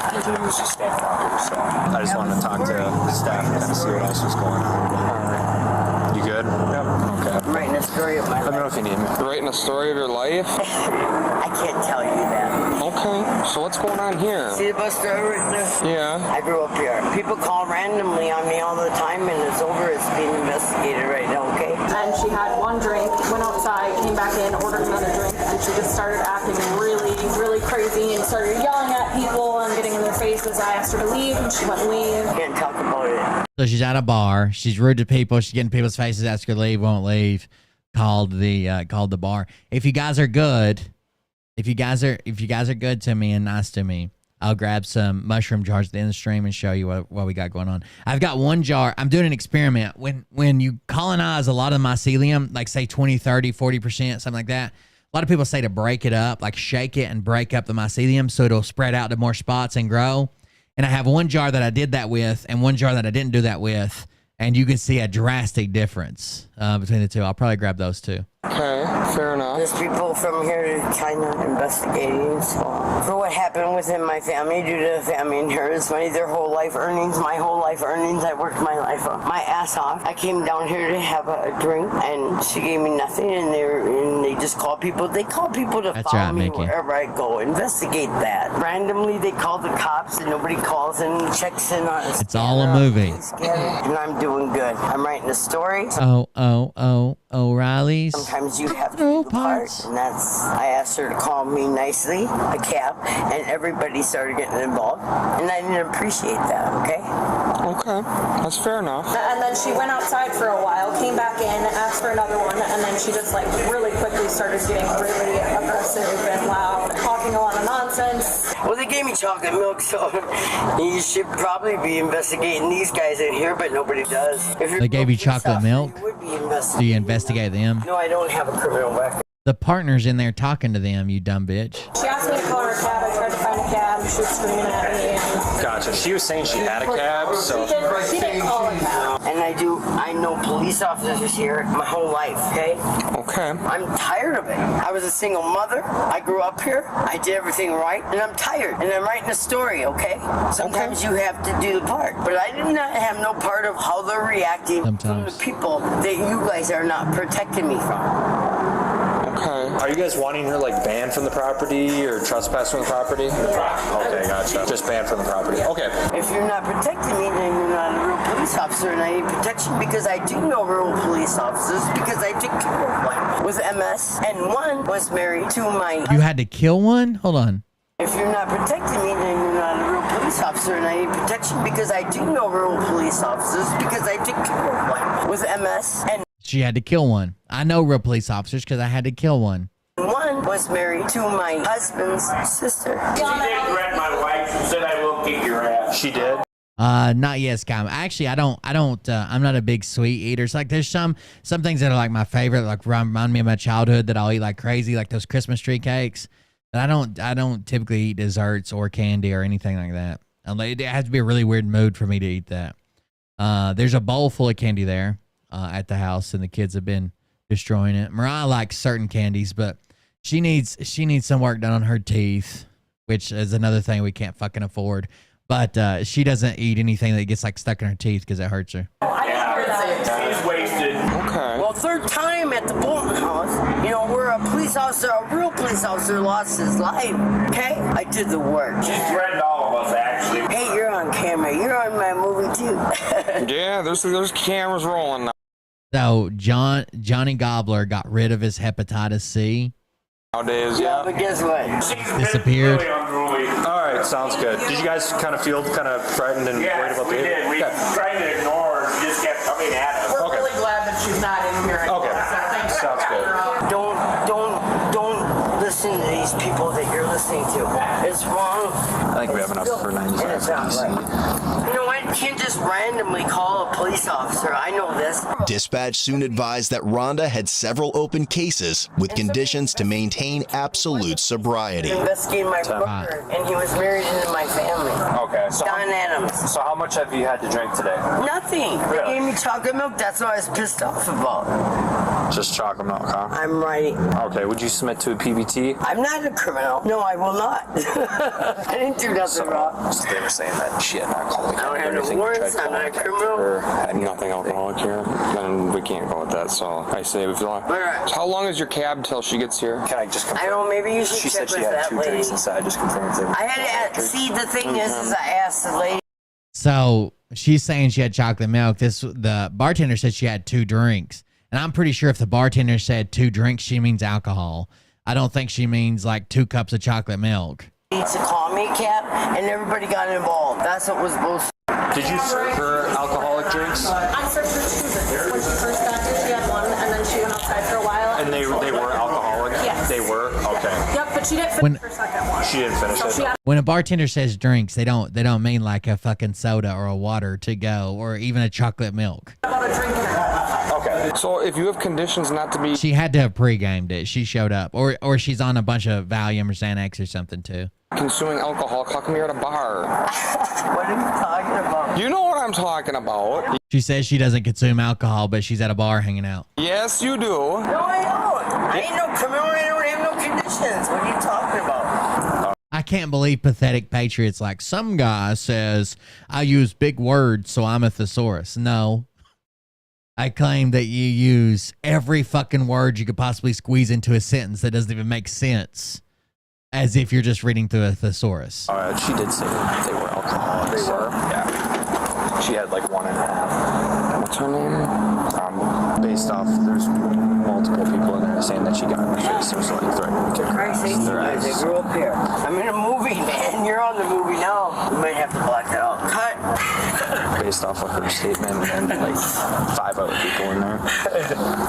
I just wanted to talk to the staff and kind of see what else was going on. You good? Yep. Okay. I'm writing a story of my life. Let me know if you need me. You're writing a story of your life? I can't tell you that. Okay. So what's going on here? See the bus driver right there? Yeah. I grew up here. People call randomly on me all the time, and it's over. It's being investigated right now, okay? And she had one drink, went outside, came back in, ordered another drink, and she just started acting really, really crazy and started yelling at people and getting in their faces. I asked her to leave, and she wouldn't leave. Can't talk about it. So she's at a bar. She's rude to people. She's getting people's faces. Asked her to leave. Won't leave. Called the bar. If you guys are good, if you guys are good to me and nice to me, I'll grab some mushroom jars at the end of the stream and show you what we got going on. I've got one jar. I'm doing an experiment. When you colonize a lot of mycelium, like say 20, 30, 40%, something like that, a lot of people say to break it up, like shake it and break up the mycelium so it'll spread out to more spots and grow. And I have one jar that I did that with and one jar that I didn't do that with. And you can see a drastic difference between the two. I'll probably grab those two. Okay, fair enough. There's people from here to China investigating. So for what happened within my family due to the family inheritance money, their whole life earnings, my whole life earnings, I worked my life off, my ass off. I came down here to have a drink, and she gave me nothing, and they just call people. They call people to follow me wherever I go. Investigate that. Randomly, they call the cops, and nobody calls and checks in on us. It's all a movie. And I'm doing good. I'm writing a story. O'Reilly's. Sometimes you have to do the part, and I asked her to call me nicely, a cab, and everybody started getting involved, and I didn't appreciate that, okay? Okay, that's fair enough. And then she went outside for a while, came back in, asked for another one, and then she just like really quickly started getting really aggressive and loud, talking a lot of nonsense. Well, they gave me chocolate milk, so you should probably be investigating these guys in here, but nobody does. If They gave you chocolate milk? Do you investigate them? No, I don't have a criminal record. The partner's in there talking to them, you dumb bitch. She asked me to call her a cab. I tried to find a cab. She was screaming at me. Gotcha. She was saying she had a cab, so... She didn't call a cab. And I know police officers here my whole life, okay? Okay. I'm tired of it. I was a single mother. I grew up here. I did everything right, and I'm tired. And I'm writing a story, okay? Sometimes you have to do the part. But I did not have no part of how they're reacting from the people that you guys are not protecting me from. Okay. Are you guys wanting her like banned from the property or trespassed from the property? Okay, gotcha. Just banned from the property. Okay. If you're not protecting me, then you're not a real police officer, and I need protection because I do know real police officers because I took care of one with MS, and one was married to my. You had to kill one? Hold on. If you're not protecting me, then you're not a real police officer, and I need protection because I do know real police officers because I took care of one with MS, and She had to kill one. I know real police officers because I had to kill one. one was married to my husband's sister. She did threaten my wife and said I will kick your ass. She did? Not yet, Scott. Actually, I'm not a big sweet eater. It's like there's some things that are like my favorite, like remind me of my childhood that I'll eat like crazy, like those Christmas tree cakes. But I don't typically eat desserts or candy or anything like that. It has to be a really weird mood for me to eat that. There's a bowl full of candy there at the house, and the kids have been destroying it. Mariah likes certain candies, but she needs some work done on her teeth, which is another thing we can't fucking afford. But she doesn't eat anything that gets like stuck in her teeth because it hurts her. She's wasted. Okay. Well, third time at the Bolton house, you know, where a police officer, a real police officer, lost his life. Okay, I did the work. She threatened all of us, actually. Hey, you're on camera. You're on my movie too. Yeah, there's cameras rolling now. So Johnny Gobbler got rid of his hepatitis C. Nowadays, Yeah, but guess what? Disappeared. Really unruly. All right, sounds good. Did you guys kind of feel kind of frightened and worried Yes, about we the did. We tried to ignore her. She just kept coming at us. We're really glad that she's not in here anymore. Okay. So thanks. Sounds good. Don't listen to these people that you're listening to. It's wrong. I think we have enough for 95 And it's not right. You know what? You can't just randomly call a police officer. I know this. Dispatch soon advised that Rhonda had several open cases with conditions to maintain absolute sobriety. Investigating my brother, and he was married into my family. Okay. So, Don Adams. so how much have you had to drink today? Nothing. They gave me chocolate milk. That's what I was pissed off about. Just chocolate milk, huh? I'm writing. Okay. Would you submit to a PBT? I'm not a criminal. No, I will not. I didn't do nothing wrong. So they were saying that she had not called. I don't have no warrants. I'm not a criminal. Or had nothing alcoholic here, then we can't go with that. So I say if you want. Alright. How long is your cab till she gets here? Can I just confirm? I don't know. Maybe you should She check said she with had that 2 lady. drinks inside. Just confirm if they were. I had to see. The thing is I asked the lady. So she's saying she had chocolate milk. The bartender said she had 2 drinks. And I'm pretty sure if the bartender said 2 drinks, she means alcohol. I don't think she means like 2 cups of chocolate milk. To call me Cap, and everybody got involved. That's what was bullshit. Did you serve her alcoholic drinks? I served her 2 drinks. When she first got here, she had 1, and then she went outside for a while. And they were alcoholic? Yes. They were? Okay. Yep, but she didn't When- finish her second one. She didn't finish So it? she had When a bartender says drinks, they don't mean like a fucking soda or a water to go or even a chocolate milk. about a drink in her. Okay. So if you have conditions not to be... She had to have pre-gamed it. She showed up. Or she's on a bunch of Valium or Xanax or something too. consuming alcohol, how come you're at a bar? What are you talking about? You know what I'm talking about. She says she doesn't consume alcohol, but she's at a bar hanging out. Yes, you do. No, I don't. I ain't no criminal. I don't have no conditions. What are you talking about? I can't believe pathetic patriots like some guy says, I use big words, so I'm a thesaurus. No. I claim that you use every fucking word you could possibly squeeze into a sentence that doesn't even make sense, as if you're just reading through a thesaurus. She did say that they were alcoholics. They were? Yeah. She had like 1.5. What's her name? Based off, there's multiple people in there saying that she got in the face. It was like threatening to kick her Christ sakes, ass. you Their guys, eyes. I grew up here. I'm in a movie, man. You're on the movie now. You might have to black that out. Cut. Based off of her statement and like 5 other people in there.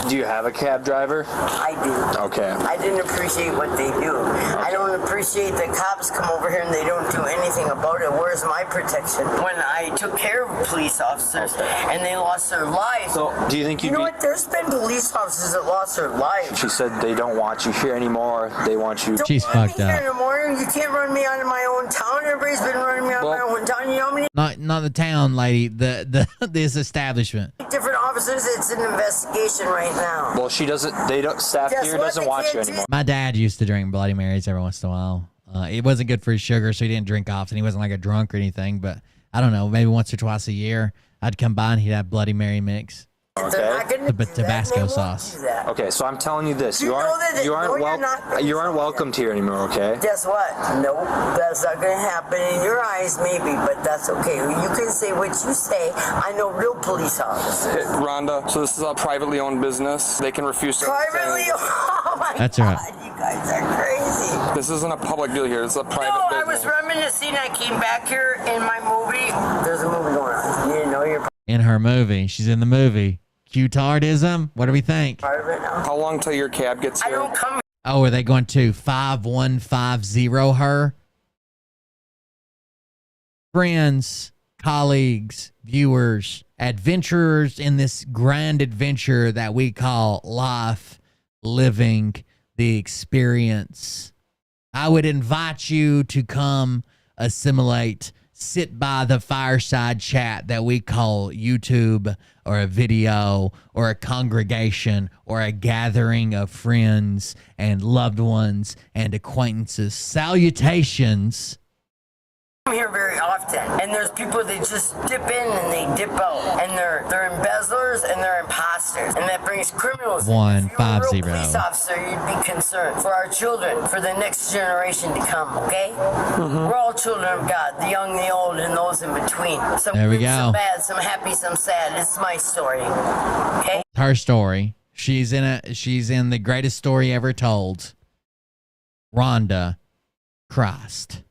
Do you have a cab driver? I do. Okay. I didn't appreciate what they do. I don't appreciate that cops come over here and they don't do anything about it. Where's my protection? When I took care of police officers and they lost their lives. So, do you think You know what? There's been police officers that lost their lives. She said they don't want you here anymore. They want you. She's fucked Here up. in the morning, you can't run me out of my own town. Everybody's been running me out of my own town. You know how many Not the town, lady. This establishment. different officers? It's an investigation right now. Well, she doesn't. They don't. Staff Guess here what? doesn't They want you can't anymore. My dad used to drink Bloody Marys every once in a while. It wasn't good for his sugar, so he didn't drink often. He wasn't like a drunk or anything, but I don't know, maybe once or twice a year, I'd come by and he'd have Bloody Mary mix. Okay. The Tabasco sauce. Okay, so I'm telling you this: You know that you aren't you're not you aren't welcomed here anymore. Okay. Guess what? Nope, that's not gonna happen in your eyes, maybe, but that's okay. You can say what you say. I know real police officers. Rhonda, so this is a privately owned business. They can refuse to. Privately? Oh my That's God, right. you guys are crazy. This isn't a public deal here. It's a private No, business. I was reminiscing. I came back here in my movie. There's a movie going on. You didn't know you're In her movie. She's in the movie. Q-tardism? What do we think? part of it now. How long till your cab gets I here? don't come. Oh, are they going to 5150 her? Friends, colleagues, viewers, adventurers in this grand adventure that we call life, living the experience. I would invite you to come assimilate, sit by the fireside chat that we call YouTube, or a video, or a congregation, or a gathering of friends and loved ones and acquaintances. Salutations. I'm here very often, and there's people that just dip in and they dip out, and they're embezzlers and they're imposters, and that brings criminals. If you were a real 150. police officer, you'd be concerned for our children, for the next generation to come. Okay, we're all children of God, the young, the old, and those in between. Some There we good, go. some bad, some happy, some sad. It's my story. Okay. Her story. She's in the greatest story ever told. Rhonda Christ.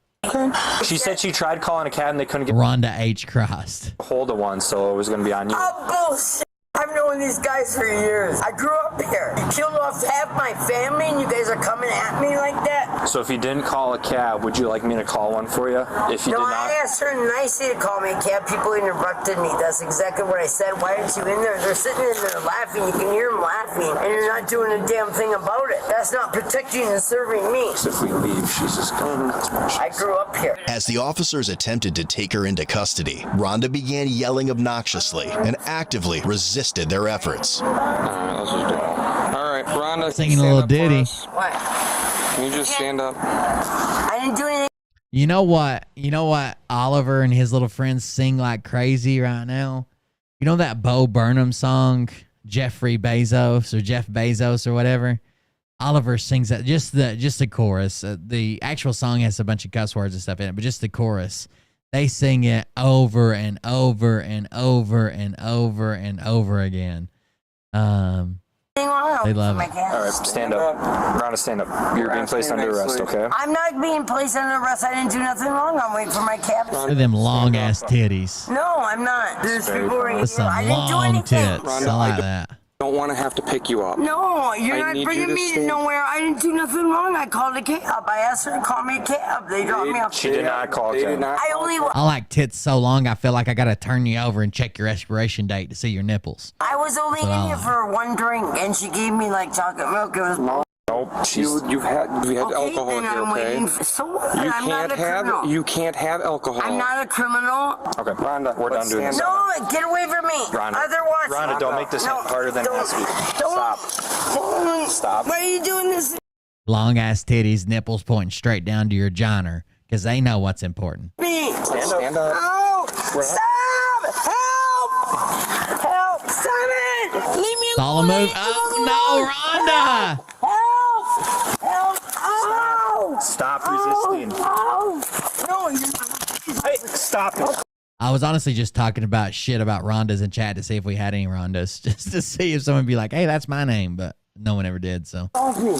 She said she tried calling a cab and they couldn't get Rhonda H. Christ. a hold of one, so it was going to be on you. Oh, bullshit. I've known these guys for years. I grew up here. Killed off half my family, and you guys are coming at me like that? So if you didn't call a cab, would you like me to call one for you? If you No, did I not, asked her nicely to call me a cab. People interrupted me. That's exactly what I said. Why aren't you in there? They're sitting in there laughing. You can hear them laughing, and you're not doing a damn thing about it. That's not protecting and serving me. if we leave, she's just going to. I grew up here. As the officers attempted to take her into custody, Rhonda began yelling obnoxiously and actively resisted their efforts. All right, Rhonda. Singing a stand little up for ditty. us. What? Can you just stand up? I didn't do anything. You know what? Oliver and his little friends sing like crazy right now? You know that Bo Burnham song, Jeff Bezos or whatever? Oliver sings that, just the chorus. The actual song has a bunch of cuss words and stuff in it, but just the chorus. They sing it over and over and over and over and over again. They love it. All right, stand up. Rhonda, stand up. You're being placed under arrest, okay? I'm not being placed under arrest. I didn't do nothing wrong. I'm waiting for my cab. Look at them long ass titties. No, I'm not. There's people right With here. some I didn't do long anything. tits. I like that. Don't want to have to pick you up. No, you're I not need you bringing to me stand- nowhere. I didn't do nothing wrong. I called a cab. I asked her to call me a cab. They dropped me off. She did not call a They cab. did not. I only. I like tits so long I feel like I gotta turn you over and check your expiration date to see your nipples. I was only That's what I in here like. for one drink, and she gave me like chocolate milk. It was. Nope. You've had Okay, alcohol then here, I'm okay? waiting. So what? You I'm not a criminal. You can't have alcohol. I'm not a criminal. Okay, Rhonda, we're done doing this. No, get away from me. Rhonda, Otherwise, Rhonda, don't make this harder than it has to be. Don't. Stop. Why are you doing this? Long ass titties, nipples pointing straight down to your joiner, because they know what's important. Me. Stand up. Oh, stop! Help! Help! Stop it! Leave me Solid alone! move. Oh no, Rhonda! Help! Help! Oh! Stop resisting. Oh! No, you're not. Hey, stop it. I was honestly just talking about shit about Rhondas in chat to see if we had any Rhondas, just to see if someone would be like, hey, that's my name, but no one ever did, so. Off me.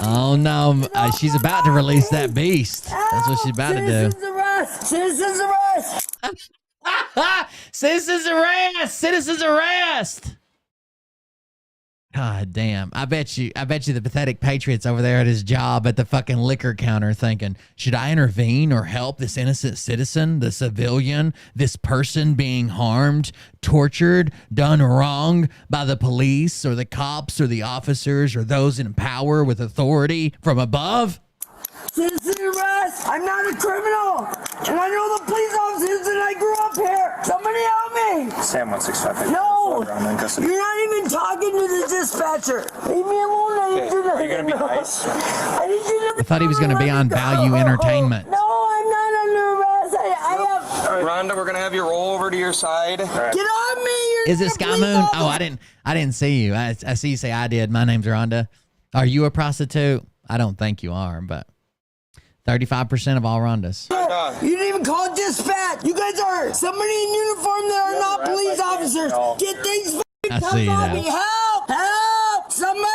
Oh no, she's about to release that beast. That's what she's about to do. Citizens arrest! Citizens arrest! Citizens arrest! Citizens arrest! God damn. I bet you the pathetic patriots over there at his job at the fucking liquor counter thinking, should I intervene or help this innocent citizen, the civilian, this person being harmed, tortured, done wrong by the police or the cops or the officers or those in power with authority from above? Citizen arrest! I'm not a criminal! And I know the police officers and I grew up here! Somebody help me! Sam 165. No! You're not even talking to the dispatcher! Leave me alone! I didn't do nothing. Are you going to be nice? I didn't do nothing. I thought he was going to be on Value Entertainment. No, I'm not under arrest. I have. Rhonda, we're going to have you roll over to your side. Get on me! You're Is it Sky Moon? Oh, I didn't see you. I see you say I did. My name's Rhonda. Are you a prostitute? I don't think you are, but 35% of all Rhondas. You didn't even call dispatch. You guys are somebody in uniform that are not police officers. Get things I come see on that. me. Help! Help! Somebody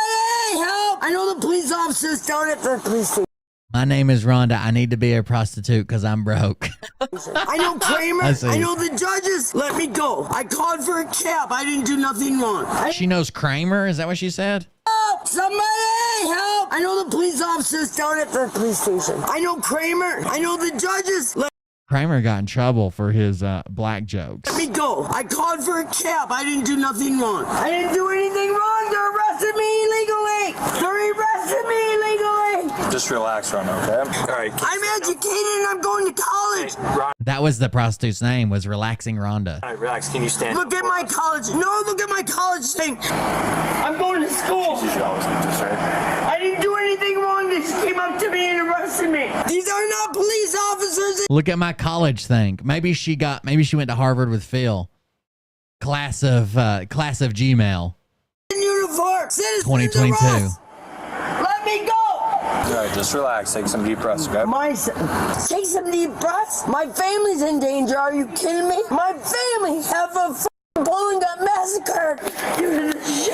help! I know the police officers down at the police station. My name is Rhonda. I need to be a prostitute because I'm broke. I know Kramer. I see. I know the judges. Let me go. I called for a cab. I didn't do nothing wrong. She knows Kramer? Is that what she said? Help! Somebody help! I know the police officers down at the police station. I know Kramer. I know the judges. Let Kramer got in trouble for his black jokes. me go. I called for a cab. I didn't do nothing wrong. I didn't do anything wrong. They're arresting me illegally. They're arresting me illegally. Just relax, Ron, okay? All right. I'm educated and I'm going to college. Ron, That was the prostitute's name, was Relaxing Rhonda. all right, relax. Can you stand? Look at my college. No, look at my college thing. I'm going to school. You should always do this, right? I didn't do anything wrong. They just came up to me and arrested me. These are not police officers. Look at my college thing. Maybe she went to Harvard with Phil. Class of Gmail. In uniform. Citizens 2022. arrest. Let me go. All right, just relax. Take some deep breaths, okay? Take some deep breaths. My family's in danger. Are you kidding me? My family have a Poland got massacred due to this shit.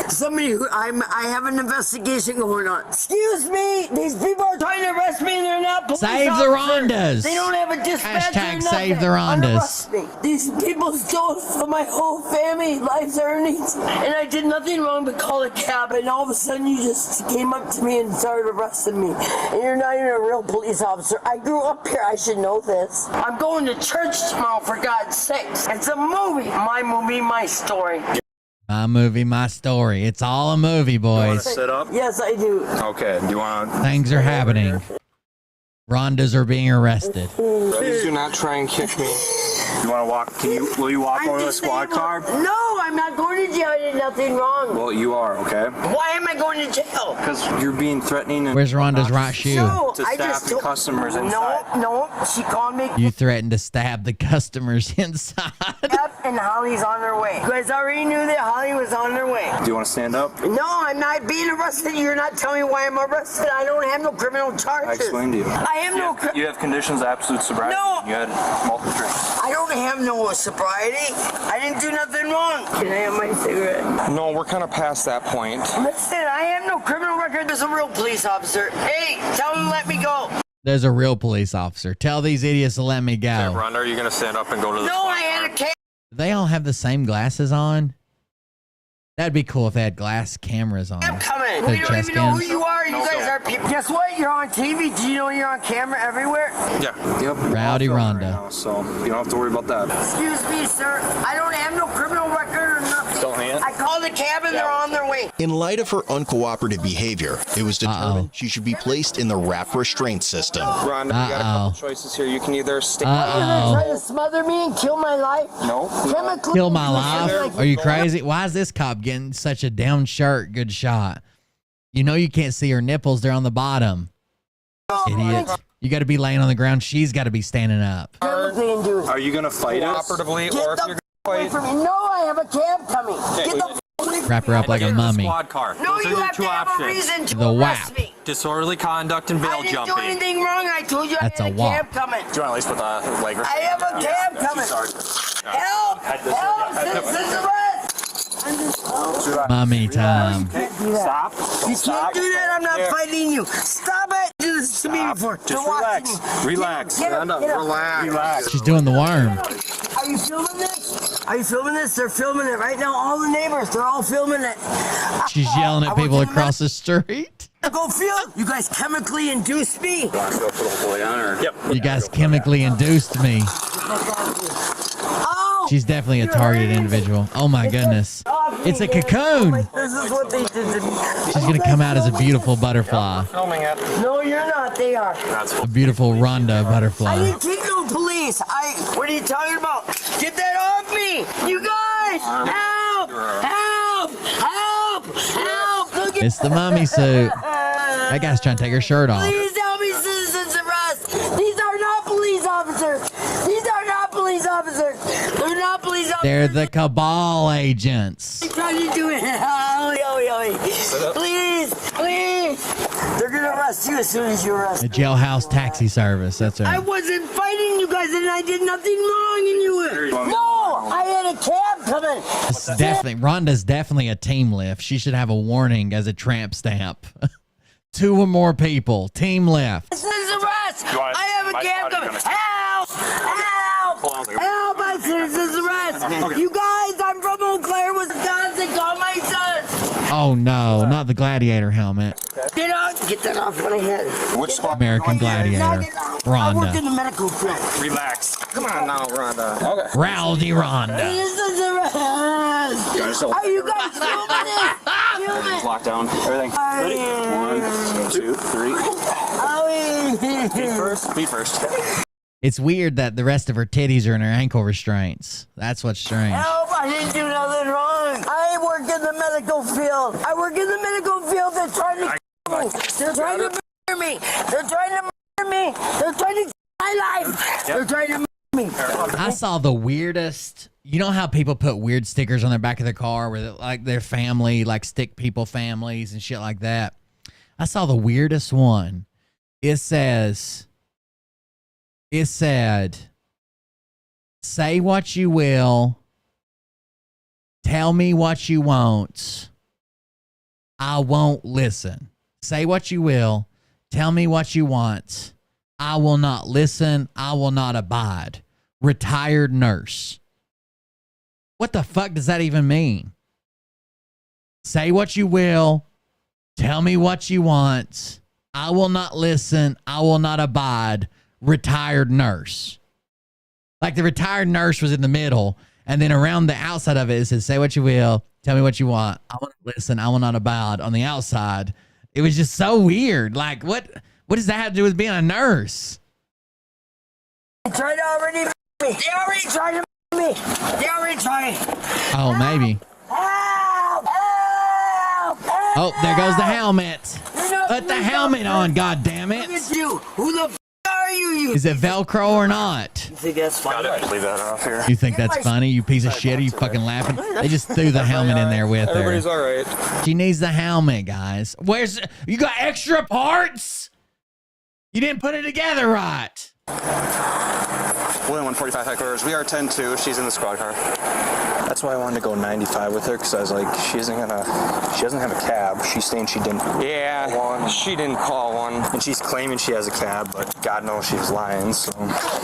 Somebody who I have an investigation going on. Excuse me, these people are trying to arrest me and they're not police Save the officers. Rhondas. They don't have a dispatcher. Hashtag or save nothing. the Rhondas. Unarrest me. These people stole from my whole family life's earnings, and I did nothing wrong but call a cab, and all of a sudden you just came up to me and started arresting me. And you're not even a real police officer. I grew up here. I should know this. I'm going to church tomorrow, for God's sakes. It's a movie. My movie, my story. My movie, my story. It's all a movie, boys. Sit up. Yes, I do. Okay. Do you want to? Things are happening. Rhondas are being arrested. Please do not try and kick me. You want to walk? Will you walk I'm over to the squad car? No, I'm not going to jail. I did nothing wrong. Well, you are, okay? Why am I going to jail? Because you're being threatening. And Where's Rhonda's right shoe? No, to I staff just the told- customers inside. No, she called me. You threatened to stab the customers inside. And Holly's on her way. You guys already knew that Holly was on her way. Do you want to stand up? No, I'm not being arrested. You're not telling me why I'm arrested. I don't have no criminal charges. I explained to you. I have no. You have conditions of absolute sobriety. No. You had multiple drinks. I don't have no sobriety. I didn't do nothing wrong. Can I have my cigarette? No, we're kind of past that point. Listen, I have no criminal record. There's a real police officer. Hey, tell him to let me go. There's a real police officer. Tell these idiots to let me go. Rhonda, are you going to stand up and go to the No, I had a case. They all have the same glasses on. That'd be cool if they had glass cameras on. I'm coming. The We don't chest even know who cams. you are. You guys are people. Guess what? You're on TV. Do you know you're on camera everywhere? Yeah. Yep. Rowdy We're all filming Rhonda. right now, so you don't have to worry about that. Excuse me, sir. I don't have no criminal record or nothing. Don't hang it. I called the cab and they're on their way. In light of her uncooperative behavior, it was determined she should be placed in the wrap restraint system. Rhonda, you got a couple choices here. You can either stay. Try to smother me and kill my life? No. Chemically. Kill my life? Are you crazy? Why is this cop getting such a down shirt? Good shot. You know you can't see her nipples. They're on the bottom. Idiot. You got to be laying on the ground. She's got to be standing up. Are you going to fight us? Cooperatively, Get or if the you're away from me. No, I have a cab coming. Get the away from Wrap her up like a mummy. Squad car. No, Those you are the have two to have options. a reason to The arrest WAP. me. Disorderly conduct and bail I didn't do jumping. anything wrong. I told you That's I had a a WAP. cab coming. Do you want to at least put the leg? I have a cab coming. Help! Help! Citizens arrest! I'm just Mummy time. Stop. You can't do that. I'm not fighting you. Stop it. Do this to me before. Just You're watching relax. me. Relax. Get up, get up. Relax. She's doing the worm. Are you filming this? Are you filming this? They're filming it right now. All the neighbors, they're all filming it. She's yelling at people across the street. Go feel. You guys chemically induced me. Yep. You guys chemically induced me. Oh, She's definitely a targeted individual. Oh my goodness. It's a cocoon. this is what they did to me. She's going to come out as a beautiful butterfly. filming it. No, you're not. They are. A beautiful Rhonda I butterfly. didn't take no police. What are you talking about? Get that off me. You guys. Help. Help. Help. Help. Look at It's the mummy suit. That guy's trying to take her shirt off. Please help me, citizens arrest. These are not police officers. These are not police officers. officers. They're not police officers. They're the cabal agents. They're trying to do it. Please, please. They're gonna arrest you as soon as you arrest The me. jailhouse taxi service. That's I right. wasn't fighting you guys, and I did nothing wrong, and you were. No, I had a cab coming. It's definitely Rhonda's definitely a team lift. She should have a warning as a tramp stamp. 2 or more people. Team lift. This is arrest. I have a cab coming. Help! Help! Help! My citizen's arrest. You guys, I'm from Eau Claire, Wisconsin. Call my son. Oh no, not the gladiator helmet. Get that off my head. Which squad? American Gladiator. I work in Rhonda. the medical field. Relax. Come on now, Rhonda. Okay. Rowdy Rhonda. This is arrest. Are you guys filming it? Film it. Lockdown. Everything. Ready? 1, 2, 3. Feet first. It's weird that the rest of her titties are in her ankle restraints. That's what's strange. Help! I didn't do nothing wrong. I work in the medical field. I work in the medical field. They're trying to kill me. They're trying to murder me. They're trying to murder me. They're trying to kill my life. They're trying to murder me. I saw the weirdest. You know how people put weird stickers on their back of their car with like their family, like stick people families and shit like that. I saw the weirdest one. It said, say what you will, tell me what you want, I won't listen. Say what you will, tell me what you want, I will not listen, I will not abide. Retired nurse. What the fuck does that even mean? Say what you will, tell me what you want, I will not listen, I will not abide. Retired nurse. Like the retired nurse was in the middle, and then around the outside of it says, say what you will, tell me what you want, I will not listen, I will not abide. On the outside, it was just so weird. Like, what does that have to do with being a nurse? They tried to already murder me. They already tried to murder me. They already tried. Oh, maybe. Help! Help! Help! Oh, there goes the helmet. You're Put the helmet on, God damn Look it. at you. Who the f*** are you? Is it Velcro or not? You think that's funny? Leave that off here. You think that's funny, you piece of shit? Are you fucking laughing? They just threw the helmet in there with Everybody's her. all right. She needs the helmet, guys. You got extra parts? You didn't put it together right. William 145 hecklers. We are 10-2. She's in the squad car. That's why I wanted to go 95 with her, because I was like, she doesn't have a cab. She's saying she didn't. Yeah, she didn't call one. And she's claiming she has a cab, but God knows she was lying. So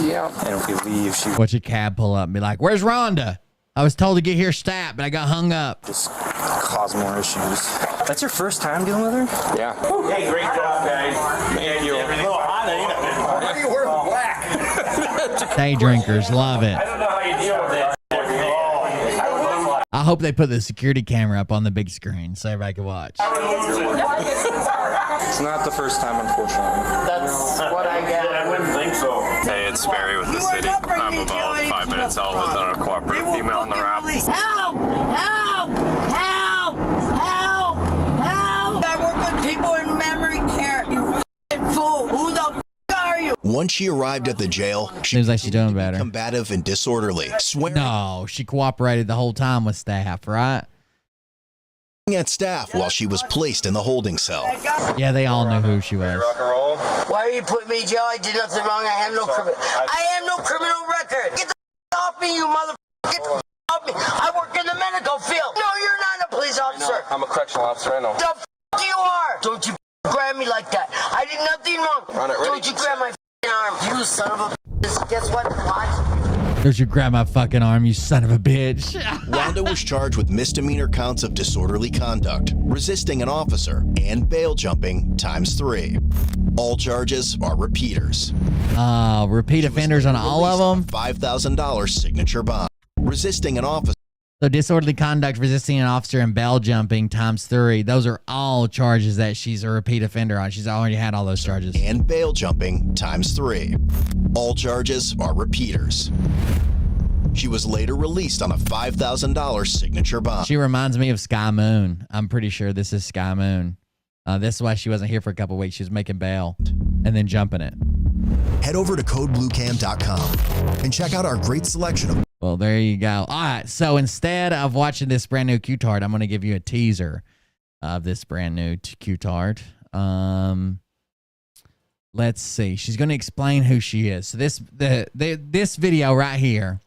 yeah. And if we leave, she Watch a cab pull up and be like, where's Rhonda? I was told to get here stat, but I got hung up. just cause more issues. That's your first time dealing with her? Yeah. Hey, great job, guys. Thank you. A little hot, ain't it? Why are you wearing black? Day drinkers love it. I don't know how you deal with it. I hope they put the security camera up on the big screen so everybody can watch. It's not the first time, unfortunately. That's what I get. I wouldn't think so. Hey, it's Barry with the city. I'm about 5 minutes out with a cooperative female on the wrap. Help! Help! Help! Help! Help! I work with people in memory care. You f***ing fool! Who the f*** are you? Once she arrived at the jail, she Seems like she's doing better. combative and disorderly, swearing No, she cooperated the whole time with staff, right? at staff while she was placed in the holding cell. Yeah, they all knew who she was. Why are you putting me in jail? I did nothing wrong. I have no criminal record. Get the f*** off me, you motherfucker. Get the f*** off me. I work in the medical field. No, you're not a police officer. I'm a correctional officer, I know. The f*** you are. Don't you f*** grab me like that. I did nothing wrong. Run it, ready? Don't you grab my f***ing arm. You son of a bitch. Guess what? Watch. Don't you grab my fucking arm, you son of a bitch. Wanda was charged with misdemeanor counts of disorderly conduct, resisting an officer, and bail jumping ×3. All charges are repeaters. Repeat offenders on all of them? $5,000 signature bond. Resisting an officer. So disorderly conduct, resisting an officer, and bail jumping ×3. Those are all charges that she's a repeat offender on. She's already had all those charges. And bail jumping ×3. All charges are repeaters. She was later released on a $5,000 signature bond. She reminds me of Sky Moon. I'm pretty sure this is Sky Moon. This is why she wasn't here for a couple weeks. She was making bail and then jumping it. Head over to codebluecam.com and check out our great selection of. Well, there you go. All right. So instead of watching this brand new Q-tard, I'm going to give you a teaser of this brand new Q-tard. Let's see. She's going to explain who she is. So this video right here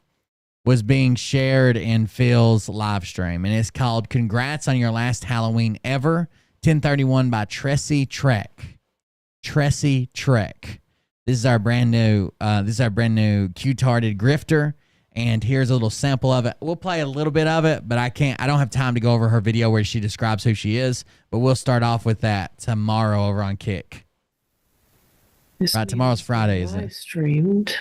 was being shared in Phil's live stream, and it's called "Congrats on Your Last Halloween Ever." 1031 by Tressie Trek. Tressie Trek. This is our brand new. Q-tarded grifter. And here's a little sample of it. We'll play a little bit of it, but I don't have time to go over her video where she describes who she is, but we'll start off with that tomorrow over on Kick. Right, tomorrow's Friday, isn't it? Streamed.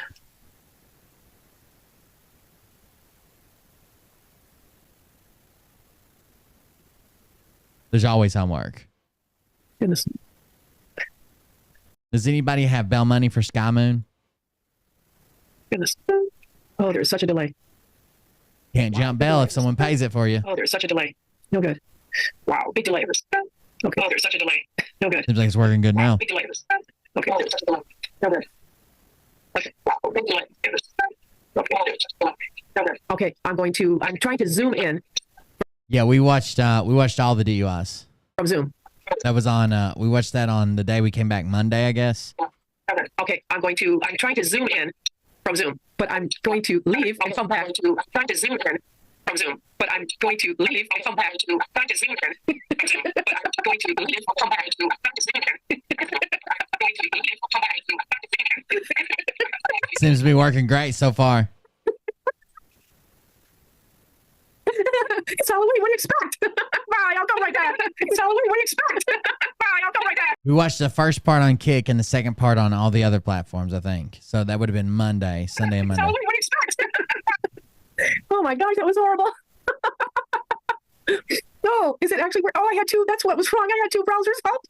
There's always homework. Goodness. Does anybody have bell money for Sky Moon? Goodness. Oh, there's such a delay. Can't jump bell if someone pays it for you. Oh, there's such a delay. No good. Wow, big delay. Okay. Oh, there's such a delay. No good. Seems like it's working good now. Big delay. Okay. Oh, there's such a delay. No good. Okay. Wow, big delay. Okay. Oh, there's such a delay. No good. Okay, I'm trying to zoom in Yeah, we watched all the DUIs. from Zoom. That was on we watched that on the day we came back Monday, I guess. Okay, I'm trying to zoom in from Zoom, but I'm going to leave and come back to trying to zoom in from Zoom, but I'm going to leave and come back to trying to zoom in from Zoom, but I'm going to leave and come back to trying to zoom in. I'm going to leave and come back to trying to zoom in. Seems to be working great so far. It's Halloween, what do you expect? Bye, I'll go like that. It's Halloween, what do you expect? Bye, I'll go like that. We watched the first part on Kick and the second part on all the other platforms, I think. So that would have been Monday, Sunday and It's Monday. Halloween, what do you expect? Oh my gosh, that was horrible. No, is it actually? Oh, I had two. That's what was wrong. I had two browsers up.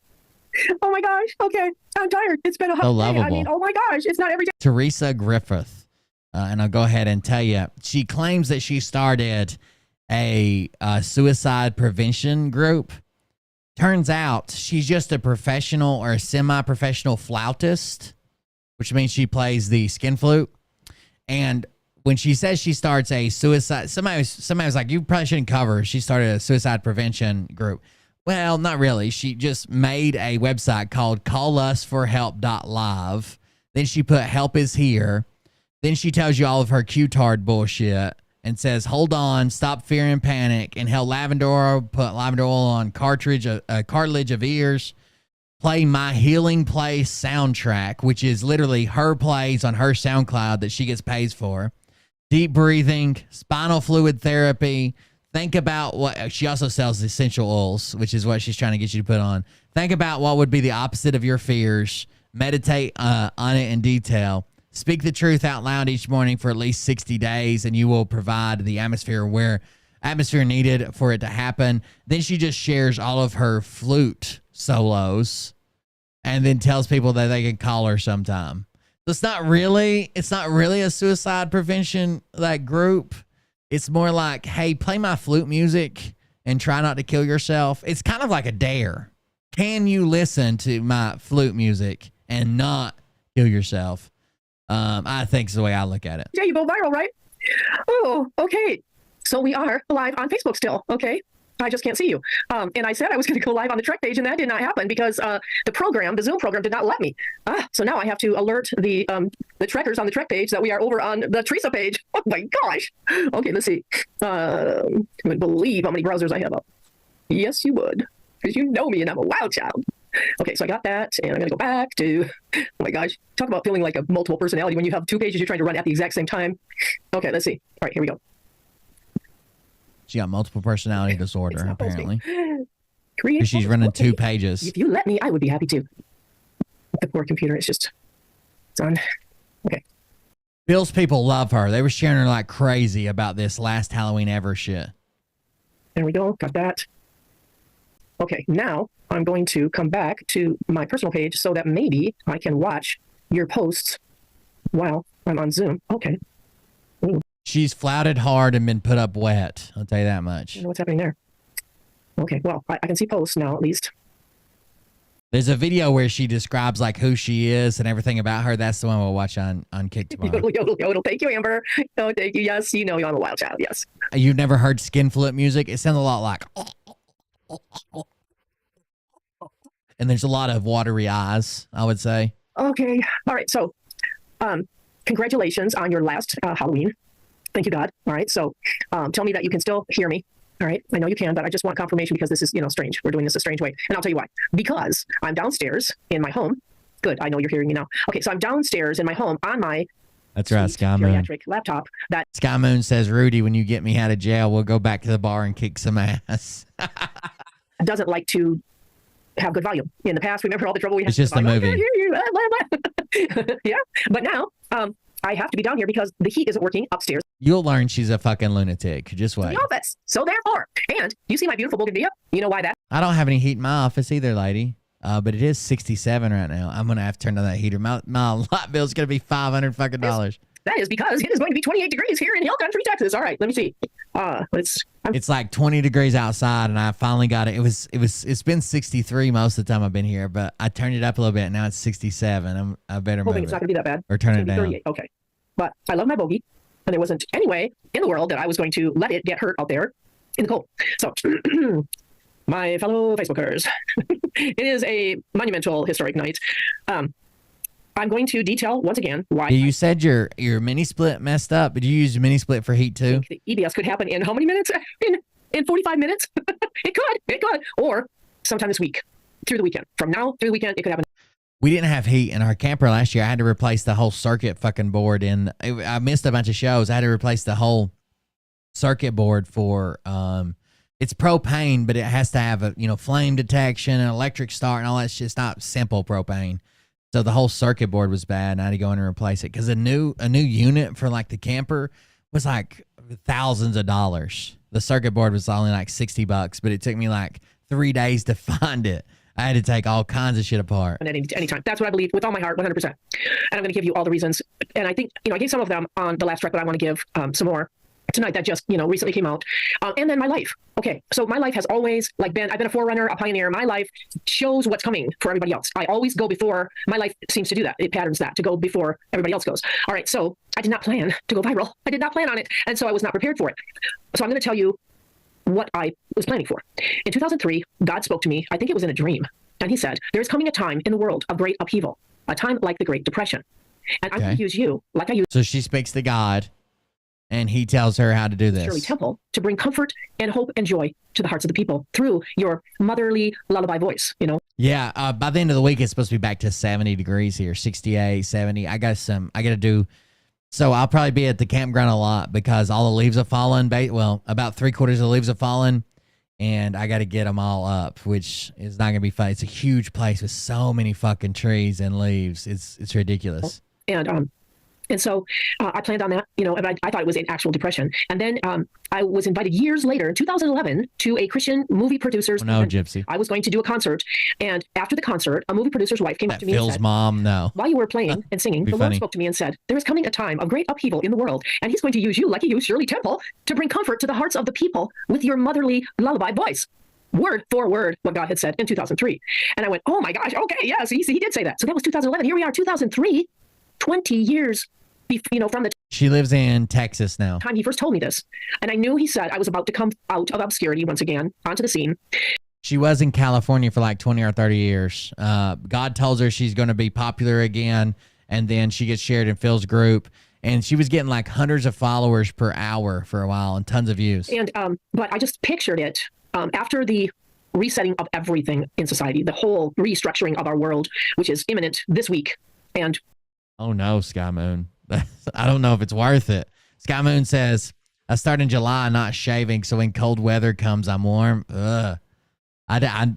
Oh my gosh. Okay, I'm tired. It's been a hot So day. lovable. I mean, oh my gosh, it's not every day. Teresa Griffith, and I'll go ahead and tell you, she claims that she started a suicide prevention group. Turns out she's just a professional or a semi-professional flautist, which means she plays the skin flute. And when she says she starts a suicide, somebody was like, you probably shouldn't cover her. She started a suicide prevention group. Well, not really. She just made a website called callusforhelp.live. Then she put help is here. Then she tells you all of her Q-tard bullshit and says, hold on, stop fear and panic, and hell lavender oil, put lavender oil on cartilage of ears, play My Healing Place soundtrack, which is literally her plays on her SoundCloud that she gets paid for, deep breathing, spinal fluid therapy. Think about what she also sells essential oils, which is what she's trying to get you to put on. Think about what would be the opposite of your fears. Meditate on it in detail. Speak the truth out loud each morning for at least 60 days, and you will provide the atmosphere needed for it to happen. Then she just shares all of her flute solos and then tells people that they can call her sometime. So it's not really a suicide prevention group. It's more like, hey, play my flute music and try not to kill yourself. It's kind of like a dare. Can you listen to my flute music and not kill yourself? I think is the way I look at it. Yeah, you go viral, right? Oh, okay. So we are live on Facebook still. Okay. I just can't see you. And I said I was going to go live on the Trek page, and that did not happen because the Zoom program did not let me. So now I have to alert the Trekkers on the Trek page that we are over on the Teresa page. Oh my gosh. Okay, let's see. You would believe how many browsers I have up. Yes, you would. Because you know me and I'm a wild child. Okay, so I got that, and I'm going to go back to, oh my gosh, talk about feeling like a multiple personality when you have two pages you're trying to run at the exact same time. Okay, let's see. All right, here we go. She got multiple personality disorder, apparently. Create 'Cause she's running two pages. If you let me, I would be happy to. The poor computer is just, it's on. Okay. Bill's people love her. They were sharing her like crazy about this last Halloween ever shit. There we go, got that. Okay, now I'm going to come back to my personal page so that maybe I can watch your posts while I'm on Zoom. Okay. Ooh. She's flouted hard and been put up wet. I'll tell you that much. I don't know what's happening there. Okay, well, I can see posts now at least. There's a video where she describes like who she is and everything about her. That's the one we'll watch on Kick tomorrow. Yodel, yodel, yodel. Thank you, Amber. Oh, thank you. Yes, you know I'm a wild child. Yes. You've never heard skin flip music? It sounds a lot like. And there's a lot of watery eyes, I would say. Okay. All right. So, congratulations on your last Halloween. Thank you, God. All right. So, tell me that you can still hear me. All right. I know you can, but I just want confirmation because this is, strange. We're doing this a strange way. And I'll tell you why. Because I'm downstairs in my home. Good. I know you're hearing me now. Okay. So I'm downstairs in my home on my That's right, Sky Moon. geriatric laptop that Sky Moon says, Rudy, when you get me out of jail, we'll go back to the bar and kick some ass. doesn't like to have good volume. In the past, remember all the trouble we had? It's just a movie. I can't hear you. Blah, blah. Yeah. But now, I have to be down here because the heat isn't working upstairs. You'll learn she's a fucking lunatic. Just wait. In the office. So therefore, and you see my beautiful bougainvillea? You know why that? I don't have any heat in my office either, lady. But it is 67 right now. I'm gonna have to turn on that heater. My light bill's gonna be $500 fucking dollars. That is because it is going to be 28 degrees here in Hill Country, Texas. All right, let me see. It's like 20 degrees outside, and I finally got it. It's been 63 most of the time I've been here, but I turned it up a little bit. Now it's 67. I better move hoping it's not going to be that bad. Or turn it down. 38. Okay, but I love my bogey, and there wasn't any way in the world that I was going to let it get hurt out there in the cold. So, my fellow Facebookers, it is a monumental, historic night. I'm going to detail once again why. Yeah, you said your mini split messed up. Did you use your mini split for heat too? The EBS could happen in how many minutes? In 45 minutes? It could. Or sometime this week, through the weekend. From now through the weekend, it could happen. We didn't have heat in our camper last year. I had to replace the whole circuit fucking board, and I missed a bunch of shows. I had to replace the whole circuit board for it's propane, but it has to have a flame detection and electric start and all that shit. It's not simple propane. So the whole circuit board was bad, and I had to go in and replace it because a new unit for like the camper was like thousands of dollars. The circuit board was only like $60, but it took me like 3 days to find it. I had to take all kinds of shit apart. At any time. That's what I believe with all my heart, 100%. And I'm going to give you all the reasons. And I think, I gave some of them on the last track, but I want to give some more tonight that just, recently came out. And then my life. Okay. So my life has always I've been a forerunner, a pioneer. My life shows what's coming for everybody else. I always go before. My life seems to do that. It patterns that to go before everybody else goes. All right. So I did not plan to go viral. I did not plan on it. And so I was not prepared for it. So I'm going to tell you what I was planning for. In 2003, God spoke to me. I think it was in a dream. And he said, there is coming a time in the world of great upheaval, a time like the Great Depression. And I'm going to use you like I used. So she speaks to God, and he tells her how to do this. Shirley Temple to bring comfort and hope and joy to the hearts of the people through your motherly lullaby voice, Yeah, by the end of the week, it's supposed to be back to 70 degrees here, 68, 70. I got to do, so I'll probably be at the campground a lot because all the leaves have fallen. Well, about 3/4 of the leaves have fallen, and I got to get them all up, which is not going to be fun. It's a huge place with so many fucking trees and leaves. It's ridiculous. And so I planned on that, and I thought it was an actual depression. And then I was invited years later, in 2011, to a Christian movie producer's No, Gypsy. I was going to do a concert. And after the concert, a movie producer's wife came up to me Phil's and said, mom, no. while you were playing and singing, the Lord spoke to me and said, there is coming a time of great upheaval in the world. And he's going to use you, like he used Shirley Temple, to bring comfort to the hearts of the people with your motherly lullaby voice. Word for word, what God had said in 2003. And I went, oh my gosh, okay, yes, he did say that. So that was 2011. Here we are, 2003, 20 years from the She lives in Texas now. time he first told me this. And I knew he said I was about to come out of obscurity once again onto the scene. She was in California for like 20 or 30 years. God tells her she's going to be popular again, and then she gets shared in Phil's group, and she was getting like hundreds of followers per hour for a while and tons of views. And but I just pictured it after the resetting of everything in society, the whole restructuring of our world, which is imminent this week. And oh no, Sky Moon. I don't know if it's worth it. Sky Moon says, I start in July not shaving, so when cold weather comes, I'm warm. Ugh.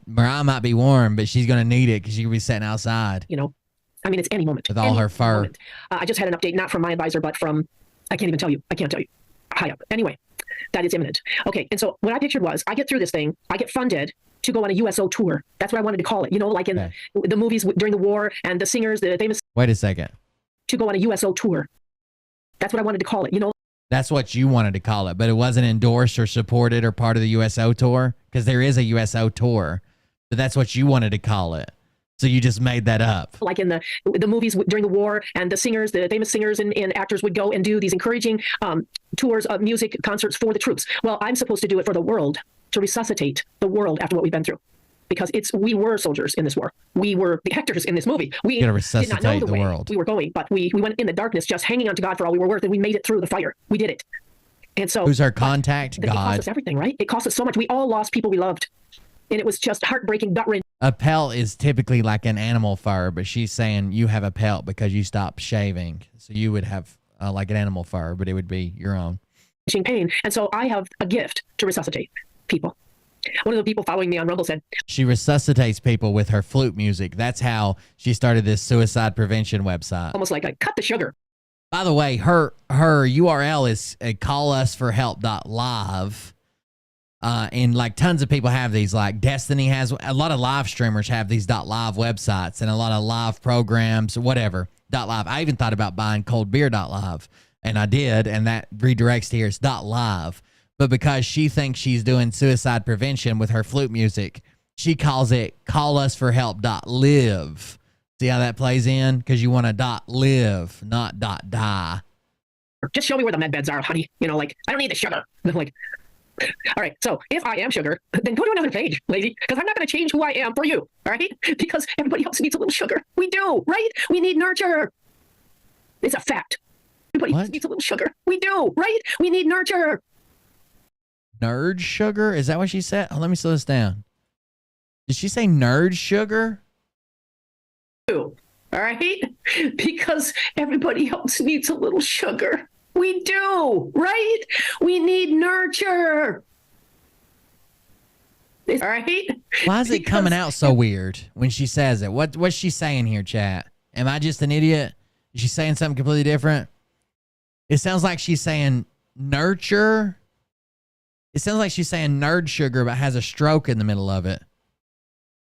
Mariah might be warm, but she's going to need it because she'll be sitting outside. It's any moment. With all her fur. Moment. I just had an update, not from my advisor, but from, I can't tell you. High up. Anyway, that is imminent. Okay, and so what I pictured was, I get through this thing, I get funded to go on a USO tour. That's what I wanted to call it. Like in the movies during the war, and the singers, the famous... Wait a second. To go on a USO tour. That's what I wanted to call it, That's what you wanted to call it, but it wasn't endorsed or supported or part of the USO tour? Because there is a USO tour, but that's what you wanted to call it. So you just made that up. Like in the movies during the war, and the singers, the famous singers and actors would go and do these encouraging tours of music concerts for the troops. Well, I'm supposed to do it for the world, to resuscitate the world after what we've been through. Because we were soldiers in this war. We were the actors in this movie. We gotta resuscitate did not know the way world. we were going, but we went in the darkness, just hanging on to God for all we were worth, and we made it through the fire. We did it. And so who's our contact? It cost God. us everything, right? It cost us so much. We all lost people we loved, and it was just heartbreaking, gut-wrenching. A pelt is typically like an animal fur, but she's saying you have a pelt because you stopped shaving. So you would have like an animal fur, but it would be your own. Pain. And so I have a gift to resuscitate people. One of the people following me on Rumble said, she resuscitates people with her flute music. That's how she started this suicide prevention website. almost like I cut the sugar. By the way, her URL is callusforhelp.live. And like tons of people have these, like Destiny has, a lot of live streamers have these .live websites, and a lot of live programs, whatever, .live. I even thought about buying coldbeer.live, and I did, and that redirects to here. It's .live. But because she thinks she's doing suicide prevention with her flute music, she calls it callusforhelp.live. See how that plays in? Because you want to .live, not .die. Just show me where the med beds are, honey. You know, like, I don't need the sugar. And I'm like, all right, so if I am sugar, then go to another page, lady, because I'm not going to change who I am for you, all right? Because everybody else needs a little sugar. We do, right? We need nurture. It's a fact. Everybody else needs a little sugar. We do, right? We need nurture. Nerd sugar? Is that what she said? Oh, let me slow this down. Did she say nerd sugar? All right? Because everybody else needs a little sugar. We do, right? We need nurture. All right? Why is it coming out so weird when she says it? What's she saying here, chat? Am I just an idiot? Is she saying something completely different? It sounds like she's saying nurture. It sounds like she's saying nerd sugar, but has a stroke in the middle of it.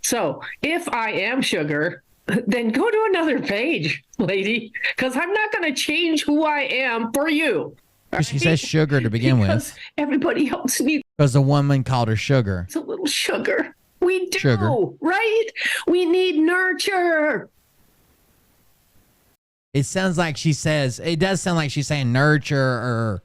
So if I am sugar, then go to another page, lady, because I'm not going to change who I am for you. She says sugar to begin Because with. everybody else needs Because the woman called her sugar. a little sugar. We do, Sugar. right? We need nurture. It sounds like she says, it does sound like she's saying nurture, or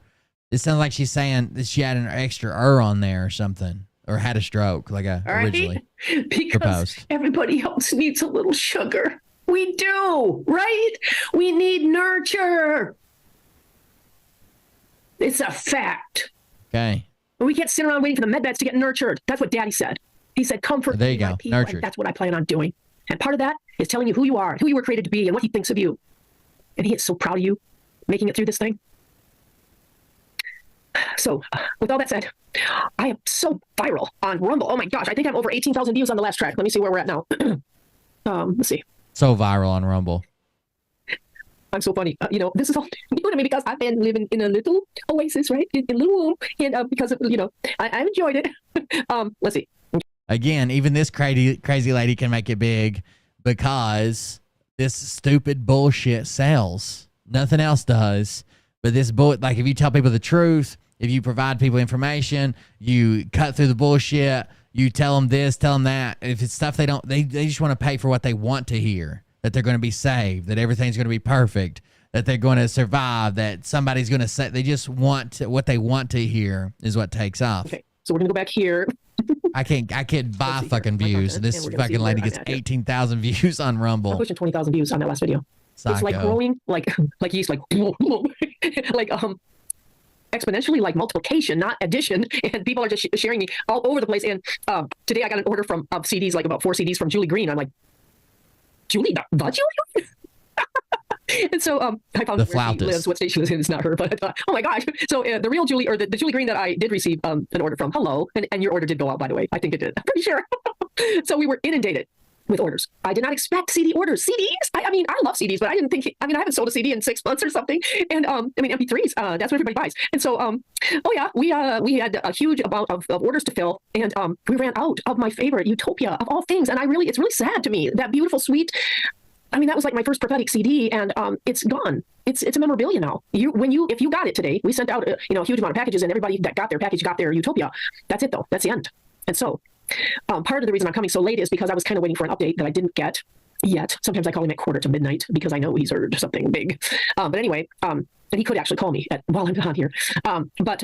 it sounds like she's saying that she had an extra on there or something, or had a stroke, like I All right? originally Because proposed. everybody else needs a little sugar. We do, right? We need nurture. It's a fact. Okay. We can't sit around waiting for the med beds to get nurtured. That's what Daddy said. He said, comfort There you my go. people, and Nurtured. that's what I plan on doing. And part of that is telling you who you are, who you were created to be, and what he thinks of you. And he is so proud of you making it through this thing. So, with all that said, I am so viral on Rumble. Oh my gosh, I think I'm over 18,000 views on the last track. Let me see where we're at now. Let's see. So viral on Rumble. I'm so funny. You know, this is all new to me because I've been living in a little oasis, right? In a little womb. And because of, you know, I've enjoyed it. Let's see. Again, even this crazy lady can make it big because this stupid bullshit sells. Nothing else does. But this like if you tell people the truth, if you provide people information, you cut through the bullshit, you tell them this, tell them that. If it's stuff they don't, they just want to pay for what they want to hear. That they're going to be saved, that everything's going to be perfect, that they're going to survive, that somebody's going to say, they just want to, what they want to hear is what takes off. Okay, so we're going to go back here. I can't buy fucking views. content, This and we're gonna fucking see lady where gets I'm at here. 18,000 views on I'm Rumble. pushing 20,000 views on that last video. It's like Psycho. growing, like yeast, like like exponentially, like multiplication, not addition. And people are just sharing me all over the place. And today I got an order from CDs, like about 4 CDs from Julie Green. I'm like, Julie, the Julie? And so I found The where she flautist. lives, what state she lives in. It's not her, but I thought, oh my gosh. So the real Julie, or the Julie Green that I did receive an order from, hello, and your order did go out, by the way. I think it did. I'm pretty sure. So we were inundated with orders. I did not expect CD orders. CDs? I mean, I love CDs, but I didn't think, I haven't sold a CD in 6 months or something. And MP3s, that's what everybody buys. And so, oh yeah, we had a huge amount of orders to fill, and we ran out of my favorite Utopia of all things. And it's really sad to me, that beautiful, sweet, that was like my first prophetic CD, and it's gone. It's a memorabilia now. If you got it today, we sent out a huge amount of packages, and everybody that got their package got their Utopia. That's it though. That's the end. And so Part of the reason I'm coming so late is because I was kind of waiting for an update that I didn't get yet. Sometimes I call him at quarter to midnight because I know he's heard something big. But anyway, and he could actually call me while I'm on here. But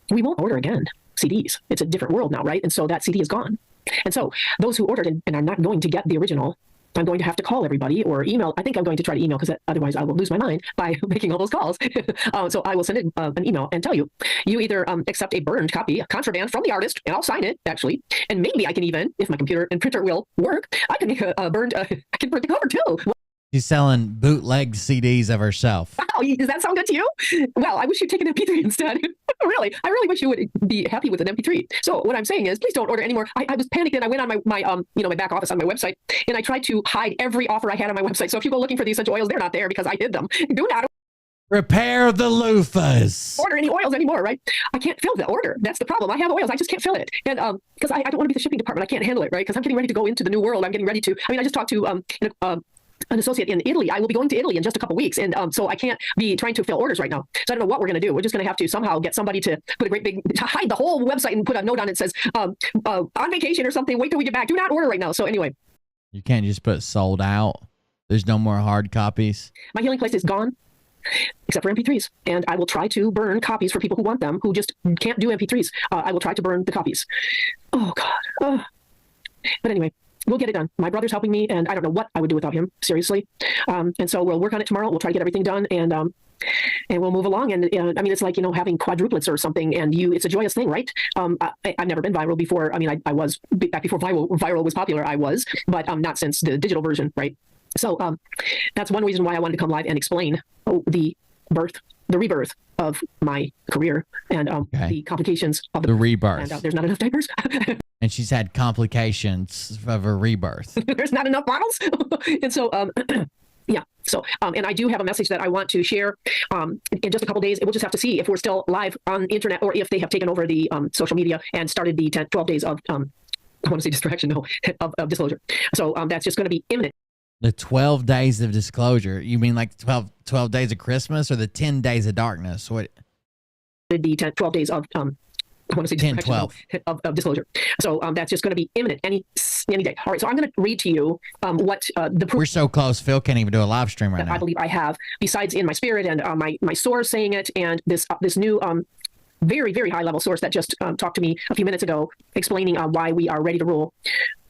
we won't order again CDs. It's a different world now, right? And so that CD is gone. And so those who ordered and are not going to get the original, I'm going to have to call everybody or email. I think I'm going to try to email because otherwise I will lose my mind by making all those calls. So I will send in an email and tell you either accept a burned copy, contraband from the artist, and I'll sign it actually. And maybe I can even, if my computer and printer will work, I can make I can print the cover too. She's selling bootleg CDs of herself. Wow, does that sound good to you? Well, I wish you'd take an MP3 instead. Really, I really wish you would be happy with an MP3. So what I'm saying is, please don't order anymore. I was panicked and I went on my back office on my website and I tried to hide every offer I had on my website. So if you go looking for the essential oils, they're not there because I hid them. Do not Repair the loofahs. order any oils anymore, right? I can't fill the order. That's the problem. I have oils. I just can't fill it. And because I don't want to be the shipping department. I can't handle it, right? Because I'm getting ready to go into the new world. I'm getting ready to, I just talked to an associate in Italy. I will be going to Italy in just a couple weeks. And so I can't be trying to fill orders right now. So I don't know what we're going to do. We're just going to have to somehow get somebody to put a great big, to hide the whole website and put a note on it that says, on vacation or something, wait till we get back. Do not order right now. So anyway. You can't just put sold out. There's no more hard copies. My healing place is gone, except for MP3s. And I will try to burn copies for people who want them, who just can't do MP3s. I will try to burn the copies. Oh, God. But anyway. We'll get it done. My brother's helping me, and I don't know what I would do without him, seriously. And so we'll work on it tomorrow. We'll try to get everything done, and we'll move along. And I mean, it's like, having quadruplets or something, and it's a joyous thing, right? I've never been viral before. I mean, I was back before viral was popular. I was, but not since the digital version, right? So that's one reason why I wanted to come live and explain the rebirth of my career and the complications of the rebirth. And there's not enough diapers. And she's had complications of her rebirth. There's not enough bottles. And so, yeah. So, and I do have a message that I want to share in just a couple days. We'll just have to see if we're still live on the internet or if they have taken over the social media and started the 12 days of, I want to say distraction, no, of disclosure. So that's just going to be imminent. The 12 days of disclosure. You mean like 12 days of Christmas or the 10 days of darkness? What? The 12 days of, I want to say 10, 12 of disclosure. So that's just going to be imminent any day. All right. So I'm going to read to you what the proof. We're so close. Phil can't even do a live stream right now. I believe I have, besides in my spirit and my source saying it, and this new very, very high level source that just talked to me a few minutes ago, explaining why we are ready to rule.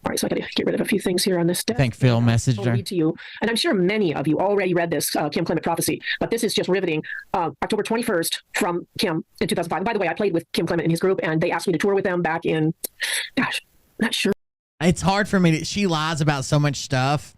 All right, so I got to get rid of a few things here on this deck. I think Phil messaged her. Read to you, and I'm sure many of you already read this Kim Clement prophecy, but this is just riveting. October 21st from Kim in 2005. And by the way, I played with Kim Clement in his group, and they asked me to tour with them back in, gosh, not sure. It's hard for me. She lies about so much stuff.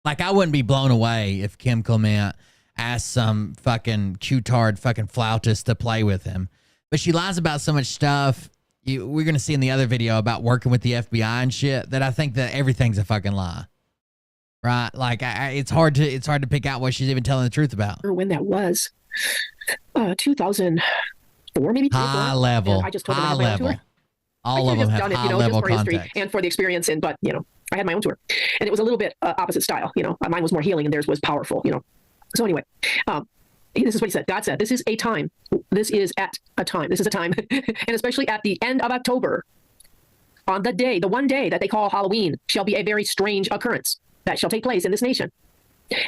Like, I wouldn't be blown away if Kim Clement asked some fucking Q-tard fucking flautist to play with him. But she lies about so much stuff. We're going to see in the other video about working with the FBI and shit that I think that everything's a fucking lie. Right? Like, it's hard to pick out what she's even telling the truth about. When that was 2004, maybe. High level. I just told high them I had my own level. tour. All of them have high level just for history context. and for the experience. And, but, I had my own tour. And it was a little bit opposite style. Mine was more healing and theirs was powerful, So anyway, this is what he said. God said, this is a time. This is at a time. This is a time. And especially at the end of October, on the one day that they call Halloween, shall be a very strange occurrence that shall take place in this nation.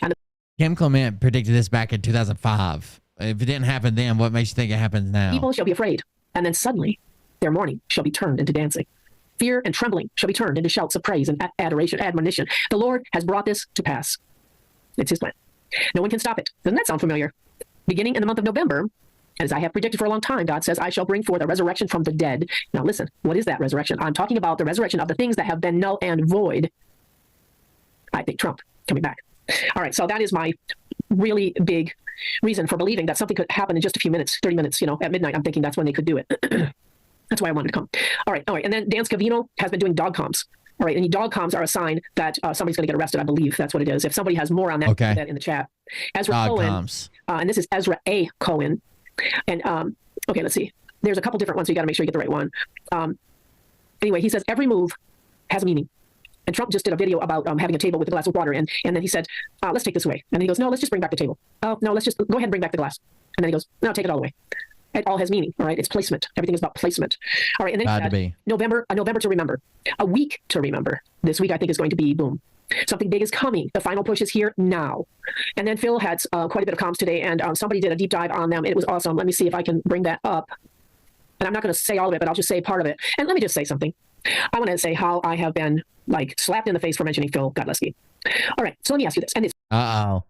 And Kim Clement predicted this back in 2005. If it didn't happen then, what makes you think it happens now? People shall be afraid. And then suddenly their mourning shall be turned into dancing. Fear and trembling shall be turned into shouts of praise and adoration, admonition. The Lord has brought this to pass. It's his plan. No one can stop it. Doesn't that sound familiar? Beginning in the month of November, as I have predicted for a long time, God says, I shall bring forth a resurrection from the dead. Now listen, what is that resurrection? I'm talking about the resurrection of the things that have been null and void. I think Trump coming back. All right, so that is my really big reason for believing that something could happen in just a few minutes, 30 minutes, at midnight. I'm thinking that's when they could do it. That's why I wanted to come. All right. And then Dan Scavino has been doing dog comms. All right, and dog comms are a sign that somebody's going to get arrested. I believe that's what it is. If somebody has more on that, okay. Put that in the chat. Ezra dog Cohen, comms. And this is Ezra A. Cohen. And okay, let's see. There's a couple different ones, so you got to make sure you get the right one. Anyway, he says every move has meaning. And Trump just did a video about having a table with a glass of water, and then he said, let's take this away. And then he goes, no, let's just bring back the table. Oh, no, let's just go ahead and bring back the glass. And then he goes, no, take it all away. It all has meaning, all right? It's placement. Everything is about placement. All right, and then he Glad to said, be. November to remember. A week to remember. This week, I think, is going to be boom. Something big is coming. The final push is here now. And then Phil had quite a bit of comms today, and somebody did a deep dive on them. It was awesome. Let me see if I can bring that up. And I'm not going to say all of it, but I'll just say part of it. And let me just say something. I want to say how I have been, like, slapped in the face for mentioning Phil Godleski. All right, so let me ask you this. And it's Uh-oh.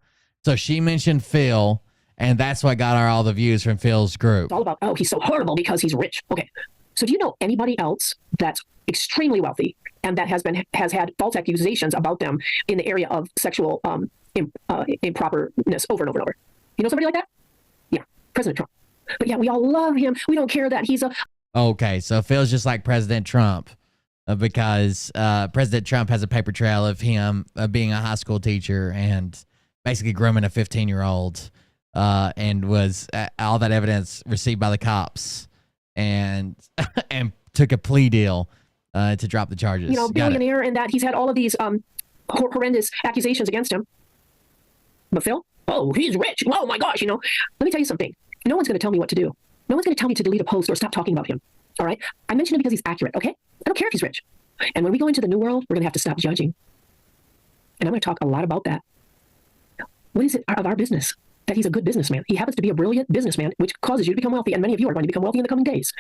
So she mentioned Phil, and that's what got her all the views from Phil's group. all about, oh, he's so horrible because he's rich. Okay, so do you know anybody else that's extremely wealthy and that has had false accusations about them in the area of sexual improperness over and over and over? You know somebody like that? Yeah, President Trump. But yeah, we all love him. We don't care that he's a... Okay, so Phil's just like President Trump because President Trump has a paper trail of him being a high school teacher and basically grooming a 15-year-old and was all that evidence received by the cops and and took a plea deal to drop the charges. You know, billionaire, and that he's had all of these horrendous accusations against him. But Phil, oh, he's rich. Oh my gosh, you know. Let me tell you something. No one's going to tell me what to do. No one's going to tell me to delete a post or stop talking about him. All right? I mention him because he's accurate, okay? I don't care if he's rich. And when we go into the new world, we're going to have to stop judging. And I'm going to talk a lot about that. What is it of our business that he's a good businessman? He happens to be a brilliant businessman, which causes you to become wealthy, and many of you are going to become wealthy in the coming days.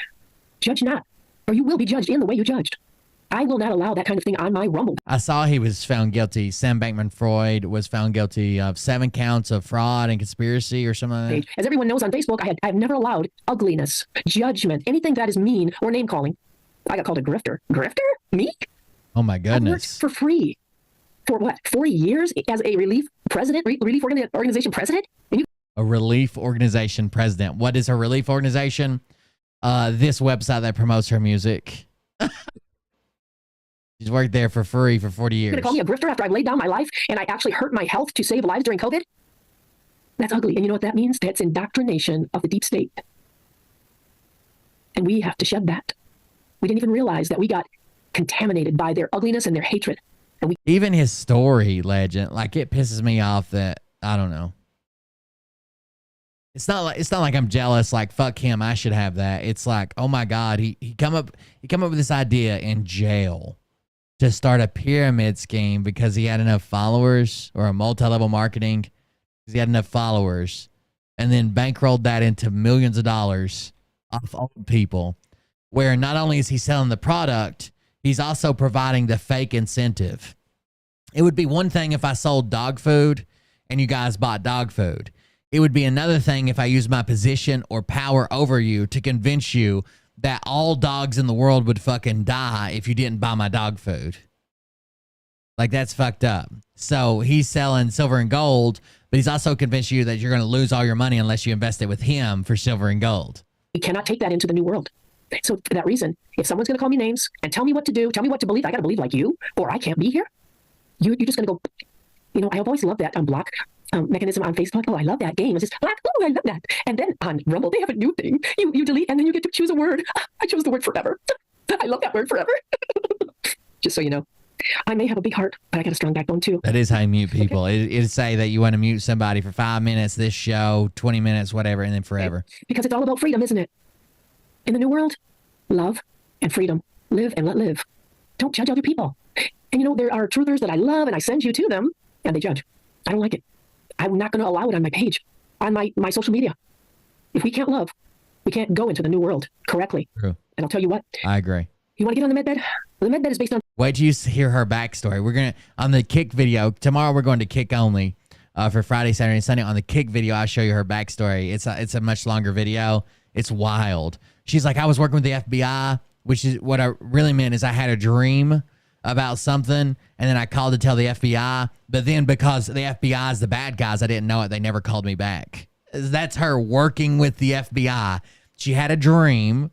Judge not, or you will be judged in the way you judged. I will not allow that kind of thing on my Rumble. I saw he was found guilty. Sam Bankman-Fried was found guilty of 7 counts of fraud and conspiracy or something like that. As everyone knows on Facebook, I have never allowed ugliness, judgment, anything that is mean or name calling. I got called a grifter. Grifter? Me? Oh my I worked goodness. for free. For what? 40 years as a relief president, relief organization president? And you A relief organization president. What is a relief organization? This website that promotes her music. She's worked there for free for 40 years. going to call me a grifter after I've laid down my life and I actually hurt my health to save lives during COVID? That's ugly. And you know what that means? That's indoctrination of the deep state. And we have to shed that. We didn't even realize that we got contaminated by their ugliness and their hatred. And we Even his story, Legend, like it pisses me off that, I don't know. It's not like I'm jealous, like fuck him, I should have that. It's like, oh my God, he come up with this idea in jail to start a pyramid scheme because he had enough followers, or a multi-level marketing because he had enough followers, and then bankrolled that into millions of dollars off old people, where not only is he selling the product, he's also providing the fake incentive. It would be one thing if I sold dog food and you guys bought dog food. It would be another thing if I used my position or power over you to convince you that all dogs in the world would fucking die if you didn't buy my dog food. Like, that's fucked up. So he's selling silver and gold, but he's also convinced you that you're going to lose all your money unless you invest it with him for silver and gold. cannot take that into the new world. So for that reason, if someone's going to call me names and tell me what to do, tell me what to believe, I got to believe like you, or I can't be here. You're just going to go, you know, I've always loved that block mechanism on Facebook. Oh, I love that game. It's just block. Oh, I love that. And then on Rumble, they have a new thing. You delete and then you get to choose a word. I chose the word forever. I love that word forever. Just so you know. I may have a big heart, but I got a strong backbone too. That is how you mute people. Okay. It'd say that you want to mute somebody for 5 minutes, this show, 20 minutes, whatever, and then forever. Because it's all about freedom, isn't it? In the new world, love and freedom. Live and let live. Don't judge other people. And you know, there are truthers that I love and I send you to them and they judge. I don't like it. I'm not going to allow it on my page, on my social media. If we can't love, we can't go into the new world correctly. True. And I'll tell you what. I agree. You want to get on the med bed? The med bed is based on... Wait till you hear her backstory. We're going to, on the Kick video, tomorrow we're going to Kick only for Friday, Saturday, and Sunday. On the Kick video, I'll show you her backstory. It's a much longer video. It's wild. She's like, I was working with the FBI, which is what I really meant is I had a dream about something, and then I called to tell the FBI, but then because the FBI is the bad guys, I didn't know it. They never called me back. That's her working with the FBI. She had a dream.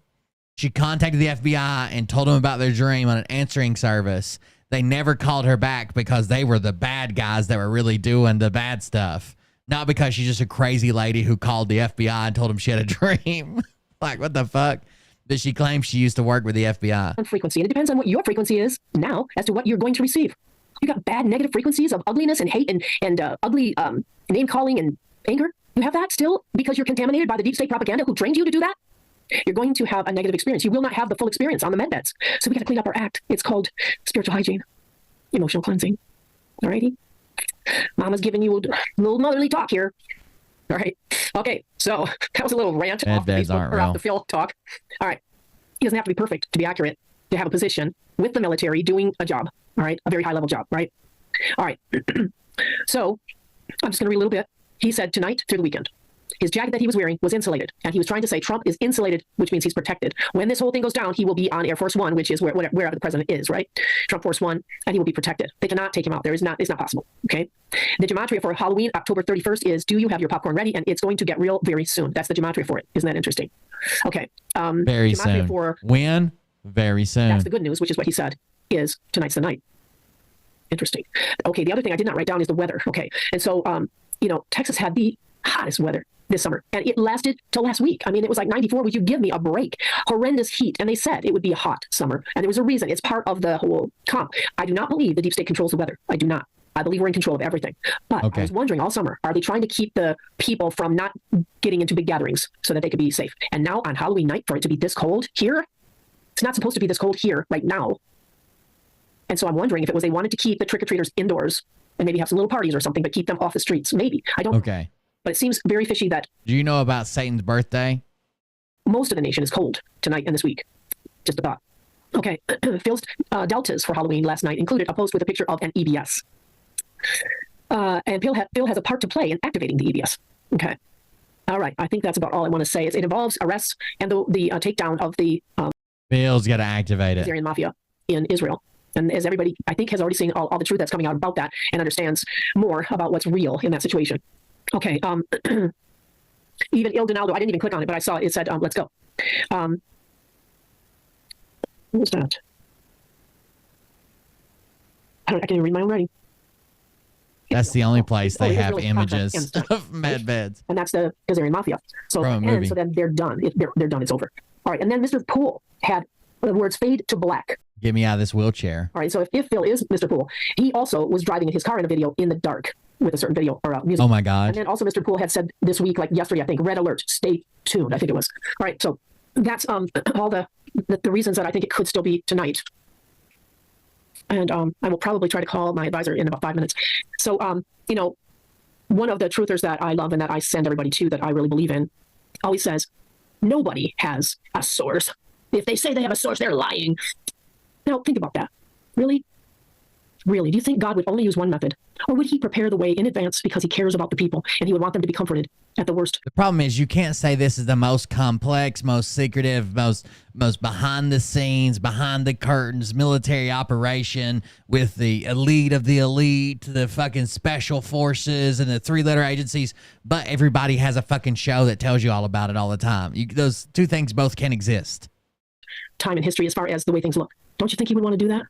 She contacted the FBI and told them about their dream on an answering service. They never called her back because they were the bad guys that were really doing the bad stuff. Not because she's just a crazy lady who called the FBI and told them she had a dream. Like, what the fuck? But she claims she used to work with the FBI. Frequency, and it depends on what your frequency is now as to what you're going to receive. You got bad negative frequencies of ugliness and hate and ugly name calling and anger. You have that still because you're contaminated by the deep state propaganda who trained you to do that? You're going to have a negative experience. You will not have the full experience on the med beds. So we got to clean up our act. It's called spiritual hygiene, emotional cleansing. Alrighty? Mama's giving you a little motherly talk here. All right. Okay. So that was a little rant off the Facebook or off the Phil talk. All right. He doesn't have to be perfect to be accurate, to have a position with the military doing a job. All right. A very high level job. Right. All right. So I'm just going to read a little bit. He said tonight through the weekend, his jacket that he was wearing was insulated. And he was trying to say Trump is insulated, which means he's protected. When this whole thing goes down, he will be on Air Force One, which is wherever the president is, right? Trump Force One, and he will be protected. They cannot take him out. It's not possible. Okay. The gematria for Halloween, October 31st, is do you have your popcorn ready? And it's going to get real very soon. That's the gematria for it. Isn't that interesting? Okay. Very soon. When? Very soon. That's the good news, which is what he said, is tonight's the night. Interesting. Okay. The other thing I did not write down is the weather. Okay. And so, Texas had the hottest weather this summer, and it lasted till last week. I mean, it was like 94. Would you give me a break? Horrendous heat, and they said it would be a hot summer, and there was a reason. It's part of the whole comp. I do not believe the deep state controls the weather. I do not. I believe we're in control of everything. But I was wondering all summer, are they trying to keep the people from not getting into big gatherings so that they could be safe? And now on Halloween night, for it to be this cold here, it's not supposed to be this cold here right now. And so I'm wondering if it was they wanted to keep the trick-or-treaters indoors and maybe have some little parties or something, but keep them off the streets. Maybe. I don't know. But it seems very fishy that... Do you know about Satan's birthday? Most of the nation is cold tonight and this week. Just a thought. Okay. Phil's deltas for Halloween last night included a post with a picture of an EBS. And Phil has a part to play in activating the EBS. Okay. All right. I think that's about all I want to say. It involves arrests and the takedown of the... Phil's got to activate it. Syrian mafia in Israel. And as everybody, I think, has already seen all the truth that's coming out about that and understands more about what's real in that situation. Okay. Even Il Donaldo, I didn't even click on it, but I saw it said, let's go. What was that? I can't even read my own writing. That's the only place they have images of med beds. And that's the Syrian mafia. So, so then they're done. They're done. It's over. All right. And then Mr. Poole had the words fade to black. Get me out of this wheelchair. All right. So if Phil is Mr. Poole, he also was driving his car in a video in the dark with a certain video or music. Oh my God. And then also Mr. Poole had said this week, like yesterday, I think, red alert, stay tuned. I think it was. All right. So that's all the reasons that I think it could still be tonight. And I will probably try to call my advisor in about 5 minutes. So, one of the truthers that I love and that I send everybody to that I really believe in always says, nobody has a source. If they say they have a source, they're lying. Now, think about that. Really? Really? Do you think God would only use one method? Or would he prepare the way in advance because he cares about the people and he would want them to be comforted at the worst? The problem is you can't say this is the most complex, most secretive, most behind the scenes, behind the curtains military operation with the elite of the elite, the fucking special forces and the three-letter agencies, but everybody has a fucking show that tells you all about it all the time. Those two things both can exist. Time and history as far as the way things look. Don't you think he would want to do that?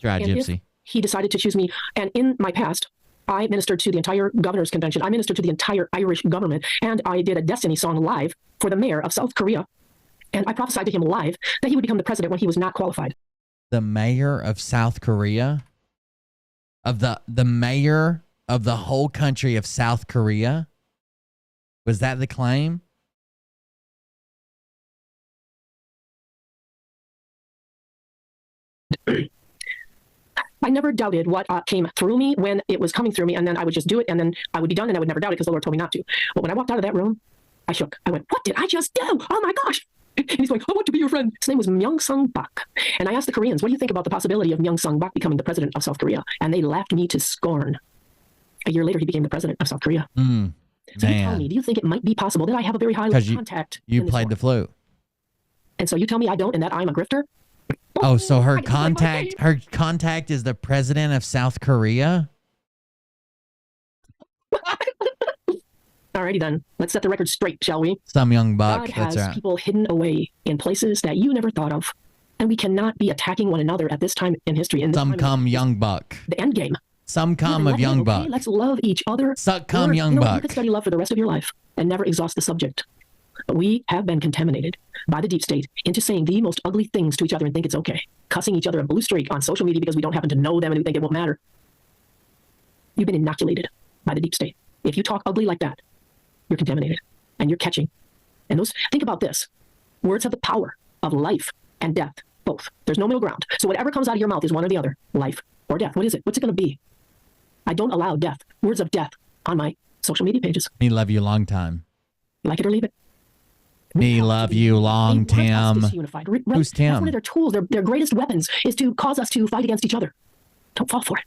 Right, Gypsy. He decided to choose me. And in my past, I ministered to the entire governor's convention. I ministered to the entire Irish government. And I did a Destiny song live for the mayor of South Korea. And I prophesied to him live that he would become the president when he was not qualified. The mayor of South Korea? Of the mayor of the whole country of South Korea? Was that the claim? I never doubted what came through me when it was coming through me, and then I would just do it, and then I would be done, and I would never doubt it because the Lord told me not to. But when I walked out of that room, I shook. I went, what did I just do? Oh my gosh. And he's like, I want to be your friend. His name was Myung-Sung Bak. And I asked the Koreans, what do you think about the possibility of Myung-Sung Bak becoming the president of South Korea? And they laughed me to scorn. A year later, he became the president of South Korea. So you tell me, do you think it might be possible that I have a very high level contact? You played the flute. And so you tell me I don't and that I'm a grifter? Oh, so her contact is the president of South Korea? Alrighty then, let's set the record straight, shall we? Some young buck. God has that's right. people hidden away in places that you never thought of, and we cannot be attacking one another at this time in history. Some come young buck. The end game. Some come of young buck. Let's love each other. Suck come young buck. You could study love for the rest of your life and never exhaust the subject. But we have been contaminated by the deep state into saying the most ugly things to each other and think it's okay. Cussing each other a blue streak on social media because we don't happen to know them and we think it won't matter. You've been inoculated by the deep state. If you talk ugly like that, you're contaminated and you're catching. And those, think about this. Words have the power of life and death, both. There's no middle ground. So whatever comes out of your mouth is one or the other, life or death. What is it? What's it going to be? I don't allow death, words of death on my social media pages. Me love you long time. Like it or leave it. Me love you long, They want us Tim. disunified. Who's That's one Tim? of their tools. Their greatest weapons is to cause us to fight against each other. Don't fall for it.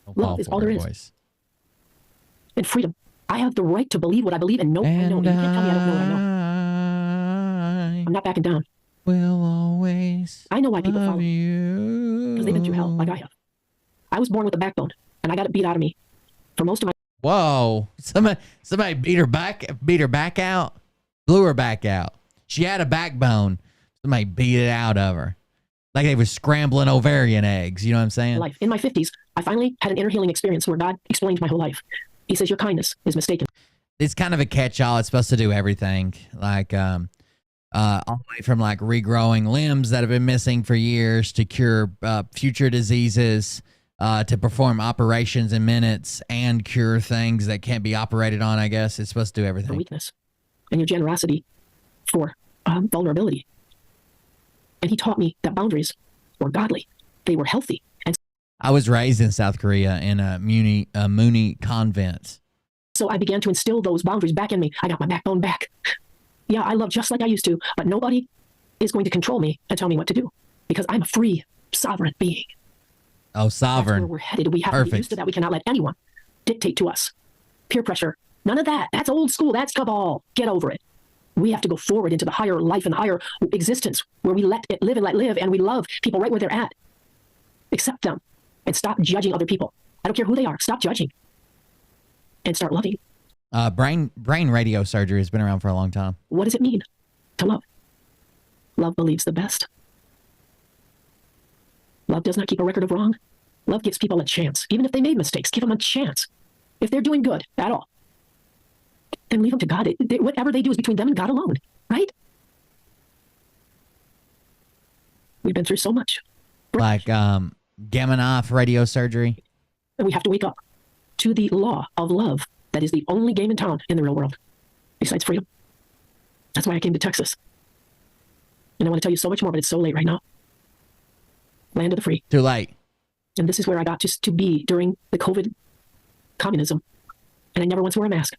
Don't fall Love is for all there it, is. boys. And freedom. I have the right to believe what I believe and know I know. And you can't tell me I don't know what I know. I'm not backing down. Will always I know why people follow me. you. Because they've been through hell like I have. I was born with a backbone, and I got it beat out of me for most of my. Whoa! Somebody beat her back out, blew her back out. She had a backbone. Somebody beat it out of her, like they were scrambling ovarian eggs. You know what I'm saying? Life. In my 50s, I finally had an inner healing experience where God explained my whole life. He says your kindness is mistaken. It's kind of a catch-all. It's supposed to do everything, like all the way from like regrowing limbs that have been missing for years to cure future diseases, to perform operations in minutes and cure things that can't be operated on. I guess it's supposed to do For everything. weakness, and your generosity for vulnerability. And he taught me that boundaries were godly. They were healthy. And I was raised in South Korea in a Moonie convent. so I began to instill those boundaries back in me. I got my backbone back. Yeah, I love just like I used to, but nobody is going to control me and tell me what to do because I'm a free, sovereign being. Oh, That's sovereign. where we're headed. We have to be Perfect. used to that. We cannot let anyone dictate to us. Peer pressure. None of that. That's old school. That's cabal. Get over it. We have to go forward into the higher life and higher existence where we let it live and let live, and we love people right where they're at. Accept them and stop judging other people. I don't care who they are. Stop judging and start loving. Brain radio surgery has been around for a long time. What does it mean to love? Love believes the best. Love does not keep a record of wrong. Love gives people a chance. Even if they made mistakes, give them a chance. If they're doing good at all, then leave them to God. Whatever they do is between them and God alone, right? We've been through so much. Like Gaminoff radio surgery. And we have to wake up to the law of love that is the only game in town in the real world, besides freedom. That's why I came to Texas. And I want to tell you so much more, but it's so late right now. Land of the free. Too late. And this is where I got to be during the COVID communism. And I never once wore a mask.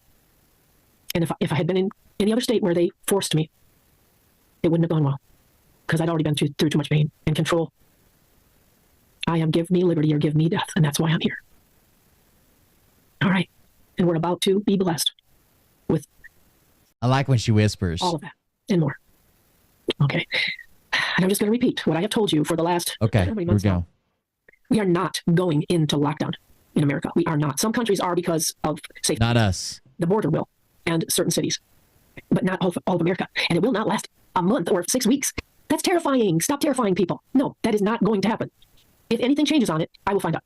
And if I had been in any other state where they forced me, it wouldn't have gone well. Because I'd already been through too much pain and control. I am give me liberty or give me death. And that's why I'm here. All right. And we're about to be blessed with I like when she whispers. all of that and more. Okay. And I'm just going to repeat what I have told you for the last Okay, how here many we months go. now. We are not going into lockdown in America. We are not. Some countries are because of safety. Not us. The border will, and certain cities, but not all of America. And it will not last a month or 6 weeks. That's terrifying. Stop terrifying people. No, that is not going to happen. If anything changes on it, I will find out.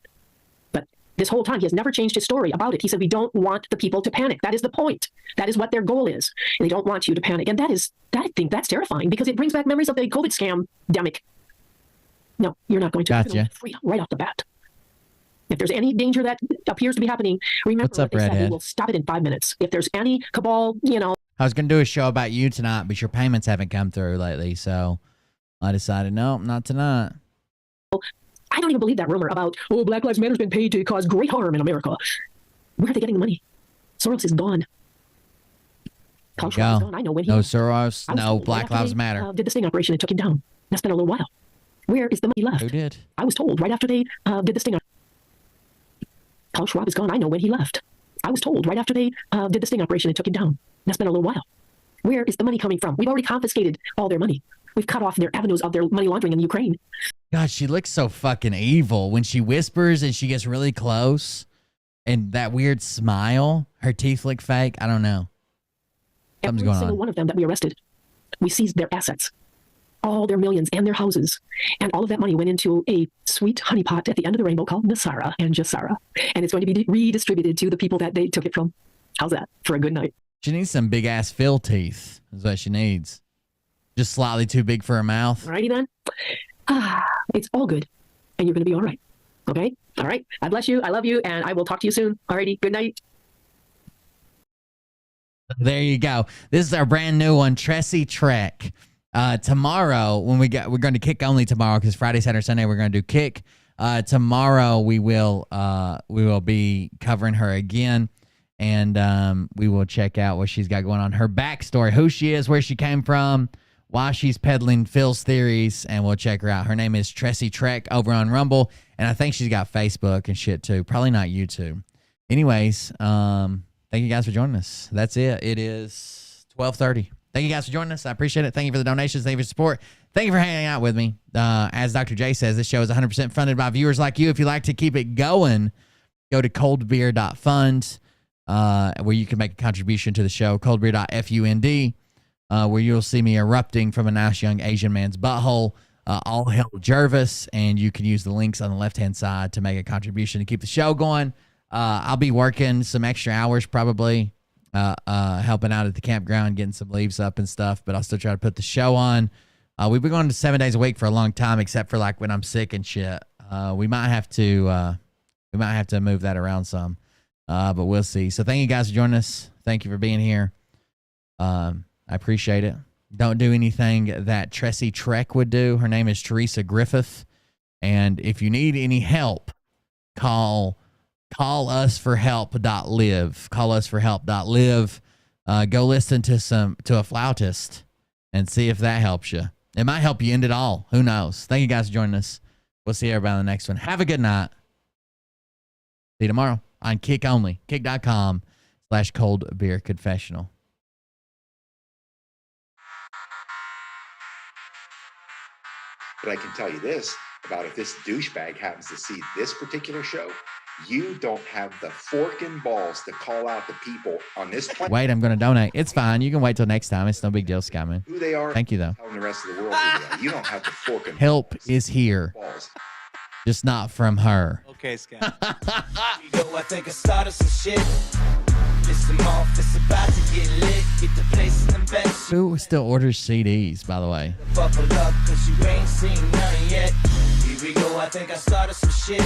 But this whole time, he has never changed his story about it. He said, we don't want the people to panic. That is the point. That is what their goal is. They don't want you to panic. And I think that's terrifying because it brings back memories of the COVID scam-demic. No, you're not going to. Gotcha. You're gonna freedom right off the bat. If there's any danger that appears to be happening, remember What's up, what they said. Redhead? We will stop it in 5 minutes. If there's any cabal, I was going to do a show about you tonight, but your payments haven't come through lately, so I decided, no, not tonight. I don't even believe that rumor about, Black Lives Matter's been paid to cause great harm in America. Where are they getting the money? Soros is gone. Klaus Schwab is Go. gone. I know when he No left. Soros, I was no told Black right after Lives they, Matter. did the sting operation and took him down. That's been a little while. Where is the money left? Who did? I was told right after they did the sting operation. Klaus Schwab is gone. I know when he left. I was told right after they did the sting operation and took him down. That's been a little while. Where is the money coming from? We've already confiscated all their money. We've cut off their avenues of their money laundering in Ukraine. God, she looks so fucking evil when she whispers and she gets really close. And that weird smile, her teeth look fake. I don't know. Something's Every going single on. one of them that we arrested, we seized their assets, all their millions and their houses. And all of that money went into a sweet honeypot at the end of the rainbow called Nasara and Jasara. And it's going to be redistributed to the people that they took it from. How's that for a good night? She needs some big ass fill teeth, is what she needs. Just slightly too big for her mouth. Alrighty then. It's all good. And you're going to be all right. Okay? All right. I bless you. I love you. And I will talk to you soon. Alrighty. Good night. There you go. This is our brand new one, Tressie Trek. Tomorrow, when we're going to kick only tomorrow because Friday, Saturday, Sunday we're going to do kick. Tomorrow we will be covering her again, and we will check out what she's got going on, her backstory, who she is, where she came from, why she's peddling Phil's theories, and we'll check her out. Her name is Tressie Trek over on Rumble, and I think she's got Facebook and shit too. Probably not YouTube. Anyways, thank you guys for joining us. That's it. It is 12:30. Thank you guys for joining us. I appreciate it. Thank you for the donations. Thank you for the support. Thank you for hanging out with me. As Dr. J says, this show is 100% funded by viewers like you. If you'd like to keep it going, go to coldbeer.fund, where you can make a contribution to the show, coldbeer.fund, where you'll see me erupting from a nice young Asian man's butthole. All hail Jervis, and you can use the links on the left-hand side to make a contribution to keep the show going. I'll be working some extra hours probably, helping out at the campground, getting some leaves up and stuff, but I'll still try to put the show on. We've been going to 7 days a week for a long time, except for like when I'm sick and shit. We might have to move that around some, but we'll see. So thank you guys for joining us. Thank you for being here. I appreciate it. Don't do anything that Tressie Trek would do. Her name is Teresa Griffith, and if you need any help, call usforhelp.live. Callusforhelp.live. Go listen to a flautist and see if that helps you. It might help you end it all. Who knows? Thank you guys for joining us. We'll see everybody on the next one. Have a good night. See you tomorrow on Kick Only. Kick.com/coldbeerconfessional. But I can tell you this about if this douchebag happens to see this particular show, you don't have the forking balls to call out the people on this planet. Wait, I'm going to donate. It's fine. You can wait till next time. It's no big deal, Skyman. Who they are. Thank you, though. Telling the rest of the world who they are. You don't have the forking Help is here. balls. Just not from her. Okay, Scott. We go, I think I started some shit. Listen off, it's about to get lit. Get the place in the best. Who still orders CDs, by the way? Buckle up, cause you ain't seen none yet. Here we go, I think I started some shit.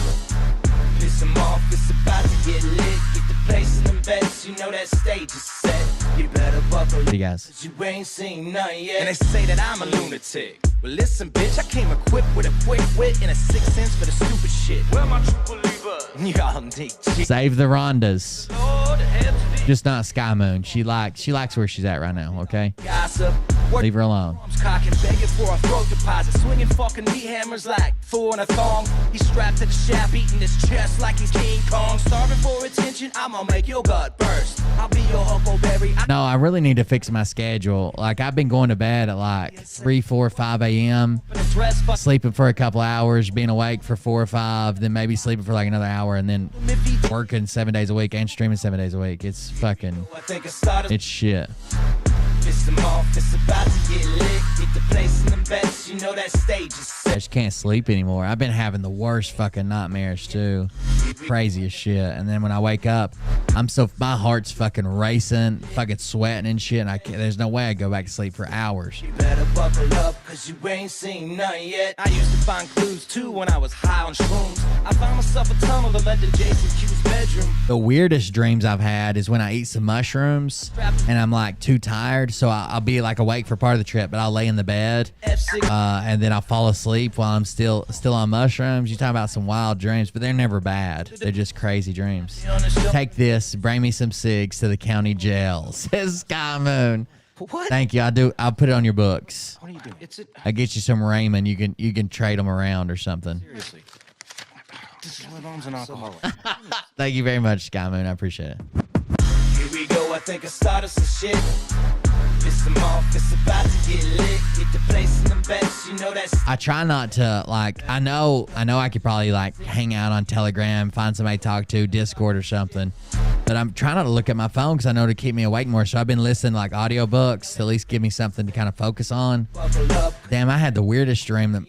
Piss 'em off, it's about to get lit. Get the place in the best, you know that stage is set. You better buckle See you guys. cause you ain't seen none yet. And they say that I'm a lunatic. Well, listen, bitch, I came equipped with a quick wit and a 6 cents for the stupid shit. Where my true believer? Y'all need to Save the Rondas. Just not Sky Moon. She likes where she's at right now, okay? gossip. Leave her alone. Arms cocking, begging for a throat deposit. Swinging fucking meat hammers like four in a thong. He's strapped to the shaft, eating his chest like he's King Kong. Starving for attention, I'ma make your gut burst. I'll be your huckleberry. No, I really need to fix my schedule. Like, I've been going to bed at like 3, 4, 5 a.m., sleeping for a couple hours, being awake for 4 or 5, then maybe sleeping for like another hour, and then working 7 days a week and streaming 7 days a week. It's fucking, it's shit. Piss 'em off, it's about to get lit. Get the place in the best, you know that stage is I set. just can't sleep anymore. I've been having the worst fucking nightmares too. Crazy as shit. And then when I wake up, my heart's fucking racing, fucking sweating and shit. And there's no way I go back to sleep for hours. You better buckle up, cause you ain't seen none yet. I used to find clues too when I was high on shrooms. I found myself a tunnel that led to Jason Q's bedroom. The weirdest dreams I've had is when I eat some mushrooms and I'm like too tired. So I'll be like awake for part of the trip, but I'll lay in the bed and then I'll fall asleep while I'm still on mushrooms. You talk about some wild dreams, but they're never bad. They're just crazy dreams. Take this, bring me some cigs to the county jail, says Sky Moon. What? Thank you. I'll put it on your books. What are you doing? I get you some Raymond. You can trade them around or something. Seriously. This is my mom's an alcoholic. Thank you very much, Sky Moon. I appreciate it. Here we go, I think I started some shit. Piss 'em off, it's about to get lit. Get the place in the best, you know that's. I try not to, like, I know I could probably like hang out on Telegram, find somebody to talk to, Discord or something, but I'm trying not to look at my phone because I know to keep me awake more. So I've been listening to like audiobooks to at least give me something to kind of focus on. Damn, I had the weirdest dream that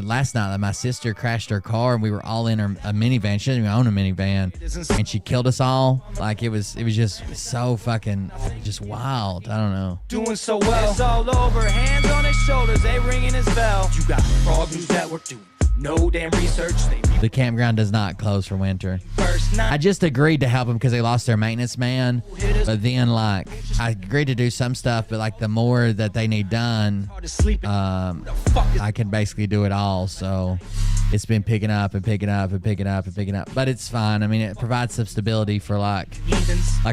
last night that my sister crashed her car and we were all in a minivan. She didn't even own a minivan, and she killed us all. Like it was just so fucking just wild. I don't know. Doing so well. It's all over, hands on his shoulders, they ringing his bell. You got Frog News Network, dude. No damn research. The campground does not close for winter. I just agreed to help them because they lost their maintenance man. But then, like, I agreed to do some stuff, but like the more that they need done, I can basically do it all. So it's been picking up and picking up and picking up and picking up. But it's fine. I mean, it provides some stability for like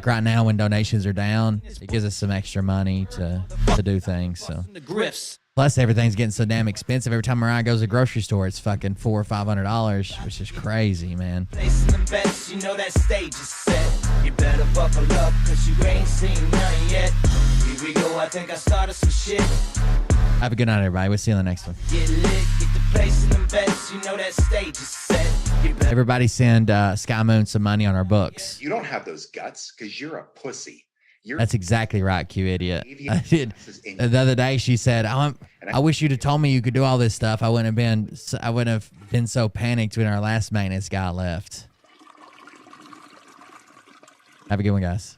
right now when donations are down, it gives us some extra money to do things. So. Plus, everything's getting so damn expensive. Every time Mariah goes to the grocery store, it's fucking $400 or $500, which is crazy, man. Placing the bets, you know that stage is set. You better buckle up, cause you ain't seen none yet. Here we go, I think I started some shit. Have a good night, everybody. We'll see you on the next one. Get lit, get the placing the bets, you know that stage is set. Everybody send Sky Moon some money on our books. You don't have those guts because you're a pussy. That's exactly right, Q idiot. I did. The other day she said, I wish you'd have told me you could do all this stuff. I wouldn't have been so panicked when our last maintenance guy left. Have a good one, guys.